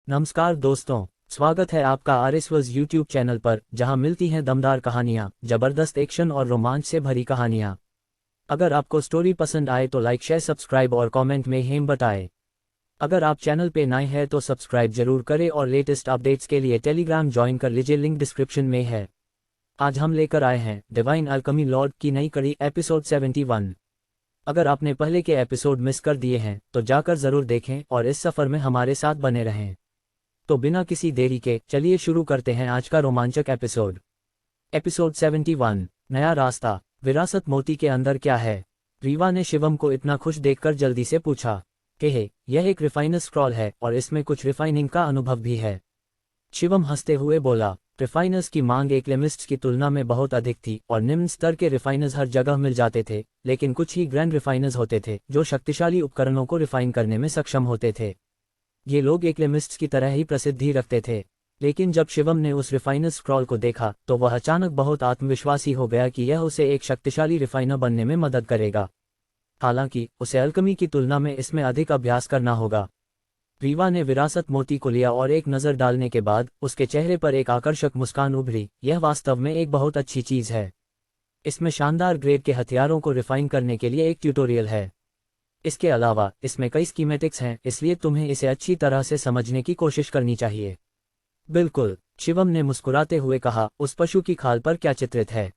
नमस्कार दोस्तों, स्वागत है आपका आरएसवज यूट्यूब चैनल पर, जहां मिलती हैं दमदार कहानियां, जबरदस्त एक्शन और रोमांच से भरी कहानियां। अगर आपको स्टोरी पसंद आए तो लाइक शेयर सब्सक्राइब और कमेंट में हेम बताएं। अगर आप चैनल पे नए हैं तो सब्सक्राइब जरूर करें और लेटेस्ट अपडेट्स के लिए टेलीग्राम ज्वाइन कर लीजिए, लिंक डिस्क्रिप्शन में है। आज हम लेकर आए हैं डिवाइन अल्केमी लॉर्ड की नई कड़ी एपिसोड 71। अगर आपने पहले के एपिसोड मिस कर दिए हैं तो जाकर जरूर देखें और इस सफ़र में हमारे साथ बने रहें। तो बिना किसी देरी के चलिए शुरू करते हैं आज का रोमांचक एपिसोड। एपिसोड 71, नया रास्ता। विरासत मोती के अंदर क्या है? रीवा ने शिवम को इतना खुश देखकर जल्दी से पूछा। कहे, यह एक रिफाइनर स्क्रॉल है और इसमें कुछ रिफाइनिंग का अनुभव भी है। शिवम हंसते हुए बोला, रिफाइनर्स की मांग एक्लेमिस्ट्स की तुलना में बहुत अधिक थी और निम्न स्तर के रिफाइनर्स हर जगह मिल जाते थे, लेकिन कुछ ही ग्रैंड रिफाइनर्स होते थे जो शक्तिशाली उपकरणों को रिफाइन करने में सक्षम होते थे। ये लोग एक्लेमिस्ट्स की तरह ही प्रसिद्धि रखते थे। लेकिन जब शिवम ने उस रिफाइनर स्क्रॉल को देखा तो वह अचानक बहुत आत्मविश्वासी हो गया कि यह उसे एक शक्तिशाली रिफाइनर बनने में मदद करेगा। हालांकि उसे अल्केमी की तुलना में इसमें अधिक अभ्यास करना होगा। रीवा ने विरासत मोती को लिया और एक नज़र डालने के बाद उसके चेहरे पर एक आकर्षक मुस्कान उभरी। यह वास्तव में एक बहुत अच्छी चीज़ है। इसमें शानदार ग्रेड के हथियारों को रिफाइन करने के लिए एक ट्यूटोरियल है। इसके अलावा इसमें कई स्कीमेटिक्स हैं, इसलिए तुम्हें इसे अच्छी तरह से समझने की कोशिश करनी चाहिए। बिल्कुल, शिवम ने मुस्कुराते हुए कहा। उस पशु की खाल पर क्या चित्रित है?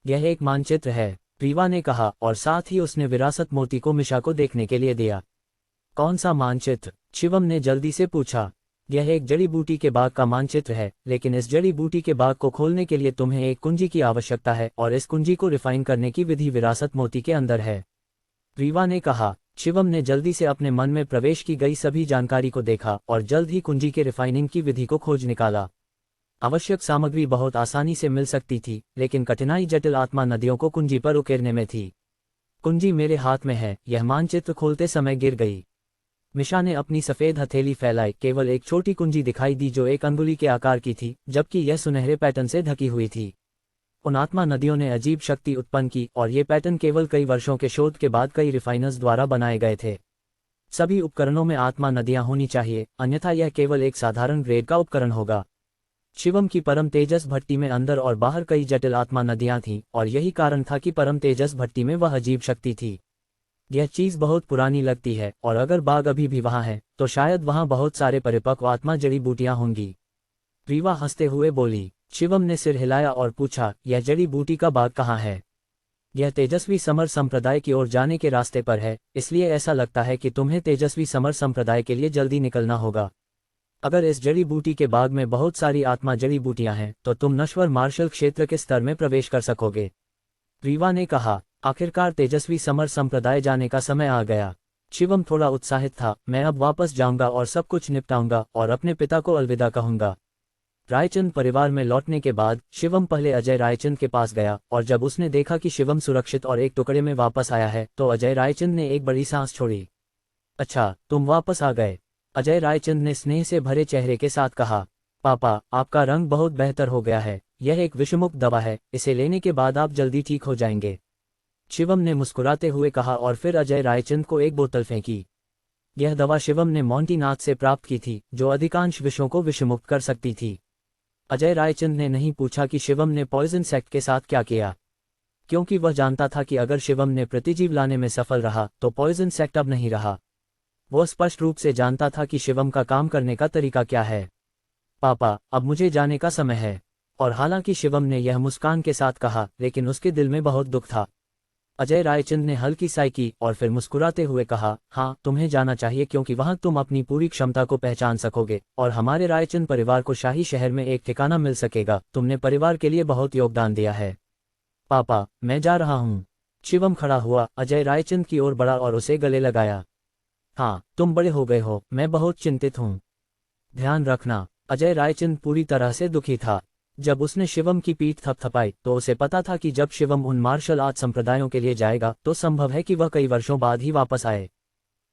यह एक मानचित्र है, रीवा ने कहा, और साथ ही उसने विरासत मोती को मिशा को देखने के लिए दिया। कौन सा मानचित्र? शिवम ने जल्दी से पूछा। यह एक जड़ी बूटी के बाग का मानचित्र है, लेकिन इस जड़ी बूटी के बाग को खोलने के लिए तुम्हें एक कुंजी की आवश्यकता है और इस कुंजी को रिफाइन करने की विधि विरासत मोती के अंदर है, रीवा ने कहा। शिवम ने जल्दी से अपने मन में प्रवेश की गई सभी जानकारी को देखा और जल्द ही कुंजी के रिफाइनिंग की विधि को खोज निकाला। आवश्यक सामग्री बहुत आसानी से मिल सकती थी, लेकिन कठिनाई जटिल आत्मा नदियों को कुंजी पर उकेरने में थी। कुंजी मेरे हाथ में है, यह मानचित्र खोलते समय गिर गई। मिशा ने अपनी सफ़ेद हथेली फैलाई। केवल एक छोटी कुंजी दिखाई दी जो एक अंगुली के आकार की थी, जबकि यह सुनहरे पैटर्न से ढकी हुई थी। उन आत्मा नदियों ने अजीब शक्ति उत्पन्न की और ये पैटर्न केवल कई वर्षों के शोध के बाद कई रिफाइनर्स द्वारा बनाए गए थे। सभी उपकरणों में आत्मा नदियां होनी चाहिए, अन्यथा यह केवल एक साधारण ग्रेड का उपकरण होगा। शिवम की परम तेजस भट्टी में अंदर और बाहर कई जटिल आत्मा नदियां थीं और यही कारण था कि परम तेजस भट्टी में वह अजीब शक्ति थी। यह चीज़ बहुत पुरानी लगती है और अगर बाग अभी भी वहाँ है तो शायद वहाँ बहुत सारे परिपक्व आत्मा जड़ी बूटियाँ होंगी, रीवा हंसते हुए बोली। शिवम ने सिर हिलाया और पूछा, यह जड़ी बूटी का बाग कहाँ है? यह तेजस्वी समर संप्रदाय की ओर जाने के रास्ते पर है, इसलिए ऐसा लगता है कि तुम्हें तेजस्वी समर संप्रदाय के लिए जल्दी निकलना होगा। अगर इस जड़ी बूटी के बाग में बहुत सारी आत्मा जड़ी बूटियां हैं तो तुम नश्वर मार्शल क्षेत्र के स्तर में प्रवेश कर सकोगे, रीवा ने कहा। आखिरकार तेजस्वी समर संप्रदाय जाने का समय आ गया। शिवम थोड़ा उत्साहित था। मैं अब वापस जाऊंगा और सब कुछ निपटाऊंगा और अपने पिता को अलविदा कहूंगा। रायचंद परिवार में लौटने के बाद शिवम पहले अजय रायचंद के पास गया और जब उसने देखा कि शिवम सुरक्षित और एक टुकड़े में वापस आया है तो अजय रायचंद ने एक बड़ी सांस छोड़ी। अच्छा, तुम वापस आ गए? अजय रायचंद ने स्नेह से भरे चेहरे के साथ कहा। पापा, आपका रंग बहुत बेहतर हो गया है। यह एक विषमुक्त दवा है, इसे लेने के बाद आप जल्दी ठीक हो जाएंगे, शिवम ने मुस्कुराते हुए कहा और फिर अजय रायचंद को एक बोतल फेंकी। यह दवा शिवम ने मोंटीनाथ से प्राप्त की थी, जो अधिकांश विषयों को विषमुक्त कर सकती थी। अजय रायचंद ने नहीं पूछा कि शिवम ने पॉइजन सेक्ट के साथ क्या किया, क्योंकि वह जानता था कि अगर शिवम ने प्रतिजीव लाने में सफल रहा तो पॉइजन सेक्ट अब नहीं रहा। वह स्पष्ट रूप से जानता था कि शिवम का काम करने का तरीका क्या है। पापा, अब मुझे जाने का समय है। और हालांकि शिवम ने यह मुस्कान के साथ कहा, लेकिन उसके दिल में बहुत दुख था। अजय रायचंद ने हल्की साई की और फिर मुस्कुराते हुए कहा, हाँ, तुम्हें जाना चाहिए क्योंकि वहाँ तुम अपनी पूरी क्षमता को पहचान सकोगे और हमारे रायचंद परिवार को शाही शहर में एक ठिकाना मिल सकेगा। तुमने परिवार के लिए बहुत योगदान दिया है। पापा, मैं जा रहा हूँ। शिवम खड़ा हुआ, अजय रायचंद की ओर बढ़ा और उसे गले लगाया। हाँ, तुम बड़े हो गए हो, मैं बहुत चिंतित हूँ। ध्यान रखना। अजय रायचंद पूरी तरह से दुखी था। जब उसने शिवम की पीठ थपथपाई तो उसे पता था कि जब शिवम उन मार्शल आर्ट संप्रदायों के लिए जाएगा तो संभव है कि वह कई वर्षों बाद ही वापस आए।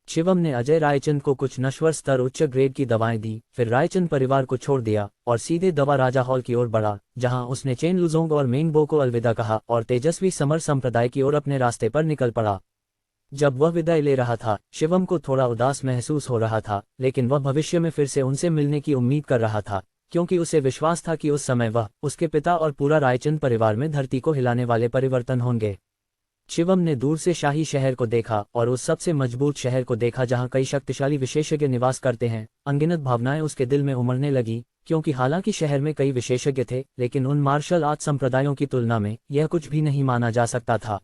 शिवम ने अजय रायचंद को कुछ नश्वर स्तर उच्च ग्रेड की दवाएं दी, फिर रायचंद परिवार को छोड़ दिया और सीधे दवा राजा हॉल की ओर बढ़ा, जहां उसने चेन लुजोंग और मेंगबो को अलविदा कहा और तेजस्वी समर संप्रदाय की ओर अपने रास्ते पर निकल पड़ा। जब वह विदाई ले रहा था, शिवम को थोड़ा उदास महसूस हो रहा था, लेकिन वह भविष्य में फिर से उनसे मिलने की उम्मीद कर रहा था, क्योंकि उसे विश्वास था कि उस समय वह, उसके पिता और पूरा रायचंद परिवार में धरती को हिलाने वाले परिवर्तन होंगे। शिवम ने दूर से शाही शहर को देखा और उस सबसे मजबूत शहर को देखा जहां कई शक्तिशाली विशेषज्ञ निवास करते हैं। अनगिनत भावनाएं उसके दिल में उमड़ने लगी, क्योंकि हालांकि शहर में कई विशेषज्ञ थे, लेकिन उन मार्शल आर्ट संप्रदायों की तुलना में यह कुछ भी नहीं माना जा सकता था।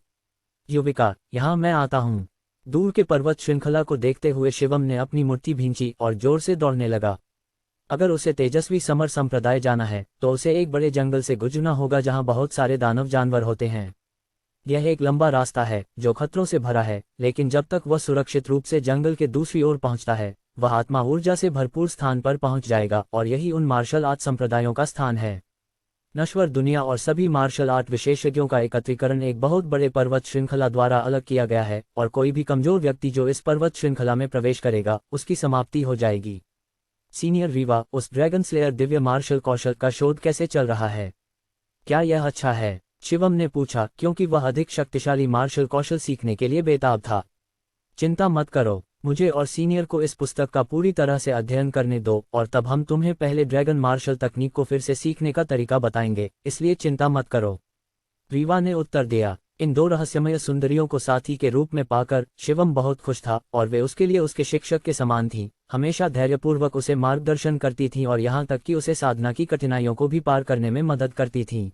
युविका, यहाँ मैं आता हूँ। दूर के पर्वत श्रृंखला को देखते हुए शिवम ने अपनी मुट्ठी भींची और जोर से दौड़ने लगा। अगर उसे तेजस्वी समर संप्रदाय जाना है, तो उसे एक बड़े जंगल से गुजरना होगा जहाँ बहुत सारे दानव जानवर होते हैं। यह एक लंबा रास्ता है जो खतरों से भरा है, लेकिन जब तक वह सुरक्षित रूप से जंगल के दूसरी ओर पहुंचता है, वह आत्मा ऊर्जा से भरपूर स्थान पर पहुंच जाएगा, और यही उन मार्शल आर्ट संप्रदायों का स्थान है। नश्वर दुनिया और सभी मार्शल आर्ट विशेषज्ञों का एकत्रीकरण एक बहुत बड़े पर्वत श्रृंखला द्वारा अलग किया गया है, और कोई भी कमजोर व्यक्ति जो इस पर्वत श्रृंखला में प्रवेश करेगा, उसकी समाप्ति हो जाएगी। सीनियर रीवा, उस ड्रैगन स्लेयर दिव्य मार्शल कौशल का शोध कैसे चल रहा है? क्या यह अच्छा है? शिवम ने पूछा, क्योंकि वह अधिक शक्तिशाली मार्शल कौशल सीखने के लिए बेताब था। चिंता मत करो, मुझे और सीनियर को इस पुस्तक का पूरी तरह से अध्ययन करने दो, और तब हम तुम्हें पहले ड्रैगन मार्शल तकनीक को फिर से सीखने का तरीका बताएंगे, इसलिए चिंता मत करो। रीवा ने उत्तर दिया। इन दो रहस्यमय सुंदरियों को साथी के रूप में पाकर शिवम बहुत खुश था, और वे उसके लिए उसके शिक्षक के समान थीं, हमेशा धैर्यपूर्वक उसे मार्गदर्शन करती थीं और यहाँ तक कि उसे साधना की कठिनाइयों को भी पार करने में मदद करती थीं।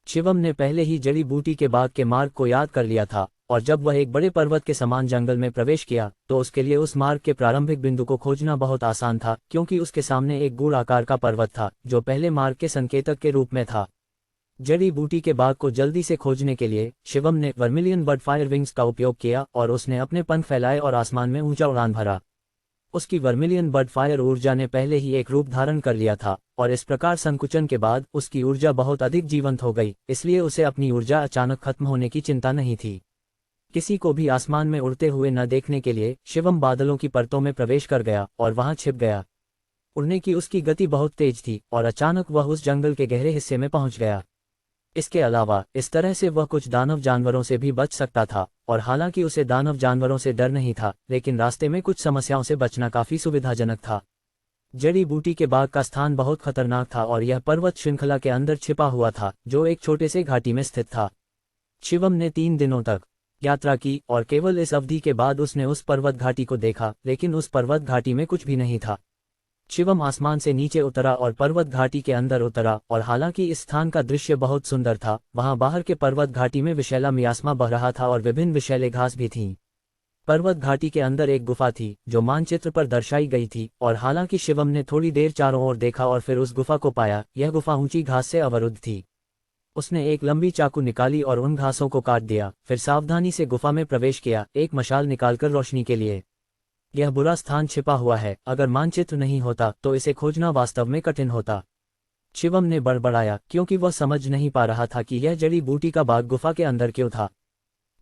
शिवम ने पहले ही जड़ी बूटी के बाग के मार्ग को याद कर लिया था, और जब वह एक बड़े पर्वत के समान जंगल में प्रवेश किया, तो उसके लिए उस मार्ग के प्रारंभिक बिंदु को खोजना बहुत आसान था, क्योंकि उसके सामने एक गूढ़ आकार का पर्वत था, जो पहले मार्ग के संकेतक के रूप में था। जड़ी बूटी के बाग को जल्दी से खोजने के लिए शिवम ने वर्मिलियन बर्ड फायर विंग्स का उपयोग किया, और उसने अपने पंख फैलाए और आसमान में ऊंचा उड़ान भरा। उसकी वर्मिलियन बर्ड फायर ऊर्जा ने पहले ही एक रूप धारण कर लिया था, और इस प्रकार संकुचन के बाद उसकी ऊर्जा बहुत अधिक जीवंत हो गई, इसलिए उसे अपनी ऊर्जा अचानक खत्म होने की चिंता नहीं थी। किसी को भी आसमान में उड़ते हुए न देखने के लिए शिवम बादलों की परतों में प्रवेश कर गया और वहां छिप गया। उड़ने की उसकी गति बहुत तेज थी, और अचानक वह उस जंगल के गहरे हिस्से में पहुंच गया। इसके अलावा इस तरह से वह कुछ दानव जानवरों से भी बच सकता था, और हालांकि उसे दानव जानवरों से डर नहीं था, लेकिन रास्ते में कुछ समस्याओं से बचना काफी सुविधाजनक था। जड़ी बूटी के बाग का स्थान बहुत खतरनाक था, और यह पर्वत श्रृंखला के अंदर छिपा हुआ था, जो एक छोटे से घाटी में स्थित था। शिवम ने 3 दिनों तक यात्रा की, और केवल इस अवधि के बाद उसने उस पर्वत घाटी को देखा, लेकिन उस पर्वत घाटी में कुछ भी नहीं था। शिवम आसमान से नीचे उतरा और पर्वत घाटी के अंदर उतरा, और हालांकि इस स्थान का दृश्य बहुत सुंदर था, वहां बाहर के पर्वत घाटी में विशैला मियास्मा बह रहा था और विभिन्न विशैले घास भी थीं। पर्वत घाटी के अंदर एक गुफा थी जो मानचित्र पर दर्शाई गई थी, और हालांकि शिवम ने थोड़ी देर चारों ओर देखा और फिर उस गुफा को पाया, यह गुफा ऊंची घास से अवरुद्ध थी। उसने एक लंबी चाकू निकाली और उन घासों को काट दिया, फिर सावधानी से गुफा में प्रवेश किया, एक मशाल निकालकर रोशनी के लिए। यह बुरा स्थान छिपा हुआ है, अगर मानचित्र नहीं होता तो इसे खोजना वास्तव में कठिन होता। शिवम ने बड़बड़ाया, क्योंकि वह समझ नहीं पा रहा था कि यह जड़ी बूटी का बाग गुफा के अंदर क्यों था।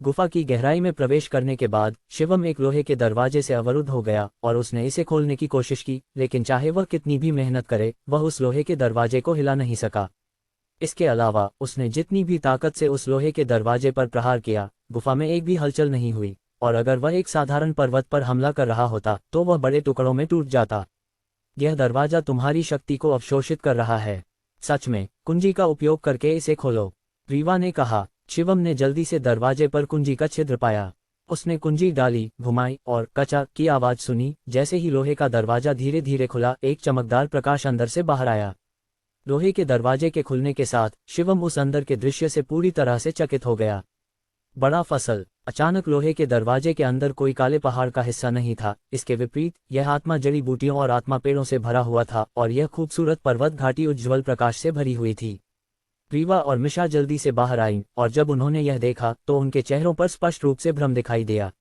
गुफा की गहराई में प्रवेश करने के बाद शिवम एक लोहे के दरवाजे से अवरुद्ध हो गया, और उसने इसे खोलने की कोशिश की, लेकिन चाहे वह कितनी भी मेहनत करे, वह उस लोहे के दरवाजे को हिला नहीं सका। इसके अलावा उसने जितनी भी ताकत से उस लोहे के दरवाजे पर प्रहार किया, गुफा में एक भी हलचल नहीं हुई, और अगर वह एक साधारण पर्वत पर हमला कर रहा होता तो वह बड़े टुकड़ों में टूट जाता। यह दरवाजा तुम्हारी शक्ति को अवशोषित कर रहा है। सच में, कुंजी का उपयोग करके इसे खोलो, रीवा ने कहा। शिवम ने जल्दी से दरवाजे पर कुंजी का छिद्र पाया। उसने कुंजी डाली, घुमाई, और कचा की आवाज सुनी। जैसे ही लोहे का दरवाजा धीरे धीरे खुला, एक चमकदार प्रकाश अंदर से बाहर आया। लोहे के दरवाजे के खुलने के साथ शिवम उस अंदर के दृश्य से पूरी तरह से चकित हो गया। बड़ा फसल। अचानक लोहे के दरवाजे के अंदर कोई काले पहाड़ का हिस्सा नहीं था, इसके विपरीत यह आत्मा जड़ी बूटियों और आत्मा पेड़ों से भरा हुआ था, और यह खूबसूरत पर्वत घाटी उज्ज्वल प्रकाश से भरी हुई थी। रीवा और मिशा जल्दी से बाहर आईं, और जब उन्होंने यह देखा तो उनके चेहरों पर स्पष्ट रूप से भ्रम दिखाई दिया।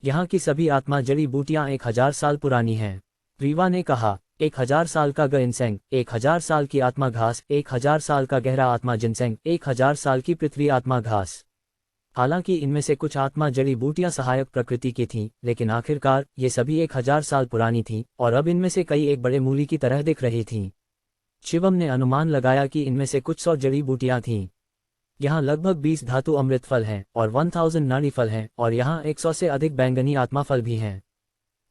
यहाँ की सभी आत्मा जड़ी बूटियाँ 1000 साल पुरानी हैं, रीवा ने कहा। 1000 साल का गिनसेंग, 1000 साल की आत्मा घास, 1000 साल का गहरा आत्मा जिनसेंग, 1000 साल की पृथ्वी आत्मा घास। हालांकि इनमें से कुछ आत्मा जड़ी बूटियां सहायक प्रकृति की थीं, लेकिन आखिरकार ये सभी 1000 साल पुरानी थीं, और अब इनमें से कई एक बड़े मूली की तरह दिख रही थीं। शिवम ने अनुमान लगाया कि इनमें से कुछ 100 जड़ी बूटियां थीं। यहाँ लगभग 20 धातु अमृत फल हैं और 1000 नाड़ी फल हैं और यहाँ 100 से अधिक बैंगनी आत्मा फल भी हैं।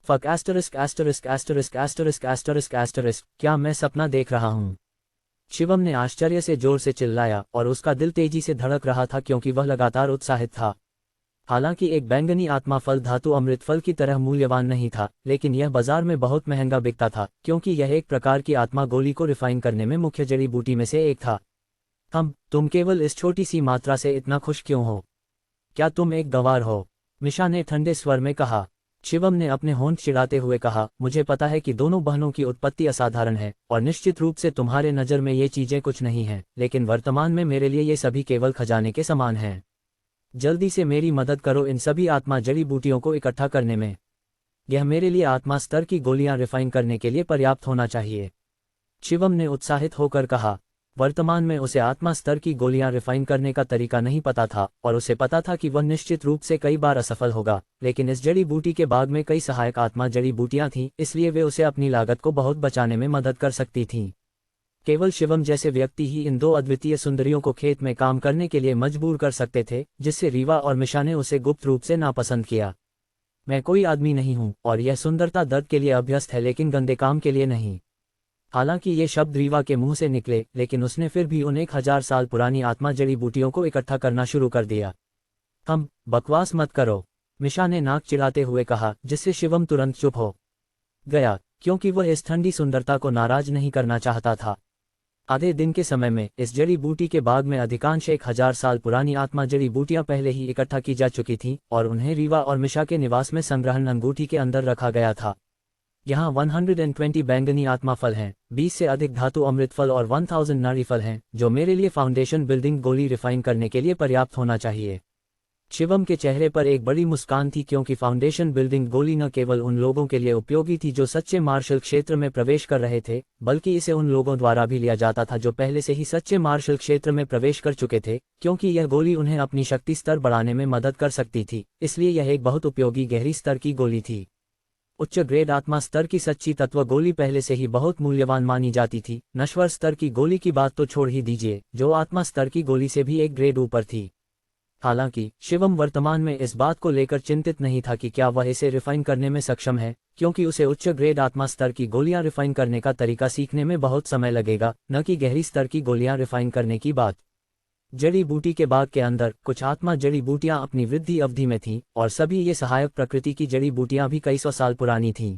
Fuck asterisk asterisk asterisk asterisk asterisk asterisk, क्या मैं सपना देख रहा हूँ? शिवम ने आश्चर्य से जोर से चिल्लाया और उसका दिल तेजी से धड़क रहा था क्योंकि वह लगातार उत्साहित था। हालांकि एक बैंगनी आत्मा फल धातु अमृत फल की तरह मूल्यवान नहीं था, लेकिन यह बाजार में बहुत महंगा बिकता था क्योंकि यह एक प्रकार की आत्मा गोली को रिफाइन करने में मुख्य जड़ी बूटी में से एक था। तुम केवल इस छोटी सी मात्रा से इतना खुश क्यों हो? क्या तुम एक गंवार हो? मिशा ने ठंडे स्वर में कहा। शिवम ने अपने होंठ चिढ़ाते हुए कहा, मुझे पता है कि दोनों बहनों की उत्पत्ति असाधारण है और निश्चित रूप से तुम्हारे नज़र में ये चीज़ें कुछ नहीं हैं, लेकिन वर्तमान में मेरे लिए ये सभी केवल खजाने के समान हैं। जल्दी से मेरी मदद करो इन सभी आत्मा जड़ी बूटियों को इकट्ठा करने में। यह मेरे लिए आत्मा स्तर की गोलियां रिफाइन करने के लिए पर्याप्त होना चाहिए। शिवम ने उत्साहित होकर कहा। वर्तमान में उसे आत्मा स्तर की गोलियां रिफाइन करने का तरीका नहीं पता था और उसे पता था कि वह निश्चित रूप से कई बार असफल होगा, लेकिन इस जड़ी बूटी के बाग में कई सहायक आत्मा जड़ी बूटियां थीं, इसलिए वे उसे अपनी लागत को बहुत बचाने में मदद कर सकती थीं। केवल शिवम जैसे व्यक्ति ही इन दो अद्वितीय सुंदरियों को खेत में काम करने के लिए मजबूर कर सकते थे, जिससे रीवा और मिशा ने उसे गुप्त रूप से नापसंद किया। मैं कोई आदमी नहीं हूं और यह सुंदरता दर्द के लिए अभ्यस्त है, लेकिन गंदे काम के लिए नहीं। हालांकि ये शब्द रीवा के मुंह से निकले, लेकिन उसने फिर भी उन 1000 साल पुरानी आत्मा जड़ी बूटियों को इकट्ठा करना शुरू कर दिया। बकवास मत करो, मिशा ने नाक चिढ़ाते हुए कहा, जिससे शिवम तुरंत चुप हो गया क्योंकि वह इस ठंडी सुंदरता को नाराज नहीं करना चाहता था। आधे दिन के समय में इस जड़ी बूटी के बाग में अधिकांश 1000 साल पुरानी आत्मा जड़ी बूटियां पहले ही इकट्ठा की जा चुकी थीं और उन्हें रीवा और मिशा के निवास में संग्रहण अंगूठी के अंदर रखा गया था। यहाँ 120 बैंगनी आत्मा फल हैं, 20 से अधिक धातु अमृत फल और 1000 नाड़ी फल हैं, जो मेरे लिए फाउंडेशन बिल्डिंग गोली रिफाइन करने के लिए पर्याप्त होना चाहिए। शिवम के चेहरे पर एक बड़ी मुस्कान थी क्योंकि फाउंडेशन बिल्डिंग गोली न केवल उन लोगों के लिए उपयोगी थी जो सच्चे मार्शल क्षेत्र में प्रवेश कर रहे थे, बल्कि इसे उन लोगों द्वारा भी लिया जाता था जो पहले से ही सच्चे मार्शल क्षेत्र में प्रवेश कर चुके थे, क्योंकि यह गोली उन्हें अपनी शक्ति स्तर बढ़ाने में मदद कर सकती थी। इसलिए यह एक बहुत उपयोगी गहरी स्तर की गोली थी। उच्च ग्रेड आत्मा स्तर की सच्ची तत्व गोली पहले से ही बहुत मूल्यवान मानी जाती थी। नश्वर स्तर की गोली की बात तो छोड़ ही दीजिए, जो आत्मा स्तर की गोली से भी एक ग्रेड ऊपर थी। हालांकि शिवम वर्तमान में इस बात को लेकर चिंतित नहीं था कि क्या वह इसे रिफाइन करने में सक्षम है, क्योंकि उसे उच्च ग्रेड आत्मा स्तर की गोलियां रिफाइन करने का तरीका सीखने में बहुत समय लगेगा, न कि गहरी स्तर की गोलियां रिफाइन करने की बात। जड़ी बूटी के बाग के अंदर कुछ आत्मा जड़ी बूटियां अपनी वृद्धि अवधि में थीं और सभी ये सहायक प्रकृति की जड़ी बूटियां भी कई सौ साल पुरानी थीं।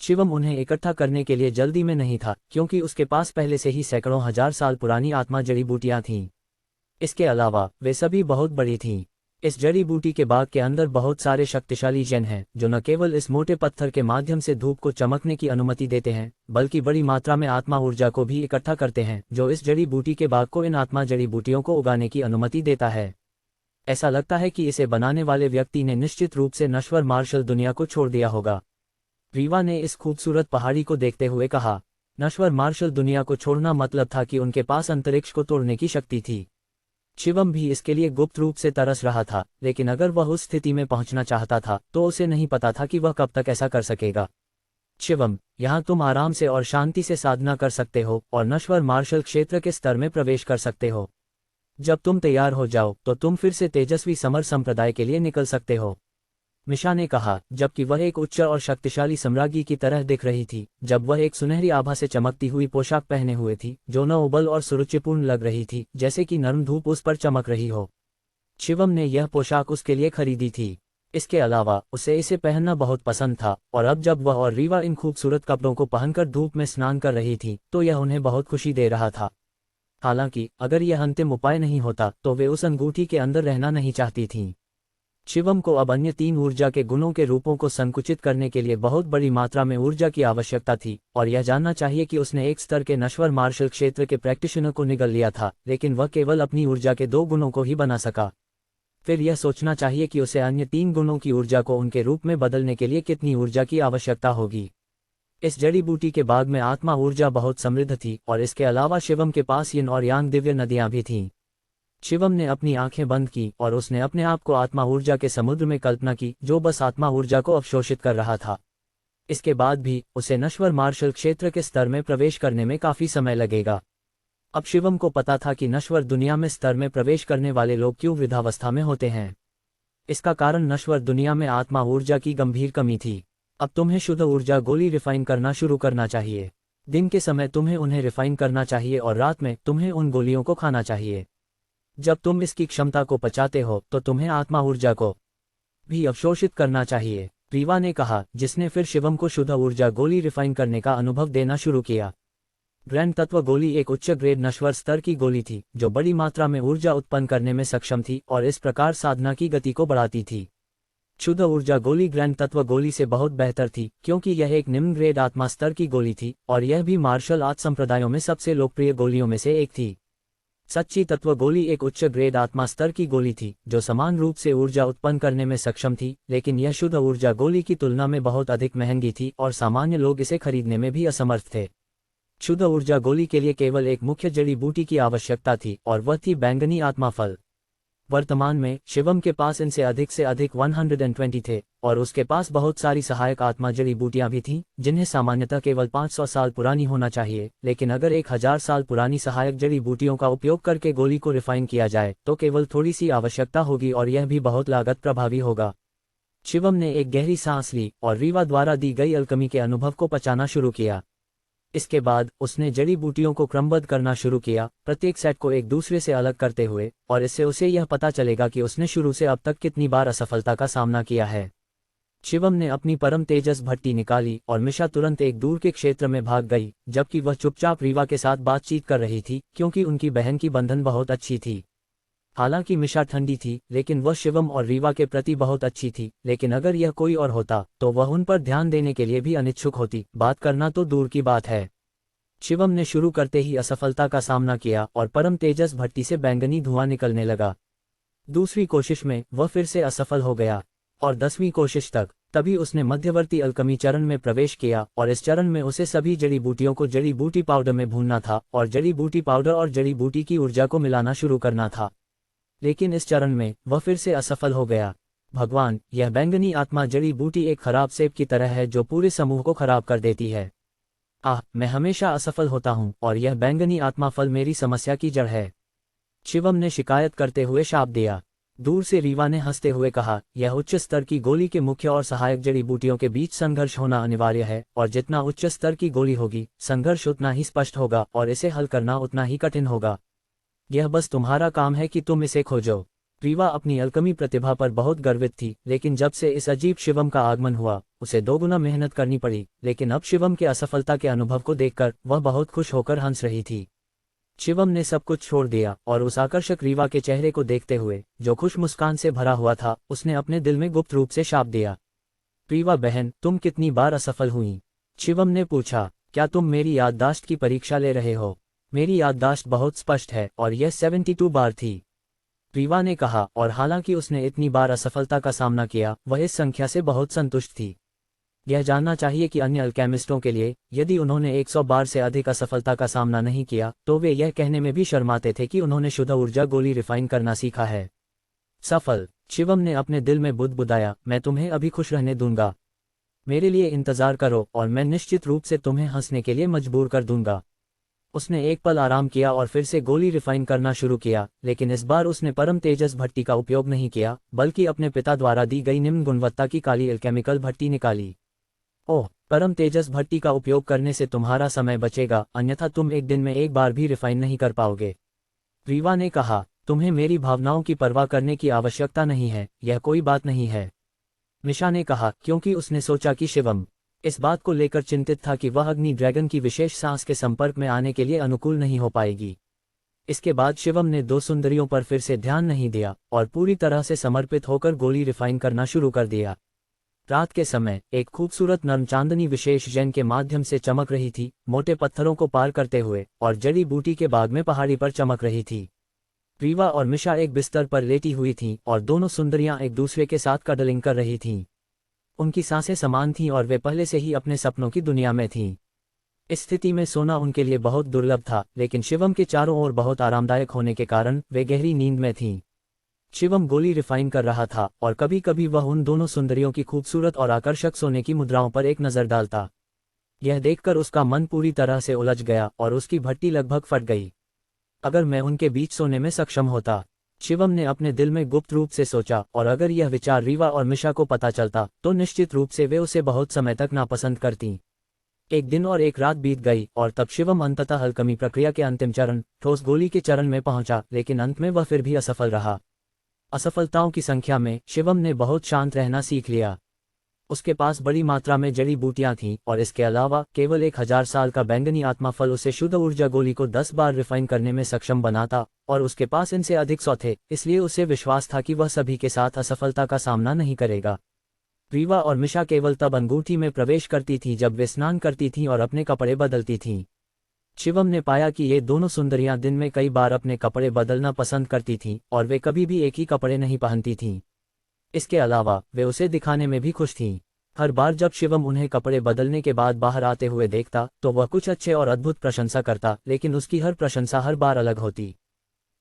शिवम उन्हें इकट्ठा करने के लिए जल्दी में नहीं था क्योंकि उसके पास पहले से ही सैकड़ों हजार साल पुरानी आत्मा जड़ी बूटियां थीं। इसके अलावा वे सभी बहुत बड़ी थीं। इस जड़ी बूटी के बाग के अंदर बहुत सारे शक्तिशाली जेन हैं जो न केवल इस मोटे पत्थर के माध्यम से धूप को चमकने की अनुमति देते हैं, बल्कि बड़ी मात्रा में आत्मा ऊर्जा को भी इकट्ठा करते हैं, जो इस जड़ी बूटी के बाग को इन आत्मा जड़ी बूटियों को उगाने की अनुमति देता है। ऐसा लगता है कि इसे बनाने वाले व्यक्ति ने निश्चित रूप से नश्वर मार्शल दुनिया को छोड़ दिया होगा। रीवा ने इस खूबसूरत पहाड़ी को देखते हुए कहा। नश्वर मार्शल दुनिया को छोड़ना मतलब था कि उनके पास अंतरिक्ष को तोड़ने की शक्ति थी। शिवम भी इसके लिए गुप्त रूप से तरस रहा था, लेकिन अगर वह उस स्थिति में पहुंचना चाहता था तो उसे नहीं पता था कि वह कब तक ऐसा कर सकेगा। शिवम, यहाँ तुम आराम से और शांति से साधना कर सकते हो और नश्वर मार्शल क्षेत्र के स्तर में प्रवेश कर सकते हो। जब तुम तैयार हो जाओ तो तुम फिर से तेजस्वी समर संप्रदाय के लिए निकल सकते हो, मिशा ने कहा, जबकि वह एक उच्च और शक्तिशाली सम्राज्ञी की तरह दिख रही थी जब वह एक सुनहरी आभा से चमकती हुई पोशाक पहने हुए थी जो न उबल और सुरुचिपूर्ण लग रही थी जैसे कि नरम धूप उस पर चमक रही हो। शिवम ने यह पोशाक उसके लिए खरीदी थी। इसके अलावा उसे इसे पहनना बहुत पसंद था और अब जब वह और रीवा इन खूबसूरत कपड़ों को पहनकर धूप में स्नान कर रही थी तो यह उन्हें बहुत खुशी दे रहा था। हालांकि अगर यह अंतिम उपाय नहीं होता तो वे उस अंगूठी के अंदर रहना नहीं चाहती थीं। शिवम को अब अन्य 3 ऊर्जा के गुणों के रूपों को संकुचित करने के लिए बहुत बड़ी मात्रा में ऊर्जा की आवश्यकता थी और यह जानना चाहिए कि उसने एक स्तर के नश्वर मार्शल क्षेत्र के प्रैक्टिशनर को निगल लिया था, लेकिन वह केवल अपनी ऊर्जा के 2 गुणों को ही बना सका। फिर यह सोचना चाहिए कि उसे अन्य 3 गुणों की ऊर्जा को उनके रूप में बदलने के लिए कितनी ऊर्जा की आवश्यकता होगी। इस जड़ी बूटी के बाग में आत्मा ऊर्जा बहुत समृद्ध थी और इसके अलावा शिवम के पास यिन और यांग दिव्य नदियां भी थीं। शिवम ने अपनी आंखें बंद की और उसने अपने आप को आत्मा ऊर्जा के समुद्र में कल्पना की जो बस आत्मा ऊर्जा को अवशोषित कर रहा था। इसके बाद भी उसे नश्वर मार्शल क्षेत्र के स्तर में प्रवेश करने में काफी समय लगेगा। अब शिवम को पता था कि नश्वर दुनिया में स्तर में प्रवेश करने वाले लोग क्यों वृद्धावस्था में होते हैं। इसका कारण नश्वर दुनिया में आत्मा ऊर्जा की गंभीर कमी थी। अब तुम्हें शुद्ध ऊर्जा गोली रिफाइन करना शुरू करना चाहिए। दिन के समय तुम्हें उन्हें रिफाइन करना चाहिए और रात में तुम्हें उन गोलियों को खाना चाहिए। जब तुम इसकी क्षमता को पचाते हो तो तुम्हें आत्मा ऊर्जा को भी अवशोषित करना चाहिए, रीवा ने कहा, जिसने फिर शिवम को शुद्ध ऊर्जा गोली रिफाइन करने का अनुभव देना शुरू किया। ग्रैंड तत्व गोली एक उच्च ग्रेड नश्वर स्तर की गोली थी जो बड़ी मात्रा में ऊर्जा उत्पन्न करने में सक्षम थी और इस प्रकार साधना की गति को बढ़ाती थी। शुद्ध ऊर्जा गोली ग्रैंड तत्व गोली से बहुत बेहतर थी क्योंकि यह एक निम्न ग्रेड आत्मा स्तर की गोली थी और यह भी मार्शल आर्ट संप्रदायों में सबसे लोकप्रिय गोलियों में से एक थी। सच्ची तत्व गोली एक उच्च ग्रेड आत्मा स्तर की गोली थी जो समान रूप से ऊर्जा उत्पन्न करने में सक्षम थी, लेकिन यह शुद्ध ऊर्जा गोली की तुलना में बहुत अधिक महंगी थी और सामान्य लोग इसे खरीदने में भी असमर्थ थे। शुद्ध ऊर्जा गोली के लिए केवल एक मुख्य जड़ी बूटी की आवश्यकता थी और वह थी बैंगनी आत्मा फल। वर्तमान में शिवम के पास इनसे अधिक से अधिक 120 थे और उसके पास बहुत सारी सहायक आत्मा जड़ी बूटियां भी थीं जिन्हें सामान्यतः केवल 500 साल पुरानी होना चाहिए, लेकिन अगर 1000 साल पुरानी सहायक जड़ी बूटियों का उपयोग करके गोली को रिफाइन किया जाए तो केवल थोड़ी सी आवश्यकता होगी और यह भी बहुत लागत प्रभावी होगा। शिवम ने एक गहरी सांस ली और रीवा द्वारा दी गई अलकमी के अनुभव को पचाना शुरू किया। इसके बाद उसने जड़ी बूटियों को क्रमबद्ध करना शुरू किया, प्रत्येक सेट को एक दूसरे से अलग करते हुए, और इससे उसे यह पता चलेगा कि उसने शुरू से अब तक कितनी बार असफलता का सामना किया है। शिवम ने अपनी परम तेजस भट्टी निकाली और मिशा तुरंत एक दूर के क्षेत्र में भाग गई, जबकि वह चुपचाप रीवा के साथ बातचीत कर रही थी क्योंकि उनकी बहन की बंधन बहुत अच्छी थी। हालांकि मिशा ठंडी थी लेकिन वह शिवम और रीवा के प्रति बहुत अच्छी थी, लेकिन अगर यह कोई और होता तो वह उन पर ध्यान देने के लिए भी अनिच्छुक होती, बात करना तो दूर की बात है। शिवम ने शुरू करते ही असफलता का सामना किया और परम तेजस भट्टी से बैंगनी धुआं निकलने लगा। दूसरी कोशिश में वह फिर से असफल हो गया और 10वीं कोशिश तक। तभी उसने मध्यवर्ती अलकमी चरण में प्रवेश किया और इस चरण में उसे सभी जड़ी बूटियों को जड़ी बूटी पाउडर में भूनना था और जड़ी बूटी पाउडर और जड़ी बूटी की ऊर्जा को मिलाना शुरू करना था, लेकिन इस चरण में वह फिर से असफल हो गया। भगवान, यह बैंगनी आत्मा जड़ी बूटी एक खराब सेब की तरह है जो पूरे समूह को खराब कर देती है। मैं हमेशा असफल होता हूँ और यह बैंगनी आत्मा फल मेरी समस्या की जड़ है, शिवम ने शिकायत करते हुए शाप दिया। दूर से रीवा ने हंसते हुए कहा, यह उच्च स्तर की गोली के मुख्य और सहायक जड़ी बूटियों के बीच संघर्ष होना अनिवार्य है और जितना उच्च स्तर की गोली होगी संघर्ष उतना ही स्पष्ट होगा और इसे हल करना उतना ही कठिन होगा। यह बस तुम्हारा काम है कि तुम इसे खोजो। रीवा अपनी अलकमी प्रतिभा पर बहुत गर्वित थी, लेकिन जब से इस अजीब शिवम का आगमन हुआ उसे दोगुना मेहनत करनी पड़ी, लेकिन अब शिवम के असफलता के अनुभव को देखकर वह बहुत खुश होकर हंस रही थी। शिवम ने सब कुछ छोड़ दिया और उस आकर्षक रीवा के चेहरे को देखते हुए जो खुश मुस्कान से भरा हुआ था उसने अपने दिल में गुप्त रूप से शाप दिया। रीवा बहन, तुम कितनी बार असफल हुई? शिवम ने पूछा। क्या तुम मेरी याददाश्त की परीक्षा ले रहे हो? मेरी याददाश्त बहुत स्पष्ट है और यह 72 बार थी, रीवा ने कहा, और हालांकि उसने इतनी बार असफलता का सामना किया वह इस संख्या से बहुत संतुष्ट थी। यह जानना चाहिए कि अन्य अल्केमिस्टों के लिए यदि उन्होंने 100 बार से अधिक असफलता का सामना नहीं किया तो वे यह कहने में भी शर्माते थे कि उन्होंने शुद्ध ऊर्जा गोली रिफाइन करना सीखा है। सफल, शिवम ने अपने दिल में बुदबुदाया, मैं तुम्हें अभी खुश रहने दूंगा। मेरे लिए इंतजार करो और मैं निश्चित रूप से तुम्हें हंसने के लिए मजबूर कर दूंगा। उसने एक पल आराम किया और फिर से गोली रिफाइन करना शुरू किया, लेकिन इस बार उसने परम तेजस भट्टी का उपयोग नहीं किया बल्कि अपने पिता द्वारा दी गई निम्न गुणवत्ता की काली एल्केमिकल भट्टी निकाली। ओह, परम तेजस भट्टी का उपयोग करने से तुम्हारा समय बचेगा, अन्यथा तुम एक दिन में एक बार भी रिफाइन नहीं कर पाओगे, रीवा ने कहा। तुम्हें मेरी भावनाओं की परवाह करने की आवश्यकता नहीं है, यह कोई बात नहीं है, मिशा ने कहा, क्योंकि उसने सोचा कि शिवम इस बात को लेकर चिंतित था कि वह अग्नि ड्रैगन की विशेष सांस के संपर्क में आने के लिए अनुकूल नहीं हो पाएगी। इसके बाद शिवम ने 2 सुंदरियों पर फिर से ध्यान नहीं दिया और पूरी तरह से समर्पित होकर गोली रिफाइन करना शुरू कर दिया। रात के समय एक खूबसूरत नर्म चांदनी विशेष जैन के माध्यम से चमक रही थी, मोटे पत्थरों को पार करते हुए, और जड़ी बूटी के बाग में पहाड़ी पर चमक रही थी। रीवा और मिशा एक बिस्तर पर लेटी हुई थीं और दोनों सुंदरियां एक दूसरे के साथ कडलिंग कर रही थीं। उनकी सांसें समान थीं और वे पहले से ही अपने सपनों की दुनिया में थीं। इस स्थिति में सोना उनके लिए बहुत दुर्लभ था, लेकिन शिवम के चारों ओर बहुत आरामदायक होने के कारण वे गहरी नींद में थीं। शिवम गोली रिफाइन कर रहा था और कभी कभी वह उन दोनों सुंदरियों की खूबसूरत और आकर्षक सोने की मुद्राओं पर एक नज़र डालता। यह देखकर उसका मन पूरी तरह से उलझ गया और उसकी भट्टी लगभग फट गई। अगर मैं उनके बीच सोने में सक्षम होता। शिवम ने अपने दिल में गुप्त रूप से सोचा, और अगर यह विचार रीवा और मिशा को पता चलता तो निश्चित रूप से वे उसे बहुत समय तक नापसंद करतीं। एक दिन और एक रात बीत गई और तब शिवम अंततः हल्कमी प्रक्रिया के अंतिम चरण, ठोस गोली के चरण में पहुंचा, लेकिन अंत में वह फिर भी असफल रहा। असफलताओं की संख्या में शिवम ने बहुत शांत रहना सीख लिया। उसके पास बड़ी मात्रा में जड़ी बूटियां थीं और इसके अलावा केवल 1000 साल का बैंगनी आत्मा फल उसे शुद्ध ऊर्जा गोली को 10 बार रिफाइन करने में सक्षम बनाता, और उसके पास इनसे अधिक 100 थे, इसलिए उसे विश्वास था कि वह सभी के साथ असफलता का सामना नहीं करेगा। रीवा और मिशा केवल तब अंगूठी में प्रवेश करती थीं जब वे स्नान करती थीं और अपने कपड़े बदलती थीं। शिवम ने पाया कि ये दोनों सुंदरियां दिन में कई बार अपने कपड़े बदलना पसंद करती थीं और वे कभी भी एक ही कपड़े नहीं पहनती थीं। इसके अलावा वे उसे दिखाने में भी खुश थीं। हर बार जब शिवम उन्हें कपड़े बदलने के बाद बाहर आते हुए देखता तो वह कुछ अच्छे और अद्भुत प्रशंसा करता, लेकिन उसकी हर प्रशंसा हर बार अलग होती।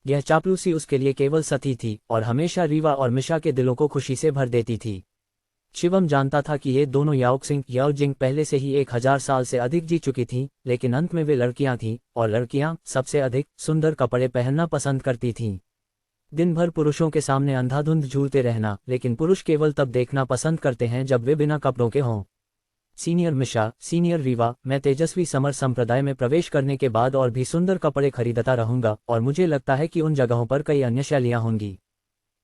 यह चापलूसी उसके लिए केवल सती थी और हमेशा रीवा और मिशा के दिलों को खुशी से भर देती थी। शिवम जानता था कि ये दोनों याओक्सिंग याओजिंग पहले से ही 1000 साल से अधिक जी चुकी थीं, लेकिन अंत में वे लड़कियां थीं, और लड़कियां सबसे अधिक सुंदर कपड़े पहनना पसंद करती थीं। दिन भर पुरुषों के सामने अंधाधुंध झूलते रहना, लेकिन पुरुष केवल तब देखना पसंद करते हैं जब वे बिना कपड़ों के हों। सीनियर मिशा, सीनियर रीवा, मैं तेजस्वी समर संप्रदाय में प्रवेश करने के बाद और भी सुंदर कपड़े खरीदता रहूंगा, और मुझे लगता है कि उन जगहों पर कई अन्य शैलियां होंगी।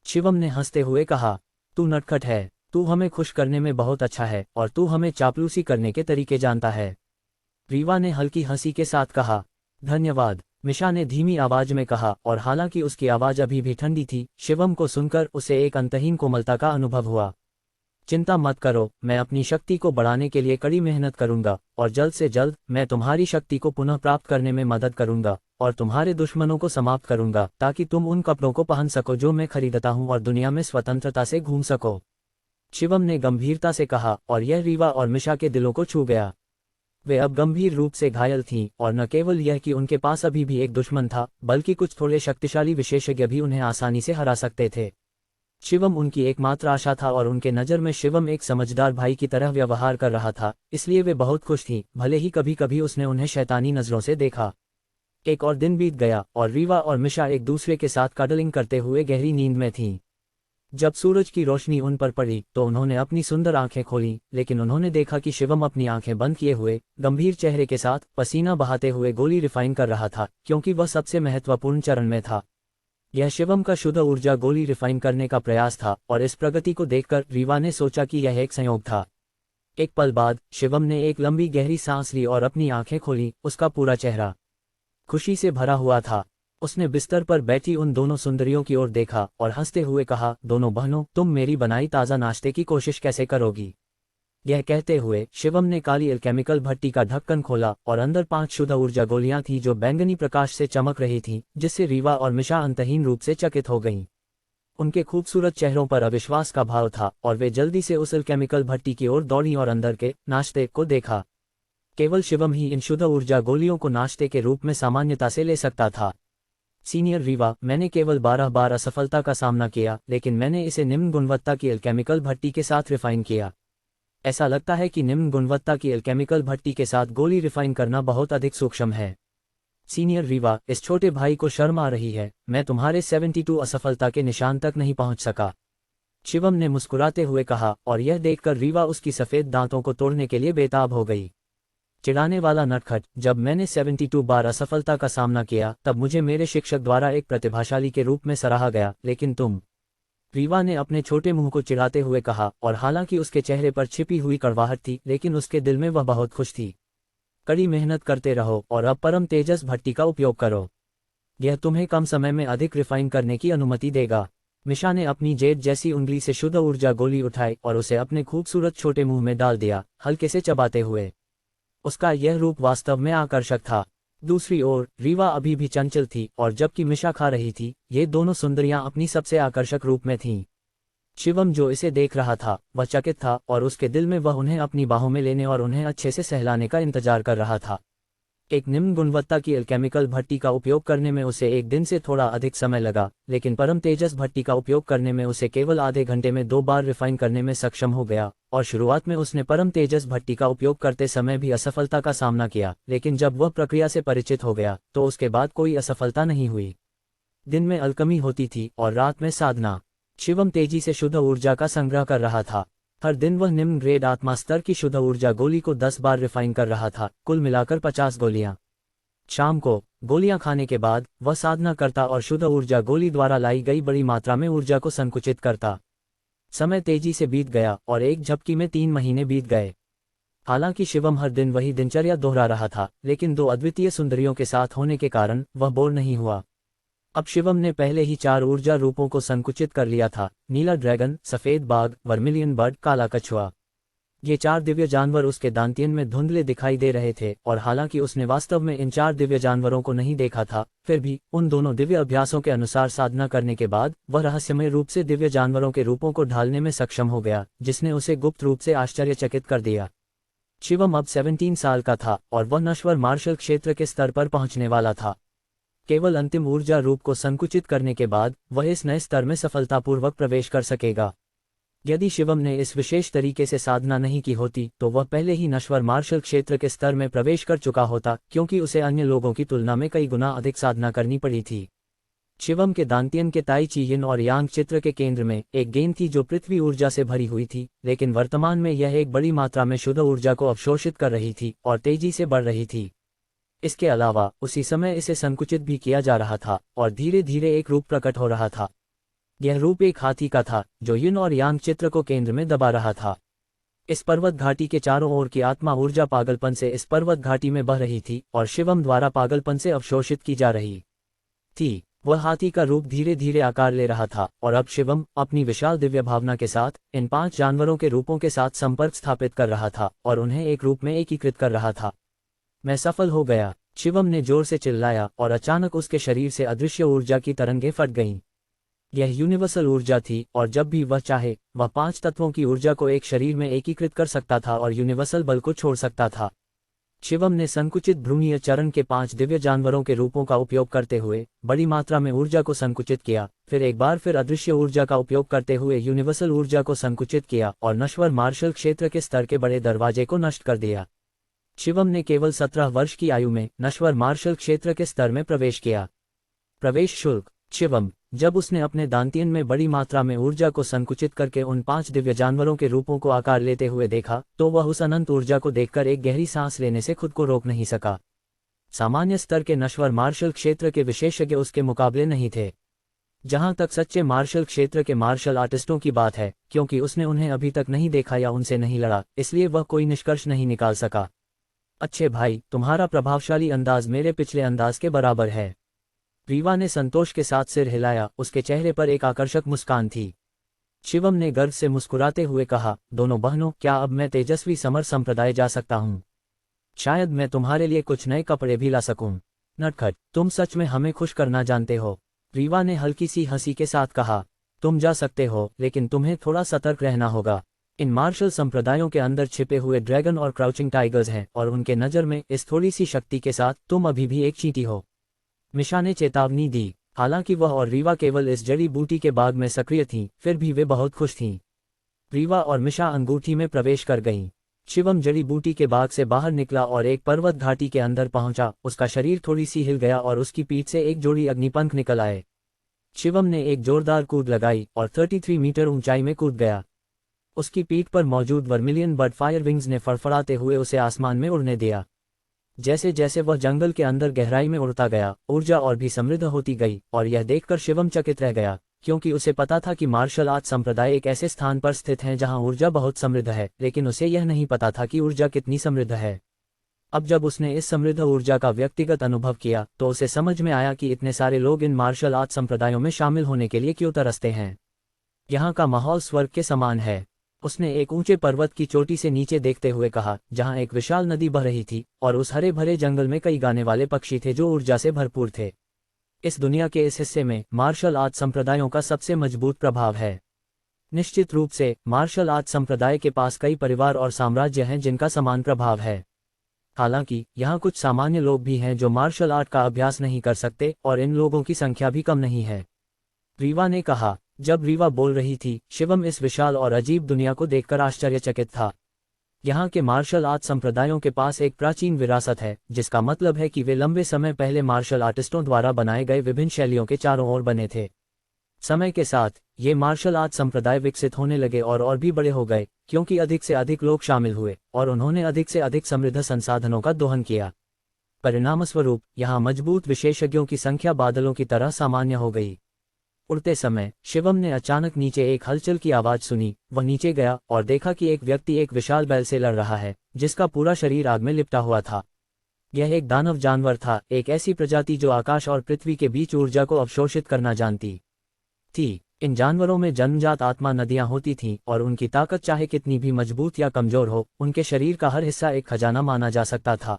शिवम ने हंसते हुए कहा, तू नटखट है, तू हमें खुश करने में बहुत अच्छा है, और तू हमें चापलूसी करने के तरीके जानता है। रीवा ने हल्की हंसी के साथ कहा, धन्यवाद, मिशा ने धीमी आवाज में कहा, और हालांकि उसकी आवाज अभी भी ठंडी थी, शिवम को सुनकर उसे एक अंतहीन कोमलता का अनुभव हुआ। चिंता मत करो, मैं अपनी शक्ति को बढ़ाने के लिए कड़ी मेहनत करूंगा, और जल्द से जल्द मैं तुम्हारी शक्ति को पुनः प्राप्त करने में मदद करूंगा, और तुम्हारे दुश्मनों को समाप्त करूंगा, ताकि तुम उन कपड़ों को पहन सको जो मैं खरीदता हूं और दुनिया में स्वतंत्रता से घूम सको। शिवम ने गंभीरता से कहा, और यह रीवा और मिशा के दिलों को छू गया। वे अब गंभीर रूप से घायल थीं, और न केवल यह कि उनके पास अभी भी एक दुश्मन था, बल्कि कुछ थोड़े शक्तिशाली विशेषज्ञ भी उन्हें आसानी से हरा सकते थे। शिवम उनकी एकमात्र आशा था, और उनके नज़र में शिवम एक समझदार भाई की तरह व्यवहार कर रहा था, इसलिए वे बहुत खुश थीं, भले ही कभी कभी उसने उन्हें शैतानी नज़रों से देखा। एक और दिन बीत गया, और रीवा और मिशा एक दूसरे के साथ कडलिंग करते हुए गहरी नींद में थीं। जब सूरज की रोशनी उन पर पड़ी तो उन्होंने अपनी सुंदर आंखें खोलीं, लेकिन उन्होंने देखा कि शिवम अपनी आंखें बंद किए हुए, गंभीर चेहरे के साथ, पसीना बहाते हुए गोली रिफाइन कर रहा था, क्योंकि वह सबसे महत्वपूर्ण चरण में था। यह शिवम का शुद्ध ऊर्जा गोली रिफाइन करने का प्रयास था, और इस प्रगति को देखकर रीवा ने सोचा कि यह एक संयोग था। एक पल बाद शिवम ने एक लंबी गहरी सांस ली और अपनी आंखें खोलीं। उसका पूरा चेहरा खुशी से भरा हुआ था। उसने बिस्तर पर बैठी उन दोनों सुंदरियों की ओर देखा और हंसते हुए कहा, दोनों बहनों, तुम मेरी बनाई ताज़ा नाश्ते की कोशिश कैसे करोगी? यह कहते हुए शिवम ने काली एल्केमिकल भट्टी का ढक्कन खोला, और अंदर 5 शुद्ध ऊर्जा गोलियां थीं जो बैंगनी प्रकाश से चमक रही थीं, जिससे रीवा और मिशा अंतहीन रूप से चकित हो गईं। उनके खूबसूरत चेहरों पर अविश्वास का भाव था, और वे जल्दी से उस एल्केमिकल भट्टी की ओर दौड़ीं और अंदर के नाश्ते को देखा। केवल शिवम ही इन शुद्ध ऊर्जा गोलियों को नाश्ते के रूप में सामान्यता से ले सकता था। सीनियर रीवा, मैंने केवल 12 बार असफलता का सामना किया, लेकिन मैंने इसे निम्न गुणवत्ता की एल्केमिकल भट्टी के साथ रिफाइन किया। ऐसा लगता है कि निम्न गुणवत्ता की एल्केमिकल भट्टी के साथ गोली रिफाइन करना बहुत अधिक सूक्ष्म है। सीनियर रीवा, इस छोटे भाई को शर्म आ रही है, मैं तुम्हारे 72 असफलता के निशान तक नहीं पहुंच सका। शिवम ने मुस्कुराते हुए कहा, और यह देखकर रीवा उसकी सफ़ेद दांतों को तोड़ने के लिए बेताब हो गई। चिढ़ाने वाला नटखट, जब मैंने 72 बार असफलता का सामना किया तब मुझे मेरे शिक्षक द्वारा एक प्रतिभाशाली के रूप में सराहा गया, लेकिन तुम। रीवा ने अपने छोटे मुंह को चिढ़ाते हुए कहा, और हालांकि उसके चेहरे पर छिपी हुई कड़वाहट थी, लेकिन उसके दिल में वह बहुत खुश थी। कड़ी मेहनत करते रहो और अब परम तेजस भट्टी का उपयोग करो। यह तुम्हें कम समय में अधिक रिफाइन करने की अनुमति देगा। मिशा ने अपनी जेड जैसी उंगली से शुद्ध ऊर्जा गोली उठाई और उसे अपने खूबसूरत छोटे मुंह में डाल दिया, हल्के से चबाते हुए। उसका यह रूप वास्तव में आकर्षक था। दूसरी ओर रीवा अभी भी चंचल थी, और जबकि मिशा खा रही थी, ये दोनों सुंदरियां अपनी सबसे आकर्षक रूप में थीं। शिवम जो इसे देख रहा था वह चकित था, और उसके दिल में वह उन्हें अपनी बाहों में लेने और उन्हें अच्छे से सहलाने का इंतजार कर रहा था। एक निम्न गुणवत्ता की एल्केमिकल भट्टी का उपयोग करने में उसे एक दिन से थोड़ा अधिक समय लगा, लेकिन परम तेजस भट्टी का उपयोग करने में उसे केवल आधे घंटे में 2 बार रिफाइन करने में सक्षम हो गया। और शुरुआत में उसने परम तेजस भट्टी का उपयोग करते समय भी असफलता का सामना किया, लेकिन जब वह प्रक्रिया से परिचित हो गया तो उसके बाद कोई असफलता नहीं हुई। दिन में अल्कमी होती थी और रात में साधना। शिवम तेजी से शुद्ध ऊर्जा का संग्रह कर रहा था। हर दिन वह निम्न ग्रेड आत्मा स्तर की शुद्ध ऊर्जा गोली को 10 बार रिफाइन कर रहा था, कुल मिलाकर 50 गोलियां। शाम को गोलियां खाने के बाद वह साधना करता और शुद्ध ऊर्जा गोली द्वारा लाई गई बड़ी मात्रा में ऊर्जा को संकुचित करता। समय तेजी से बीत गया और एक झपकी में 3 महीने बीत गए। हालांकि शिवम हर दिन वही दिनचर्या दोहरा रहा था, लेकिन 2 अद्वितीय सुंदरियों के साथ होने के कारण वह बोर नहीं हुआ। अब शिवम ने पहले ही 4 ऊर्जा रूपों को संकुचित कर लिया था: नीला ड्रैगन, सफेद बाघ, वर्मिलियन बर्ड, काला कछुआ। ये 4 दिव्य जानवर उसके दांतियन में धुंधले दिखाई दे रहे थे, और हालांकि उसने वास्तव में इन 4 दिव्य जानवरों को नहीं देखा था, फिर भी उन दोनों दिव्य अभ्यासों के अनुसार साधना करने के बाद वह रहस्यमय रूप से दिव्य जानवरों के रूपों को ढालने में सक्षम हो गया, जिसने उसे गुप्त रूप से आश्चर्यचकित कर दिया। शिवम अब 17 साल का था और वह नश्वर मार्शल क्षेत्र के स्तर पर पहुंचने वाला था। केवल अंतिम ऊर्जा रूप को संकुचित करने के बाद वह इस नए स्तर में सफलतापूर्वक प्रवेश कर सकेगा। यदि शिवम ने इस विशेष तरीके से साधना नहीं की होती तो वह पहले ही नश्वर मार्शल क्षेत्र के स्तर में प्रवेश कर चुका होता, क्योंकि उसे अन्य लोगों की तुलना में कई गुना अधिक साधना करनी पड़ी थी। शिवम के दांतियन के ताई ची यिन और यांग चित्र के केंद्र में एक गेंद थी जो पृथ्वी ऊर्जा से भरी हुई थी, लेकिन वर्तमान में यह एक बड़ी मात्रा में शुद्ध ऊर्जा को अवशोषित कर रही थी और तेजी से बढ़ रही थी। इसके अलावा उसी समय इसे संकुचित भी किया जा रहा था और धीरे धीरे एक रूप प्रकट हो रहा था। यह रूप एक हाथी का था जो यिन और यांग चित्र को केंद्र में दबा रहा था। इस पर्वत घाटी के चारों ओर की आत्मा ऊर्जा पागलपन से इस पर्वत घाटी में बह रही थी और शिवम द्वारा पागलपन से अवशोषित की जा रही थी। वह हाथी का रूप धीरे धीरे आकार ले रहा था और अब शिवम अपनी विशाल दिव्य भावना के साथ इन 5 जानवरों के रूपों के साथ संपर्क स्थापित कर रहा था और उन्हें एक रूप में एकीकृत कर रहा था। मैं सफल हो गया, शिवम ने जोर से चिल्लाया और अचानक उसके शरीर से अदृश्य ऊर्जा की तरंगें फट गईं। यह यूनिवर्सल ऊर्जा थी और जब भी वह चाहे वह 5 तत्वों की ऊर्जा को एक शरीर में एकीकृत कर सकता था और यूनिवर्सल बल को छोड़ सकता था। शिवम ने संकुचित भ्रूणीय चरण के 5 दिव्य जानवरों के रूपों का उपयोग करते हुए बड़ी मात्रा में ऊर्जा को संकुचित किया, फिर एक बार फिर अदृश्य ऊर्जा का उपयोग करते हुए यूनिवर्सल ऊर्जा को संकुचित किया और नश्वर मार्शल क्षेत्र के स्तर के बड़े दरवाजे को नष्ट कर दिया। शिवम ने केवल 17 वर्ष की आयु में नश्वर मार्शल क्षेत्र के स्तर में प्रवेश किया। प्रवेश शुल्क। शिवम, जब उसने अपने दांतियन में बड़ी मात्रा में ऊर्जा को संकुचित करके उन 5 दिव्य जानवरों के रूपों को आकार लेते हुए देखा तो वह उस अनंत ऊर्जा को देखकर एक गहरी सांस लेने से खुद को रोक नहीं सका। सामान्य स्तर के नश्वर मार्शल क्षेत्र के विशेषज्ञ उसके मुकाबले नहीं थे। जहां तक सच्चे मार्शल क्षेत्र के मार्शल आर्टिस्टों की बात है, क्योंकि उसने उन्हें अभी तक नहीं देखा या उनसे नहीं लड़ा, इसलिए वह कोई निष्कर्ष नहीं निकाल सका। अच्छे भाई, तुम्हारा प्रभावशाली अंदाज मेरे पिछले अंदाज के बराबर है। रीवा ने संतोष के साथ सिर हिलाया, उसके चेहरे पर एक आकर्षक मुस्कान थी। शिवम ने गर्व से मुस्कुराते हुए कहा, दोनों बहनों, क्या अब मैं तेजस्वी समर संप्रदाय जा सकता हूँ? शायद मैं तुम्हारे लिए कुछ नए कपड़े भी ला सकूं। नटखट, तुम सच में हमें खुश करना जानते हो। रीवा ने हल्की सी हंसी के साथ कहा, तुम जा सकते हो, लेकिन तुम्हें थोड़ा सतर्क रहना होगा। इन मार्शल संप्रदायों के अंदर छिपे हुए ड्रैगन और क्राउचिंग टाइगर्स हैं और उनके नज़र में इस थोड़ी सी शक्ति के साथ तुम अभी भी एक चींटी हो। मिशा ने चेतावनी दी। हालांकि वह और रीवा केवल इस जड़ी बूटी के बाग में सक्रिय थीं, फिर भी वे बहुत खुश थीं। रीवा और मिशा अंगूठी में प्रवेश कर गईं। शिवम जड़ी बूटी के बाग से बाहर निकला और एक पर्वत घाटी के अंदर पहुंचा। उसका शरीर थोड़ी सी हिल गया और उसकी पीठ से एक जोड़ी अग्निपंख निकल आए। शिवम ने एक जोरदार कूद लगाई और 33 मीटर ऊंचाई में कूद गया। उसकी पीठ पर मौजूद वर्मिलियन बर्ड फायर विंग्स ने फड़फड़ाते हुए उसे आसमान में उड़ने दिया। जैसे जैसे वह जंगल के अंदर गहराई में उड़ता गया, ऊर्जा और भी समृद्ध होती गई और यह देखकर शिवम चकित रह गया, क्योंकि उसे पता था कि मार्शल आर्ट संप्रदाय एक ऐसे स्थान पर स्थित है जहां ऊर्जा बहुत समृद्ध है, लेकिन उसे यह नहीं पता था कि ऊर्जा कितनी समृद्ध है। अब जब उसने इस समृद्ध ऊर्जा का व्यक्तिगत अनुभव किया तो उसे समझ में आया कि इतने सारे लोग इन मार्शल आर्ट संप्रदायों में शामिल होने के लिए क्यों तरसते हैं। यहाँ का माहौल स्वर्ग के समान है। उसने एक ऊंचे पर्वत की चोटी से नीचे देखते हुए कहा, जहां एक विशाल नदी बह रही थी और उस हरे भरे जंगल में कई गाने वाले पक्षी थे जो ऊर्जा से भरपूर थे। इस दुनिया के इस हिस्से में मार्शल आर्ट संप्रदायों का सबसे मजबूत प्रभाव है। निश्चित रूप से मार्शल आर्ट संप्रदाय के पास कई परिवार और साम्राज्य हैं जिनका समान प्रभाव है। हालांकि यहाँ कुछ सामान्य लोग भी हैं जो मार्शल आर्ट का अभ्यास नहीं कर सकते और इन लोगों की संख्या भी कम नहीं है, रीवा ने कहा। जब रीवा बोल रही थी, शिवम इस विशाल और अजीब दुनिया को देखकर आश्चर्यचकित था। यहाँ के मार्शल आर्ट संप्रदायों के पास एक प्राचीन विरासत है, जिसका मतलब है कि वे लंबे समय पहले मार्शल आर्टिस्टों द्वारा बनाए गए विभिन्न शैलियों के चारों ओर बने थे। समय के साथ ये मार्शल आर्ट संप्रदाय विकसित होने लगे और भी बड़े हो गए, क्योंकि अधिक से अधिक लोग शामिल हुए और उन्होंने अधिक से अधिक समृद्ध संसाधनों का दोहन किया। परिणामस्वरूप यहाँ मजबूत विशेषज्ञों की संख्या बादलों की तरह सामान्य हो गई। उड़ते समय शिवम ने अचानक नीचे एक हलचल की आवाज सुनी। वह नीचे गया और देखा कि एक व्यक्ति एक विशाल बैल से लड़ रहा है, जिसका पूरा शरीर आग में लिपटा हुआ था। यह एक दानव जानवर था, एक ऐसी प्रजाति जो आकाश और पृथ्वी के बीच ऊर्जा को अवशोषित करना जानती थी। इन जानवरों में जन्मजात आत्मा नदियां होती थीं और उनकी ताकत चाहे कितनी भी मजबूत या कमजोर हो, उनके शरीर का हर हिस्सा एक खजाना माना जा सकता था।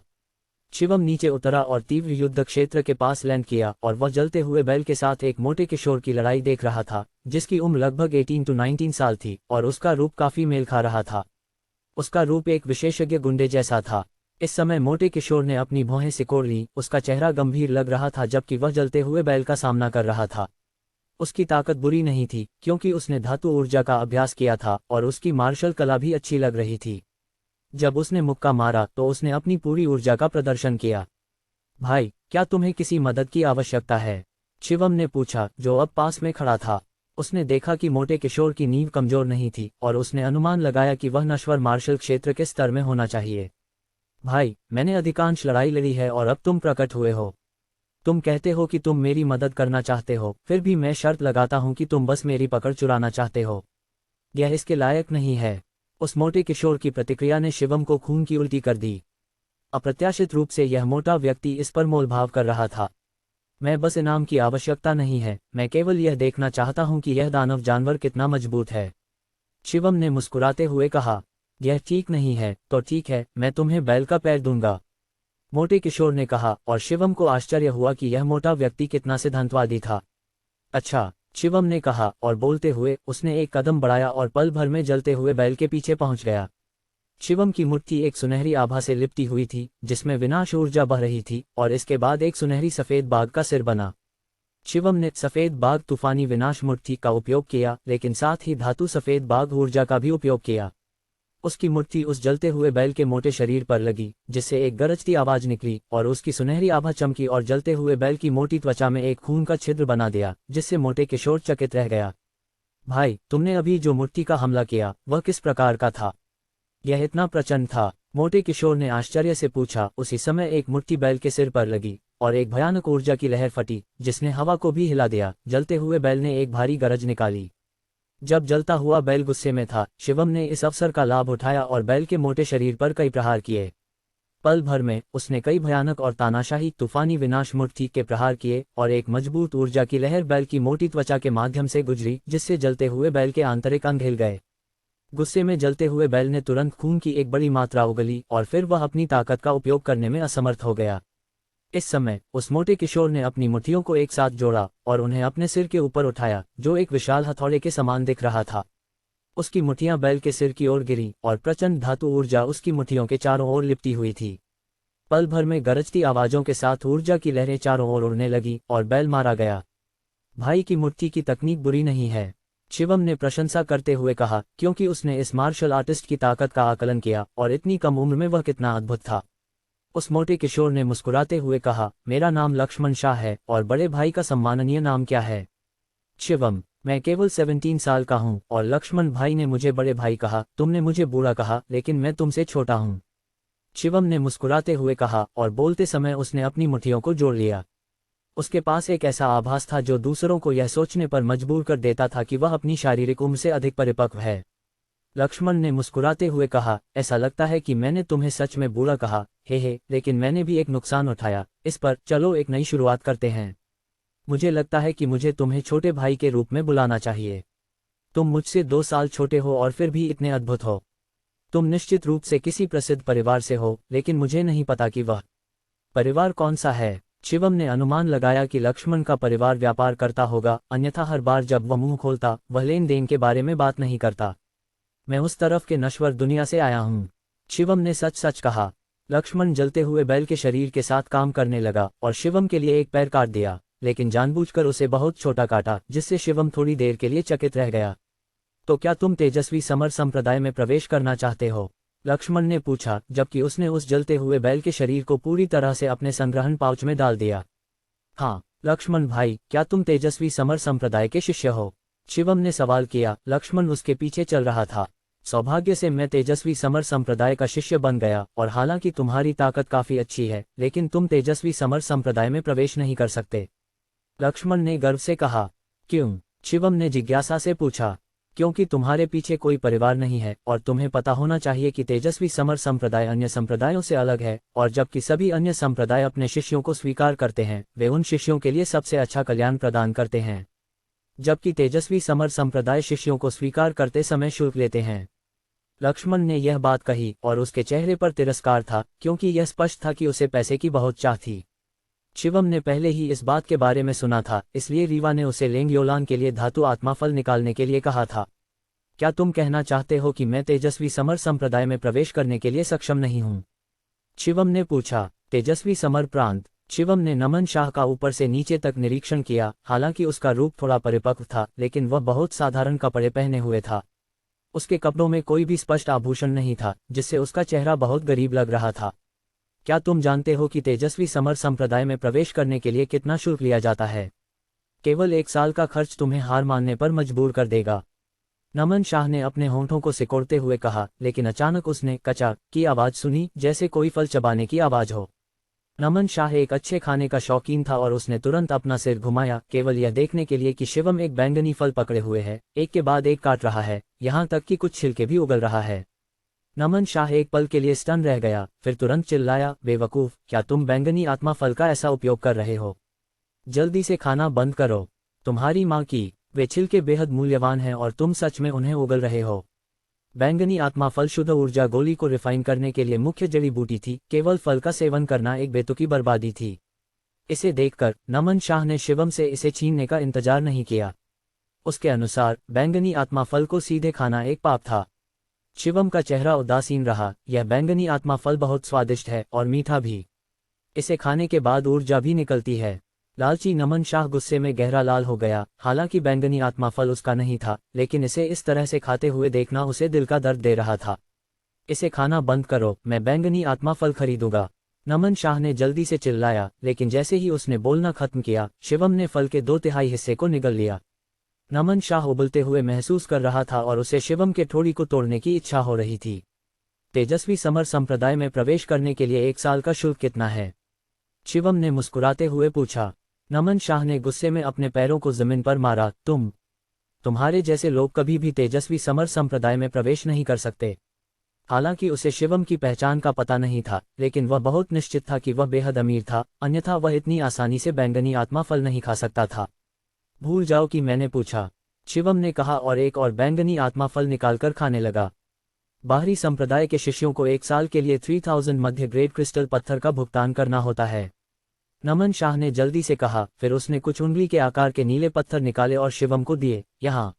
शिवम नीचे उतरा और तीव्र युद्ध क्षेत्र के पास लैंड किया और वह जलते हुए बैल के साथ एक मोटे किशोर की लड़ाई देख रहा था, जिसकी उम्र लगभग 18 से 19 साल थी और उसका रूप काफी मेल खा रहा था। उसका रूप एक विशेषज्ञ गुंडे जैसा था। इस समय मोटे किशोर ने अपनी भौहें सिकोड़ ली। उसका चेहरा गंभीर लग रहा था जबकि वह जलते हुए बैल का सामना कर रहा था। उसकी ताकत बुरी नहीं थी, क्योंकि उसने धातु ऊर्जा का अभ्यास किया था और उसकी मार्शल कला भी अच्छी लग रही थी। जब उसने मुक्का मारा तो उसने अपनी पूरी ऊर्जा का प्रदर्शन किया। भाई, क्या तुम्हें किसी मदद की आवश्यकता है? शिवम ने पूछा, जो अब पास में खड़ा था। उसने देखा कि मोटे किशोर की नींव कमजोर नहीं थी और उसने अनुमान लगाया कि वह नश्वर मार्शल क्षेत्र के स्तर में होना चाहिए। भाई, मैंने अधिकांश लड़ाई लड़ी है और अब तुम प्रकट हुए हो। तुम कहते हो कि तुम मेरी मदद करना चाहते हो, फिर भी मैं शर्त लगाता हूं कि तुम बस मेरी पकड़ चुराना चाहते हो। यह इसके लायक नहीं है। उस मोटे किशोर की प्रतिक्रिया ने शिवम को खून की उल्टी कर दी। अप्रत्याशित रूप से यह मोटा व्यक्ति इस पर मोलभाव कर रहा था। मैं बस इनाम की आवश्यकता नहीं है, मैं केवल यह देखना चाहता हूं कि यह दानव जानवर कितना मजबूत है। शिवम ने मुस्कुराते हुए कहा, यह ठीक नहीं है तो ठीक है, मैं तुम्हें बैल का पैर दूंगा, मोटे किशोर ने कहा, और शिवम को आश्चर्य हुआ कि यह मोटा व्यक्ति कितना सिद्धांतवादी था। अच्छा, शिवम ने कहा, और बोलते हुए उसने एक कदम बढ़ाया और पल भर में जलते हुए बैल के पीछे पहुंच गया। शिवम की मुट्ठी एक सुनहरी आभा से लिपटी हुई थी, जिसमें विनाश ऊर्जा बह रही थी, और इसके बाद एक सुनहरी सफेद बाघ का सिर बना। शिवम ने सफेद बाघ तूफानी विनाश मुट्ठी का उपयोग किया, लेकिन साथ ही धातु सफेद बाघ ऊर्जा का भी उपयोग किया। उसकी मुट्ठी उस जलते हुए बैल के मोटे शरीर पर लगी, जिससे एक गरजती आवाज निकली और उसकी सुनहरी आभा चमकी और जलते हुए बैल की मोटी त्वचा में एक खून का छिद्र बना दिया, जिससे मोटे किशोर चकित रह गया। भाई, तुमने अभी जो मुट्ठी का हमला किया वह किस प्रकार का था? यह इतना प्रचंड था? मोटे किशोर ने आश्चर्य से पूछा। उसी समय एक मुट्ठी बैल के सिर पर लगी और एक भयानक ऊर्जा की लहर फटी, जिसने हवा को भी हिला दिया। जलते हुए बैल ने एक भारी गरज निकाली। जब जलता हुआ बैल गुस्से में था, शिवम ने इस अवसर का लाभ उठाया और बैल के मोटे शरीर पर कई प्रहार किए। पल भर में उसने कई भयानक और तानाशाही तूफानी विनाश मुट्ठी के प्रहार किए और एक मजबूत ऊर्जा की लहर बैल की मोटी त्वचा के माध्यम से गुजरी, जिससे जलते हुए बैल के आंतरिक अंग हिल गए। गुस्से में जलते हुए बैल ने तुरंत खून की एक बड़ी मात्रा उगली और फिर वह अपनी ताकत का उपयोग करने में असमर्थ हो गया। इस समय उस मोटे किशोर ने अपनी मुट्ठियों को एक साथ जोड़ा और उन्हें अपने सिर के ऊपर उठाया, जो एक विशाल हथौड़े के समान दिख रहा था। उसकी मुट्ठियां बैल के सिर की ओर गिरी और प्रचंड धातु ऊर्जा उसकी मुट्ठियों के चारों ओर लिपटी हुई थी। पल भर में गरजती आवाजों के साथ ऊर्जा की लहरें चारों ओर उड़ने लगी और बैल मारा गया। भाई की मुट्ठी की तकनीक बुरी नहीं है, शिवम ने प्रशंसा करते हुए कहा, क्योंकि उसने इस मार्शल आर्टिस्ट की ताकत का आकलन किया और इतनी कम उम्र में वह कितना अद्भुत था। उस मोटे किशोर ने मुस्कुराते हुए कहा, मेरा नाम लक्ष्मण शाह है, और बड़े भाई का सम्माननीय नाम क्या है? शिवम, मैं केवल 17 साल का हूँ, और लक्ष्मण भाई ने मुझे बड़े भाई कहा। तुमने मुझे बूढ़ा कहा, लेकिन मैं तुमसे छोटा हूँ, शिवम ने मुस्कुराते हुए कहा, और बोलते समय उसने अपनी मुट्ठियों को जोड़ लिया। उसके पास एक ऐसा आभास था जो दूसरों को यह सोचने पर मजबूर कर देता था कि वह अपनी शारीरिक उम्र से अधिक परिपक्व है। लक्ष्मण ने मुस्कुराते हुए कहा, ऐसा लगता है कि मैंने तुम्हें सच में बूढ़ा कहा। हे, लेकिन मैंने भी एक नुकसान उठाया। इस पर चलो एक नई शुरुआत करते हैं। मुझे लगता है कि मुझे तुम्हें छोटे भाई के रूप में बुलाना चाहिए। तुम मुझसे 2 साल छोटे हो और फिर भी इतने अद्भुत हो। तुम निश्चित रूप से किसी प्रसिद्ध परिवार से हो, लेकिन मुझे नहीं पता कि वह परिवार कौन सा है। शिवम ने अनुमान लगाया कि लक्ष्मण का परिवार व्यापार करता होगा, अन्यथा हर बार जब वह मुंह खोलता वह लेन देन के बारे में बात नहीं करता। मैं उस तरफ के नश्वर दुनिया से आया हूँ, शिवम ने सच सच कहा। लक्ष्मण जलते हुए बैल के शरीर के साथ काम करने लगा और शिवम के लिए एक पैर काट दिया, लेकिन जानबूझकर उसे बहुत छोटा काटा, जिससे शिवम थोड़ी देर के लिए चकित रह गया। तो क्या तुम तेजस्वी समर संप्रदाय में प्रवेश करना चाहते हो? लक्ष्मण ने पूछा, जबकि उसने उस जलते हुए बैल के शरीर को पूरी तरह से अपने संग्रहण पाउच में डाल दिया। हाँ लक्ष्मण भाई, क्या तुम तेजस्वी समर संप्रदाय के शिष्य हो? शिवम ने सवाल किया। लक्ष्मण उसके पीछे चल रहा था। सौभाग्य से मैं तेजस्वी समर संप्रदाय का शिष्य बन गया, और हालांकि तुम्हारी ताकत काफी अच्छी है, लेकिन तुम तेजस्वी समर संप्रदाय में प्रवेश नहीं कर सकते। लक्ष्मण ने गर्व से कहा। क्यों? शिवम ने जिज्ञासा से पूछा। क्योंकि तुम्हारे पीछे कोई परिवार नहीं है, और तुम्हें पता होना चाहिए कि तेजस्वी समर संप्रदाय अन्य संप्रदायों से अलग है, और जबकि सभी अन्य संप्रदाय अपने शिष्यों को स्वीकार करते हैं, वे उन शिष्यों के लिए सबसे अच्छा कल्याण प्रदान करते हैं, जबकि तेजस्वी समर संप्रदाय शिष्यों को स्वीकार करते समय शुल्क लेते हैं। लक्ष्मण ने यह बात कही और उसके चेहरे पर तिरस्कार था, क्योंकि यह स्पष्ट था कि उसे पैसे की बहुत चाह थी। शिवम ने पहले ही इस बात के बारे में सुना था, इसलिए रीवा ने उसे लेंगयोलान के लिए धातु आत्मा फल निकालने के लिए कहा था। क्या तुम कहना चाहते हो कि मैं तेजस्वी समर संप्रदाय में प्रवेश करने के लिए सक्षम नहीं हूँ? शिवम ने पूछा। तेजस्वी समर प्रांत। शिवम ने नमन शाह का ऊपर से नीचे तक निरीक्षण किया। हालांकि उसका रूप थोड़ा परिपक्व था, लेकिन वह बहुत साधारण कपड़े पहने हुए था। उसके कपड़ों में कोई भी स्पष्ट आभूषण नहीं था, जिससे उसका चेहरा बहुत गरीब लग रहा था। क्या तुम जानते हो कि तेजस्वी समर संप्रदाय में प्रवेश करने के लिए कितना शुल्क लिया जाता है? केवल 1 साल का खर्च तुम्हें हार मानने पर मजबूर कर देगा। नमन शाह ने अपने होंठों को सिकोड़ते हुए कहा, लेकिन अचानक उसने कचा की आवाज सुनी, जैसे कोई फल चबाने की आवाज हो। नमन शाह एक अच्छे खाने का शौकीन था और उसने तुरंत अपना सिर घुमाया, केवल यह देखने के लिए कि शिवम एक बैंगनी फल पकड़े हुए है, एक के बाद एक काट रहा है, यहाँ तक कि कुछ छिलके भी उगल रहा है। नमन शाह एक पल के लिए स्टन रह गया, फिर तुरंत चिल्लाया, बेवकूफ, क्या तुम बैंगनी आत्मा फल का ऐसा उपयोग कर रहे हो? जल्दी से खाना बंद करो। तुम्हारी माँ की वे छिलके बेहद मूल्यवान हैं और तुम सच में उन्हें उगल रहे हो। बैंगनी आत्मा फल शुद्ध ऊर्जा गोली को रिफाइन करने के लिए मुख्य जड़ी बूटी थी, केवल फल का सेवन करना एक बेतुकी बर्बादी थी। इसे देखकर नमन शाह ने शिवम से इसे छीनने का इंतजार नहीं किया। उसके अनुसार बैंगनी आत्मा फल को सीधे खाना एक पाप था। शिवम का चेहरा उदासीन रहा। यह बैंगनी आत्मा फल बहुत स्वादिष्ट है और मीठा भी। इसे खाने के बाद ऊर्जा भी निकलती है। लालची नमन शाह गुस्से में गहरा लाल हो गया। हालांकि बैंगनी आत्मा फल उसका नहीं था, लेकिन इसे इस तरह से खाते हुए देखना उसे दिल का दर्द दे रहा था। इसे खाना बंद करो, मैं बैंगनी आत्मा फल खरीदूंगा। नमन शाह ने जल्दी से चिल्लाया, लेकिन जैसे ही उसने बोलना खत्म किया, शिवम ने फल के 2/3 हिस्से को निगल लिया। नमन शाह उबलते हुए महसूस कर रहा था और उसे शिवम के ठोड़ी को तोड़ने की इच्छा हो रही थी। तेजस्वी समर संप्रदाय में प्रवेश करने के लिए 1 साल का शुल्क कितना है? शिवम ने मुस्कुराते हुए पूछा। नमन शाह ने गुस्से में अपने पैरों को जमीन पर मारा। तुम्हारे जैसे लोग कभी भी तेजस्वी समर संप्रदाय में प्रवेश नहीं कर सकते। हालांकि उसे शिवम की पहचान का पता नहीं था, लेकिन वह बहुत निश्चित था कि वह बेहद अमीर था, अन्यथा वह इतनी आसानी से बैंगनी आत्मा फल नहीं खा सकता था। भूल जाओ कि मैंने पूछा, शिवम ने कहा और एक और बैंगनी आत्मा फल निकालकर खाने लगा। बाहरी संप्रदाय के शिष्यों को 1 साल के लिए 3000 मध्य ग्रेड क्रिस्टल पत्थर का भुगतान करना होता है। नमन शाह ने जल्दी से कहा। फिर उसने कुछ उंगली के आकार के नीले पत्थर निकाले और शिवम को दिए। यहाँ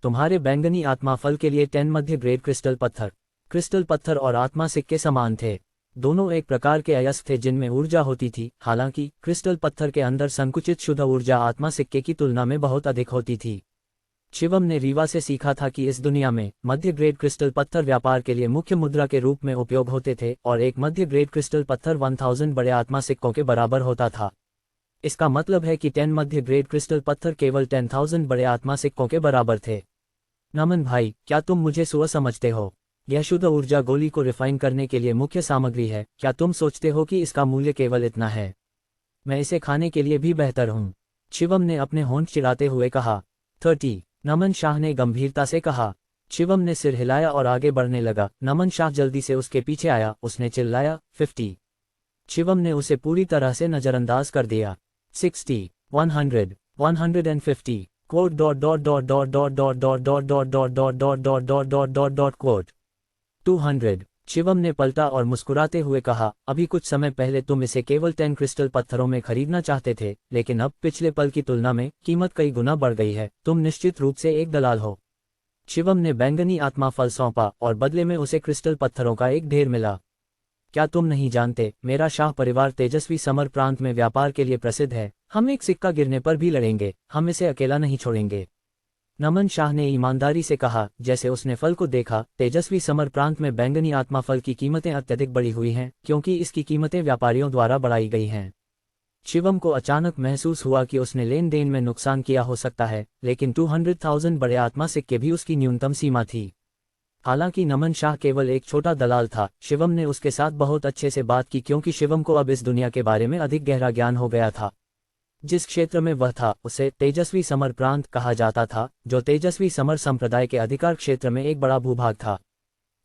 तुम्हारे बैंगनी आत्मा फल के लिए 10 मध्य ग्रेड क्रिस्टल पत्थर और आत्मा सिक्के समान थे। दोनों एक प्रकार के अयस्क थे जिनमें ऊर्जा होती थी। हालांकि क्रिस्टल पत्थर के अंदर संकुचित शुद्ध ऊर्जा आत्मा सिक्के की तुलना में बहुत अधिक होती थी। शिवम ने रीवा से सीखा था कि इस दुनिया में मध्य ग्रेड क्रिस्टल पत्थर व्यापार के लिए मुख्य मुद्रा के रूप में उपयोग होते थे, और एक मध्य ग्रेड क्रिस्टल पत्थर 1000 बड़े आत्मा सिक्कों के बराबर होता था। इसका मतलब है कि 10 मध्य ग्रेड क्रिस्टल पत्थर केवल 10,000 बड़े आत्मा सिक्कों के बराबर थे। नमन भाई, क्या तुम मुझे सुअ समझते हो? यह शुद्ध ऊर्जा गोली को रिफाइन करने के लिए मुख्य सामग्री है। क्या तुम सोचते हो कि इसका मूल्य केवल इतना है? मैं इसे खाने के लिए भी बेहतर हूँ। शिवम ने अपने होंठ चिढ़ाते हुए कहा। 30। नमन शाह ने गंभीरता से कहा। शिवम ने सिर हिलाया और आगे बढ़ने लगा। नमन शाह जल्दी से उसके पीछे आया। उसने चिल्लाया, 50। शिवम ने उसे पूरी तरह से नजरअंदाज कर दिया। 60, 100, 150, quote dot dot dot dot dot dot dot dot dot dot dot dot dot dot dot dot dot quote 200। Shivam ने पलटा और मुस्कुराते हुए कहा, अभी कुछ समय पहले तुम इसे केवल 10 क्रिस्टल पत्थरों में खरीदना चाहते थे, लेकिन अब पिछले पल की तुलना में कीमत कई गुना बढ़ गई है। तुम निश्चित रूप से एक दलाल हो। शिवम ने बैंगनी आत्मा फल सौंपा और बदले में उसे क्रिस्टल पत्थरों का एक ढेर मिला। क्या तुम नहीं जानते, मेरा शाह परिवार तेजस्वी समर प्रांत में व्यापार के लिए प्रसिद्ध है। हम एक सिक्का गिरने पर भी लड़ेंगे, हम इसे अकेला नहीं छोड़ेंगे। नमन शाह ने ईमानदारी से कहा। जैसे उसने फल को देखा, तेजस्वी समर प्रांत में बैंगनी आत्मा फल की कीमतें अत्यधिक बढ़ी हुई हैं, क्योंकि इसकी कीमतें व्यापारियों द्वारा बढ़ाई गई हैं। शिवम को अचानक महसूस हुआ कि उसने लेन देन में नुकसान किया हो सकता है, लेकिन 200,000 बड़े आत्मा सिक्के भी उसकी न्यूनतम सीमा थी। हालांकि नमन शाह केवल एक छोटा दलाल था, शिवम ने उसके साथ बहुत अच्छे से बात की, क्योंकि शिवम को अब इस दुनिया के बारे में अधिक गहरा ज्ञान हो गया था। जिस क्षेत्र में वह था उसे तेजस्वी समर प्रांत कहा जाता था, जो तेजस्वी समर संप्रदाय के अधिकार क्षेत्र में एक बड़ा भूभाग था।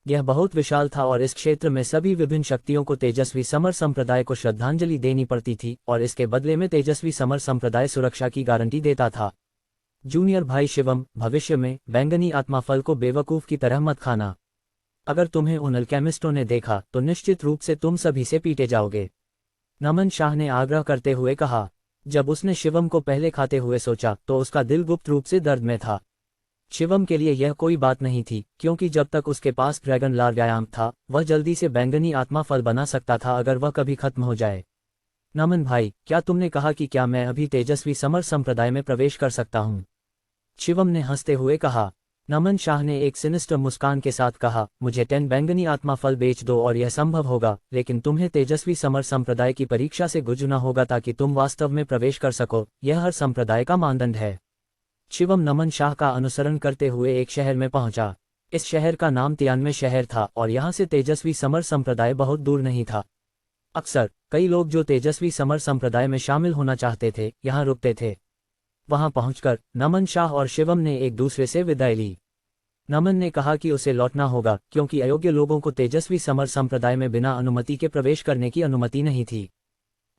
यह बहुत विशाल था और इस क्षेत्र में सभी विभिन्न शक्तियों को तेजस्वी समर संप्रदाय को श्रद्धांजलि देनी पड़ती थी, और इसके बदले में तेजस्वी समर संप्रदाय सुरक्षा की गारंटी देता था। जूनियर भाई शिवम, भविष्य में बैंगनी आत्मा फल को बेवकूफ़ की तरह मत खाना। अगर तुम्हें उन अल्केमिस्टों ने देखा तो निश्चित रूप से तुम सभी से पीटे जाओगे, नमन शाह ने आग्रह करते हुए कहा। जब उसने शिवम को पहले खाते हुए सोचा तो उसका दिल गुप्त रूप से दर्द में था। शिवम के लिए यह कोई बात नहीं थी, क्योंकि जब तक उसके पास ड्रैगन लार व्यायाम था, वह जल्दी से बैंगनी आत्मा फल बना सकता था अगर वह कभी खत्म हो जाए। नमन भाई, क्या तुमने कहा कि क्या मैं अभी तेजस्वी समर संप्रदाय में प्रवेश कर सकता हूँ? शिवम ने हंसते हुए कहा। नमन शाह ने एक सिनिस्टर मुस्कान के साथ कहा, मुझे 10 बैंगनी आत्मा फल बेच दो और यह संभव होगा, लेकिन तुम्हें तेजस्वी समर संप्रदाय की परीक्षा से गुजरना होगा ताकि तुम वास्तव में प्रवेश कर सको। यह हर संप्रदाय का मानदंड है। शिवम नमन शाह का अनुसरण करते हुए एक शहर में पहुंचा। इस शहर का नाम तियानवे शहर था और यहाँ से तेजस्वी समर संप्रदाय बहुत दूर नहीं था। अक्सर कई लोग जो तेजस्वी समर संप्रदाय में शामिल होना चाहते थे, यहाँ रुकते थे। वहां पहुंचकर नमन शाह और शिवम ने एक दूसरे से विदाई ली। नमन ने कहा कि उसे लौटना होगा, क्योंकि अयोग्य लोगों को तेजस्वी समर संप्रदाय में बिना अनुमति के प्रवेश करने की अनुमति नहीं थी।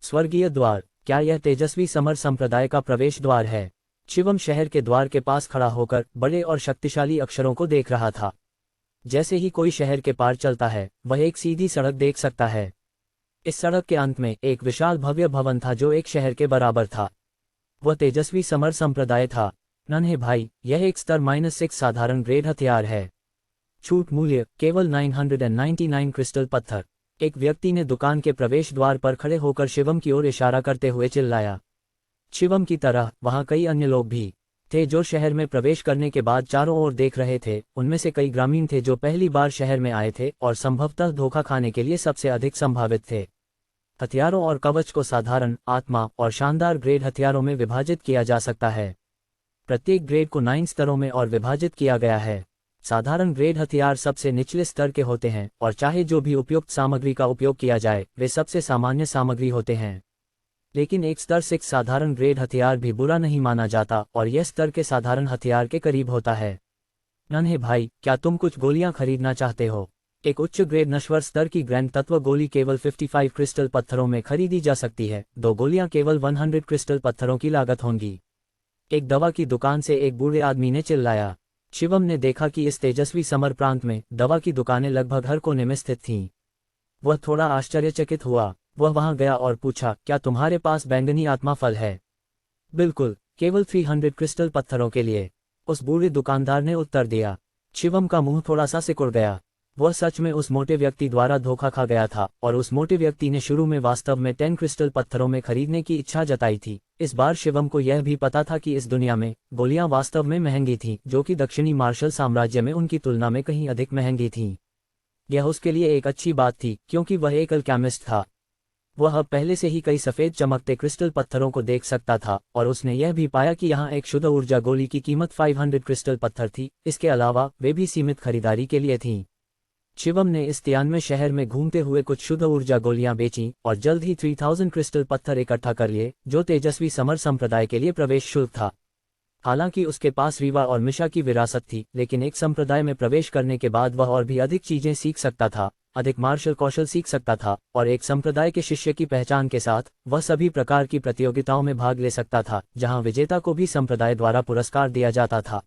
स्वर्गीय द्वार, क्या यह तेजस्वी समर संप्रदाय का प्रवेश द्वार है? शिवम शहर के द्वार के पास खड़ा होकर बड़े और शक्तिशाली अक्षरों को देख रहा था। जैसे ही कोई शहर के पार चलता है, वह एक सीधी सड़क देख सकता है। इस सड़क के अंत में एक विशाल भव्य भवन था जो एक शहर के बराबर था। वह तेजस्वी समर संप्रदाय था। नन्हे भाई, यह एक स्तर -6 साधारण ग्रेड हथियार है। छूट मूल्य केवल 999 क्रिस्टल पत्थर। एक व्यक्ति ने दुकान के प्रवेश द्वार पर खड़े होकर शिवम की ओर इशारा करते हुए चिल्लाया। शिवम की तरह वहां कई अन्य लोग भी थे जो शहर में प्रवेश करने के बाद चारों ओर देख रहे थे। उनमें से कई ग्रामीण थे जो पहली बार शहर में आए थे और संभवतः धोखा खाने के लिए सबसे अधिक संभावित थे। हथियारों और कवच को साधारण, आत्मा और शानदार ग्रेड हथियारों में विभाजित किया जा सकता है। प्रत्येक ग्रेड को 9 स्तरों में और विभाजित किया गया है। साधारण ग्रेड हथियार सबसे निचले स्तर के होते हैं और चाहे जो भी उपयुक्त सामग्री का उपयोग किया जाए, वे सबसे सामान्य सामग्री होते हैं। लेकिन एक स्तर 6 साधारण ग्रेड हथियार भी बुरा नहीं माना जाता और यह स्तर के साधारण हथियार के करीब होता है। नन्हे भाई, क्या तुम कुछ गोलियां खरीदना चाहते हो? एक उच्च ग्रेड नश्वर स्तर की ग्रैंड तत्व गोली केवल 55 क्रिस्टल पत्थरों में खरीदी जा सकती है। 2 गोलियां केवल 100 क्रिस्टल पत्थरों की लागत होंगी। एक दवा की दुकान से एक बूढ़े आदमी ने चिल्लाया। शिवम ने देखा कि इस तेजस्वी समर प्रांत में दवा की दुकानें लगभग हर कोने में स्थित थीं। वह थोड़ा आश्चर्यचकित हुआ। वह वहां गया और पूछा, क्या तुम्हारे पास बैंगनी आत्मा फल है? बिल्कुल, केवल 300 क्रिस्टल पत्थरों के लिए, उस बूढ़े दुकानदार ने उत्तर दिया। शिवम का मुंह थोड़ा सा सिकुड़ गया। वह सच में उस मोटे व्यक्ति द्वारा धोखा खा गया था और उस मोटे व्यक्ति ने शुरू में वास्तव में 10 क्रिस्टल पत्थरों में खरीदने की इच्छा जताई थी। इस बार शिवम को यह भी पता था कि इस दुनिया में गोलियां वास्तव में महंगी थीं, जो कि दक्षिणी मार्शल साम्राज्य में उनकी तुलना में कहीं अधिक महंगी थीं। यह उसके लिए एक अच्छी बात थी, क्योंकि वह एक अल्केमिस्ट था। वह अब पहले से ही कई सफ़ेद चमकते क्रिस्टल पत्थरों को देख सकता था और उसने यह भी पाया कि यहाँ एक शुद्ध ऊर्जा गोली की कीमत 500 क्रिस्टल पत्थर थी। इसके अलावा वे भी सीमित खरीदारी के लिए थीं। शिवम ने इस 93 शहर में घूमते हुए कुछ शुद्ध ऊर्जा गोलियां बेचीं और जल्द ही 3000 क्रिस्टल पत्थर इकट्ठा कर लिए, जो तेजस्वी समर संप्रदाय के लिए प्रवेश शुल्क था। हालांकि उसके पास रीवा और मिशा की विरासत थी, लेकिन एक संप्रदाय में प्रवेश करने के बाद वह और भी अधिक चीजें सीख सकता था, अधिक मार्शल कौशल सीख सकता था और एक संप्रदाय के शिष्य की पहचान के साथ वह सभी प्रकार की प्रतियोगिताओं में भाग ले सकता था, जहां विजेता को भी संप्रदाय द्वारा पुरस्कार दिया जाता था।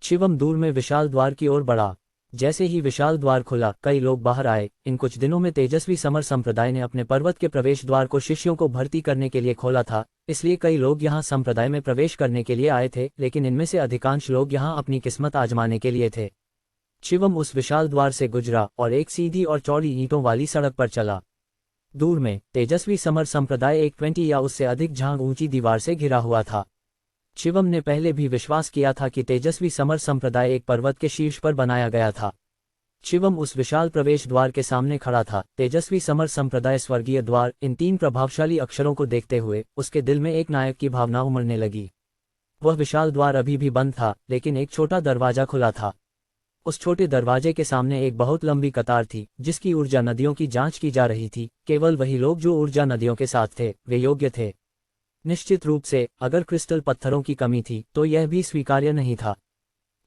शिवम दूर में विशाल द्वार की ओर बढ़ा। जैसे ही विशाल द्वार खुला, कई लोग बाहर आए। इन कुछ दिनों में तेजस्वी समर संप्रदाय ने अपने पर्वत के प्रवेश द्वार को शिष्यों को भर्ती करने के लिए खोला था, इसलिए कई लोग यहां संप्रदाय में प्रवेश करने के लिए आए थे, लेकिन इनमें से अधिकांश लोग यहां अपनी किस्मत आजमाने के लिए थे। शिवम उस विशाल द्वार से गुजरा और एक सीधी और चौड़ी ईंटों वाली सड़क पर चला। दूर में तेजस्वी समर संप्रदाय एक 20 या उससे अधिक झांग ऊंची दीवार से घिरा हुआ था। शिवम ने पहले भी विश्वास किया था कि तेजस्वी समर संप्रदाय एक पर्वत के शीर्ष पर बनाया गया था। शिवम उस विशाल प्रवेश द्वार के सामने खड़ा था। तेजस्वी समर संप्रदाय स्वर्गीय द्वार, इन 3 प्रभावशाली अक्षरों को देखते हुए उसके दिल में एक नायक की भावना उमड़ने लगी। वह विशाल द्वार अभी भी बंद था, लेकिन एक छोटा दरवाजा खुला था। उस छोटे दरवाजे के सामने एक बहुत लंबी कतार थी, जिसकी ऊर्जा नदियों की जांच की जा रही थी। केवल वही लोग जो ऊर्जा नदियों के साथ थे, वे योग्य थे। निश्चित रूप से अगर क्रिस्टल पत्थरों की कमी थी तो यह भी स्वीकार्य नहीं था।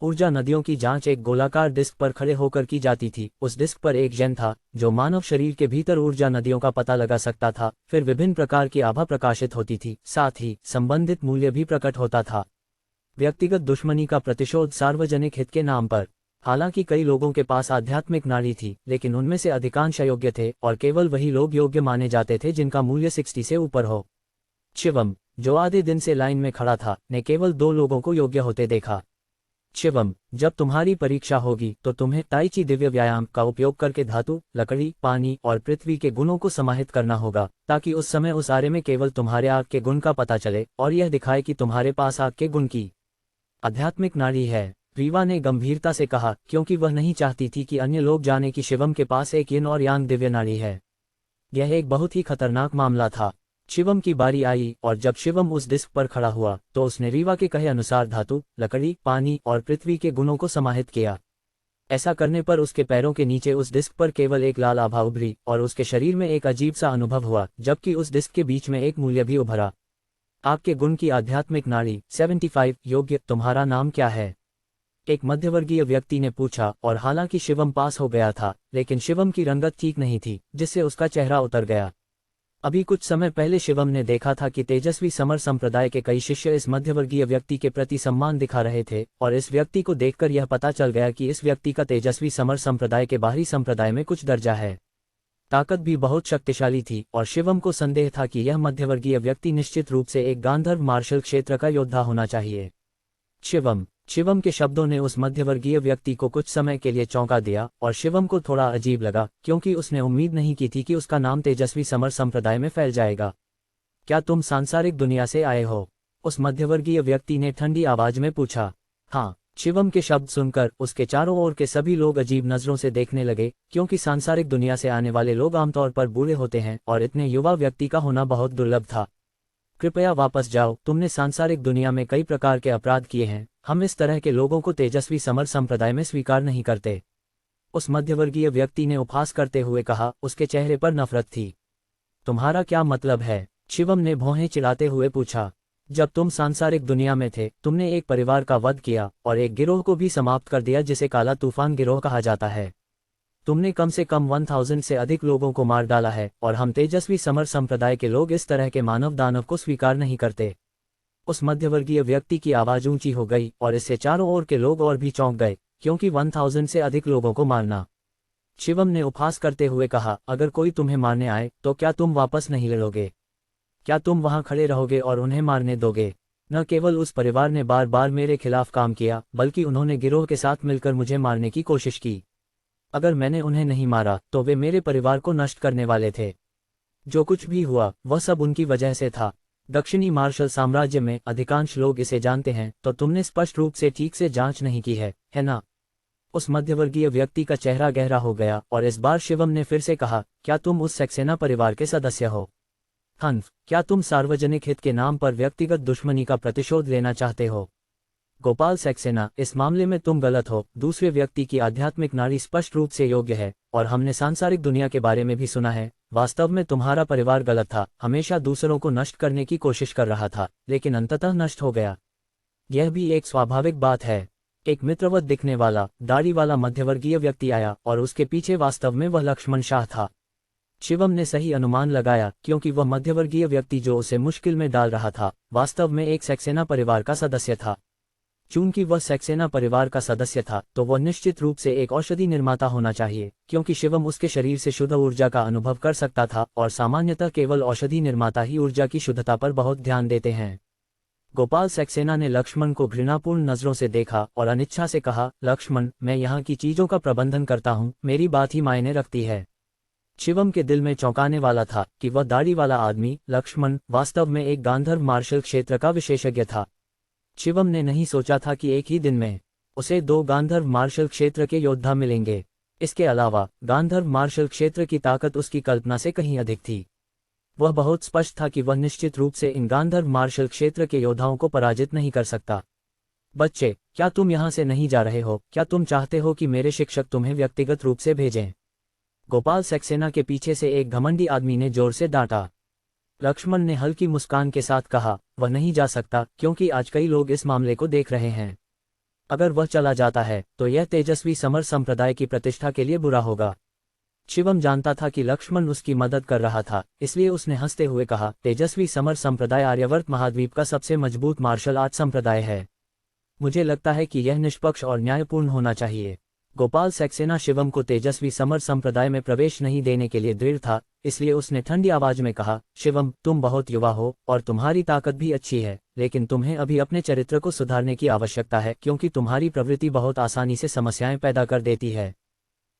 ऊर्जा नदियों की जांच एक गोलाकार डिस्क पर खड़े होकर की जाती थी। उस डिस्क पर एक जेन था जो मानव शरीर के भीतर ऊर्जा नदियों का पता लगा सकता था। फिर विभिन्न प्रकार की आभा प्रकाशित होती थी, साथ ही संबंधित मूल्य भी प्रकट होता था। व्यक्तिगत दुश्मनी का प्रतिशोध सार्वजनिक हित के नाम पर। हालांकि कई लोगों के पास आध्यात्मिक नाड़ी थी, लेकिन उनमें से अधिकांश अयोग्य थे और केवल वही लोग योग्य माने जाते थे जिनका मूल्य 60 से ऊपर हो। शिवम, जो आधे दिन से लाइन में खड़ा था, ने केवल 2 लोगों को योग्य होते देखा। शिवम, जब तुम्हारी परीक्षा होगी तो तुम्हें ताई ची दिव्य व्यायाम का उपयोग करके धातु, लकड़ी, पानी और पृथ्वी के गुणों को समाहित करना होगा, ताकि उस समय उस आरे में केवल तुम्हारे आग के गुण का पता चले और यह दिखाए कि तुम्हारे पास आग के गुण की आध्यात्मिक नाड़ी है। रीवा ने गंभीरता से कहा, क्योंकि वह नहीं चाहती थी कि अन्य लोग जाने कि शिवम के पास एक यिन और यांग दिव्य नाड़ी है। यह एक बहुत ही खतरनाक मामला था। शिवम की बारी आई और जब शिवम उस डिस्क पर खड़ा हुआ तो उसने रीवा के कहे अनुसार धातु, लकड़ी, पानी और पृथ्वी के गुणों को समाहित किया। ऐसा करने पर उसके पैरों के नीचे उस डिस्क पर केवल एक लाल आभा उभरी और उसके शरीर में एक अजीब सा अनुभव हुआ, जबकि उस डिस्क के बीच में एक मूल्य भी उभरा। आपके गुण की आध्यात्मिक नाड़ी 75 योग्य। तुम्हारा नाम क्या है? एक मध्यवर्गीय व्यक्ति ने पूछा, और हालांकि शिवम पास हो गया था, लेकिन शिवम की रंगत ठीक नहीं थी, जिससे उसका चेहरा उतर गया। अभी कुछ समय पहले शिवम ने देखा था कि तेजस्वी समर संप्रदाय के कई शिष्य इस मध्यवर्गीय व्यक्ति के प्रति सम्मान दिखा रहे थे, और इस व्यक्ति को देखकर यह पता चल गया कि इस व्यक्ति का तेजस्वी समर संप्रदाय के बाहरी संप्रदाय में कुछ दर्जा है। ताकत भी बहुत शक्तिशाली थी और शिवम को संदेह था कि यह मध्यवर्गीय व्यक्ति निश्चित रूप से एक गांधर्व मार्शल क्षेत्र का योद्धा होना चाहिए। शिवम के शब्दों ने उस मध्यवर्गीय व्यक्ति को कुछ समय के लिए चौंका दिया और शिवम को थोड़ा अजीब लगा, क्योंकि उसने उम्मीद नहीं की थी कि उसका नाम तेजस्वी समर संप्रदाय में फैल जाएगा। क्या तुम सांसारिक दुनिया से आए हो? उस मध्यवर्गीय व्यक्ति ने ठंडी आवाज में पूछा। हाँ। शिवम के शब्द सुनकर उसके चारों ओर के सभी लोग अजीब नजरों से देखने लगे, क्योंकि सांसारिक दुनिया से आने वाले लोग आमतौर पर बूढ़े होते हैं और इतने युवा व्यक्ति का होना बहुत दुर्लभ था। कृपया वापस जाओ, तुमने सांसारिक दुनिया में कई प्रकार के अपराध किए हैं। हम इस तरह के लोगों को तेजस्वी समर संप्रदाय में स्वीकार नहीं करते। उस मध्यवर्गीय व्यक्ति ने उपहास करते हुए कहा, उसके चेहरे पर नफरत थी। तुम्हारा क्या मतलब है? शिवम ने भौहें चिढ़ाते हुए पूछा। जब तुम सांसारिक दुनिया में थे, तुमने एक परिवार का वध किया और एक गिरोह को भी समाप्त कर दिया जिसे काला तूफान गिरोह कहा जाता है। तुमने कम से कम 1000 से अधिक लोगों को मार डाला है, और हम तेजस्वी समर संप्रदाय के लोग इस तरह के मानव दानव को स्वीकार नहीं करते। उस मध्यवर्गीय व्यक्ति की आवाज ऊंची हो गई और इससे चारों ओर के लोग और भी चौंक गए, क्योंकि 1000 से अधिक लोगों को मारना। शिवम ने उपहास करते हुए कहा, अगर कोई तुम्हें मारने आए तो क्या तुम वापस नहीं ले लोगे? क्या तुम वहां खड़े रहोगे और उन्हें मारने दोगे? न केवल उस परिवार ने बार बार मेरे खिलाफ काम किया, बल्कि उन्होंने गिरोह के साथ मिलकर मुझे मारने की कोशिश की। अगर मैंने उन्हें नहीं मारा तो वे मेरे परिवार को नष्ट करने वाले थे। जो कुछ भी हुआ वह सब उनकी वजह से था। दक्षिणी मार्शल साम्राज्य में अधिकांश लोग इसे जानते हैं, तो तुमने स्पष्ट रूप से ठीक से जांच नहीं की है ना? उस मध्यवर्गीय व्यक्ति का चेहरा गहरा हो गया और इस बार शिवम ने फिर से कहा, क्या तुम उस सक्सेना परिवार के सदस्य हो? हंफ, क्या तुम सार्वजनिक हित के नाम पर व्यक्तिगत दुश्मनी का प्रतिशोध लेना चाहते हो? गोपाल सक्सेना, इस मामले में तुम गलत हो। दूसरे व्यक्ति की आध्यात्मिक नाड़ी स्पष्ट रूप से योग्य है, और हमने सांसारिक दुनिया के बारे में भी सुना है। वास्तव में तुम्हारा परिवार गलत था, हमेशा दूसरों को नष्ट करने की कोशिश कर रहा था, लेकिन अंततः नष्ट हो गया। यह भी एक स्वाभाविक बात है। एक मित्रवत दिखने वाला, दाढ़ी वाला मध्यवर्गीय व्यक्ति आया और उसके पीछे वास्तव में वह लक्ष्मण शाह था। शिवम ने सही अनुमान लगाया, क्योंकि वह मध्यवर्गीय व्यक्ति जो उसे मुश्किल में डाल रहा था, वास्तव में एक सक्सेना परिवार का सदस्य था। चूंकि वह सक्सेना परिवार का सदस्य था, तो वह निश्चित रूप से एक औषधि निर्माता होना चाहिए, क्योंकि शिवम उसके शरीर से शुद्ध ऊर्जा का अनुभव कर सकता था, और सामान्यतः केवल औषधि निर्माता ही ऊर्जा की शुद्धता पर बहुत ध्यान देते हैं। गोपाल सक्सेना ने लक्ष्मण को घृणापूर्ण नजरों से देखा और अनिच्छा से कहा, लक्ष्मण, मैं यहाँ की चीजों का प्रबंधन करता हूँ, मेरी बात ही मायने रखती है। शिवम के दिल में चौंकाने वाला था कि वह दाढ़ी वाला आदमी लक्ष्मण वास्तव में एक गांधर्व मार्शल क्षेत्र का विशेषज्ञ था। शिवम ने नहीं सोचा था कि एक ही दिन में उसे 2 गांधर्व मार्शल क्षेत्र के योद्धा मिलेंगे। इसके अलावा गांधर्व मार्शल क्षेत्र की ताकत उसकी कल्पना से कहीं अधिक थी। वह बहुत स्पष्ट था कि वह निश्चित रूप से इन गांधर्व मार्शल क्षेत्र के योद्धाओं को पराजित नहीं कर सकता। बच्चे, क्या तुम यहाँ से नहीं जा रहे हो? क्या तुम चाहते हो कि मेरे शिक्षक तुम्हें व्यक्तिगत रूप से भेजें? गोपाल सक्सेना के पीछे से एक घमंडी आदमी ने जोर से डांटा। लक्ष्मण ने हल्की मुस्कान के साथ कहा, वह नहीं जा सकता क्योंकि आज कई लोग इस मामले को देख रहे हैं। अगर वह चला जाता है तो यह तेजस्वी समर संप्रदाय की प्रतिष्ठा के लिए बुरा होगा। शिवम जानता था कि लक्ष्मण उसकी मदद कर रहा था, इसलिए उसने हंसते हुए कहा, तेजस्वी समर संप्रदाय आर्यवर्त महाद्वीप का सबसे मजबूत मार्शल आर्ट संप्रदाय है। मुझे लगता है कि यह निष्पक्ष और न्यायपूर्ण होना चाहिए। गोपाल सक्सेना शिवम को तेजस्वी समर संप्रदाय में प्रवेश नहीं देने के लिए दृढ़ था, इसलिए उसने ठंडी आवाज में कहा, शिवम, तुम बहुत युवा हो और तुम्हारी ताकत भी अच्छी है, लेकिन तुम्हें अभी अपने चरित्र को सुधारने की आवश्यकता है क्योंकि तुम्हारी प्रवृत्ति बहुत आसानी से समस्याएं पैदा कर देती है।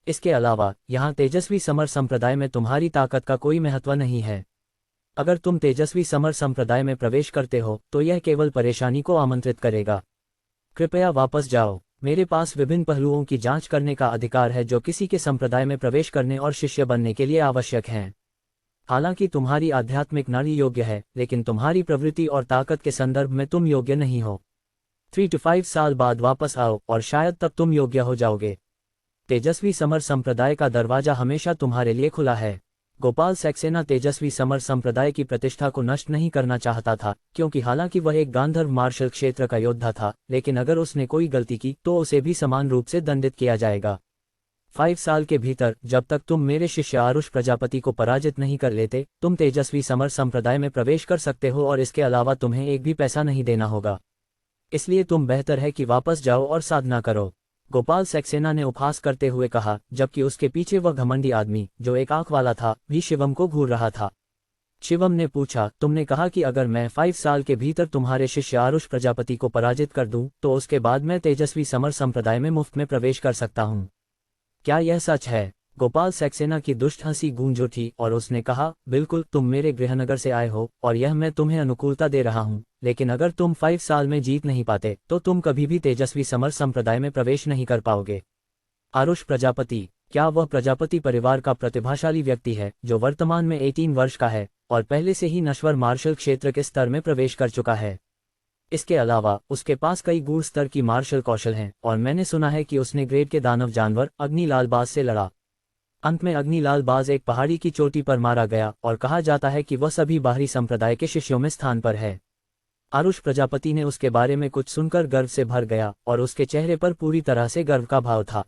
इसके अलावा यहाँ तेजस्वी समर संप्रदाय में तुम्हारी ताकत का कोई महत्व नहीं है। अगर तुम तेजस्वी समर संप्रदाय में प्रवेश करते हो तो यह केवल परेशानी को आमंत्रित करेगा। कृपया वापस जाओ। मेरे पास विभिन्न पहलुओं की जांच करने का अधिकार है जो किसी के संप्रदाय में प्रवेश करने और शिष्य बनने के लिए आवश्यक हैं। हालांकि तुम्हारी आध्यात्मिक नाड़ी योग्य है, लेकिन तुम्हारी प्रवृत्ति और ताकत के संदर्भ में तुम योग्य नहीं हो। 3 to 5 साल बाद वापस आओ और शायद तब तुम योग्य हो जाओगे। तेजस्वी समर संप्रदाय का दरवाजा हमेशा तुम्हारे लिए खुला है। गोपाल सक्सेना तेजस्वी समर संप्रदाय की प्रतिष्ठा को नष्ट नहीं करना चाहता था, क्योंकि हालांकि वह एक गांधर्व मार्शल क्षेत्र का योद्धा था, लेकिन अगर उसने कोई गलती की तो उसे भी समान रूप से दंडित किया जाएगा। 5 साल के भीतर जब तक तुम मेरे शिष्य आरुष प्रजापति को पराजित नहीं कर लेते, तुम तेजस्वी समर संप्रदाय में प्रवेश कर सकते हो और इसके अलावा तुम्हें एक भी पैसा नहीं देना होगा। इसलिए तुम बेहतर है कि वापस जाओ और साधना करो। गोपाल सक्सेना ने उपहास करते हुए कहा, जबकि उसके पीछे वह घमंडी आदमी जो एक आंख वाला था भी शिवम को घूर रहा था। शिवम ने पूछा, तुमने कहा कि अगर मैं 5 साल के भीतर तुम्हारे शिष्य आरुष प्रजापति को पराजित कर दूं तो उसके बाद मैं तेजस्वी समर संप्रदाय में मुफ्त में प्रवेश कर सकता हूं। क्या यह सच है? गोपाल सक्सेना की दुष्ट हंसी गूंज उठी और उसने कहा, बिल्कुल, तुम मेरे गृहनगर से आए हो और यह मैं तुम्हें अनुकूलता दे रहा हूं, लेकिन अगर तुम 5 साल में जीत नहीं पाते तो तुम कभी भी तेजस्वी समर संप्रदाय में प्रवेश नहीं कर पाओगे। आरुष प्रजापति, क्या वह प्रजापति परिवार का प्रतिभाशाली व्यक्ति है जो वर्तमान में 18 वर्ष का है और पहले से ही नश्वर मार्शल क्षेत्र के स्तर में प्रवेश कर चुका है? इसके अलावा उसके पास कई गूढ़ स्तर की मार्शल कौशल हैं और मैंने सुना है कि उसने ग्रेड के दानव जानवर अग्निलाल बाज से लड़ा। अंत में अग्निलाल बाज एक पहाड़ी की चोटी पर मारा गया और कहा जाता है कि वह सभी बाहरी संप्रदाय के शिष्यों में स्थान पर है। आरुष प्रजापति ने उसके बारे में कुछ सुनकर गर्व से भर गया और उसके चेहरे पर पूरी तरह से गर्व का भाव था।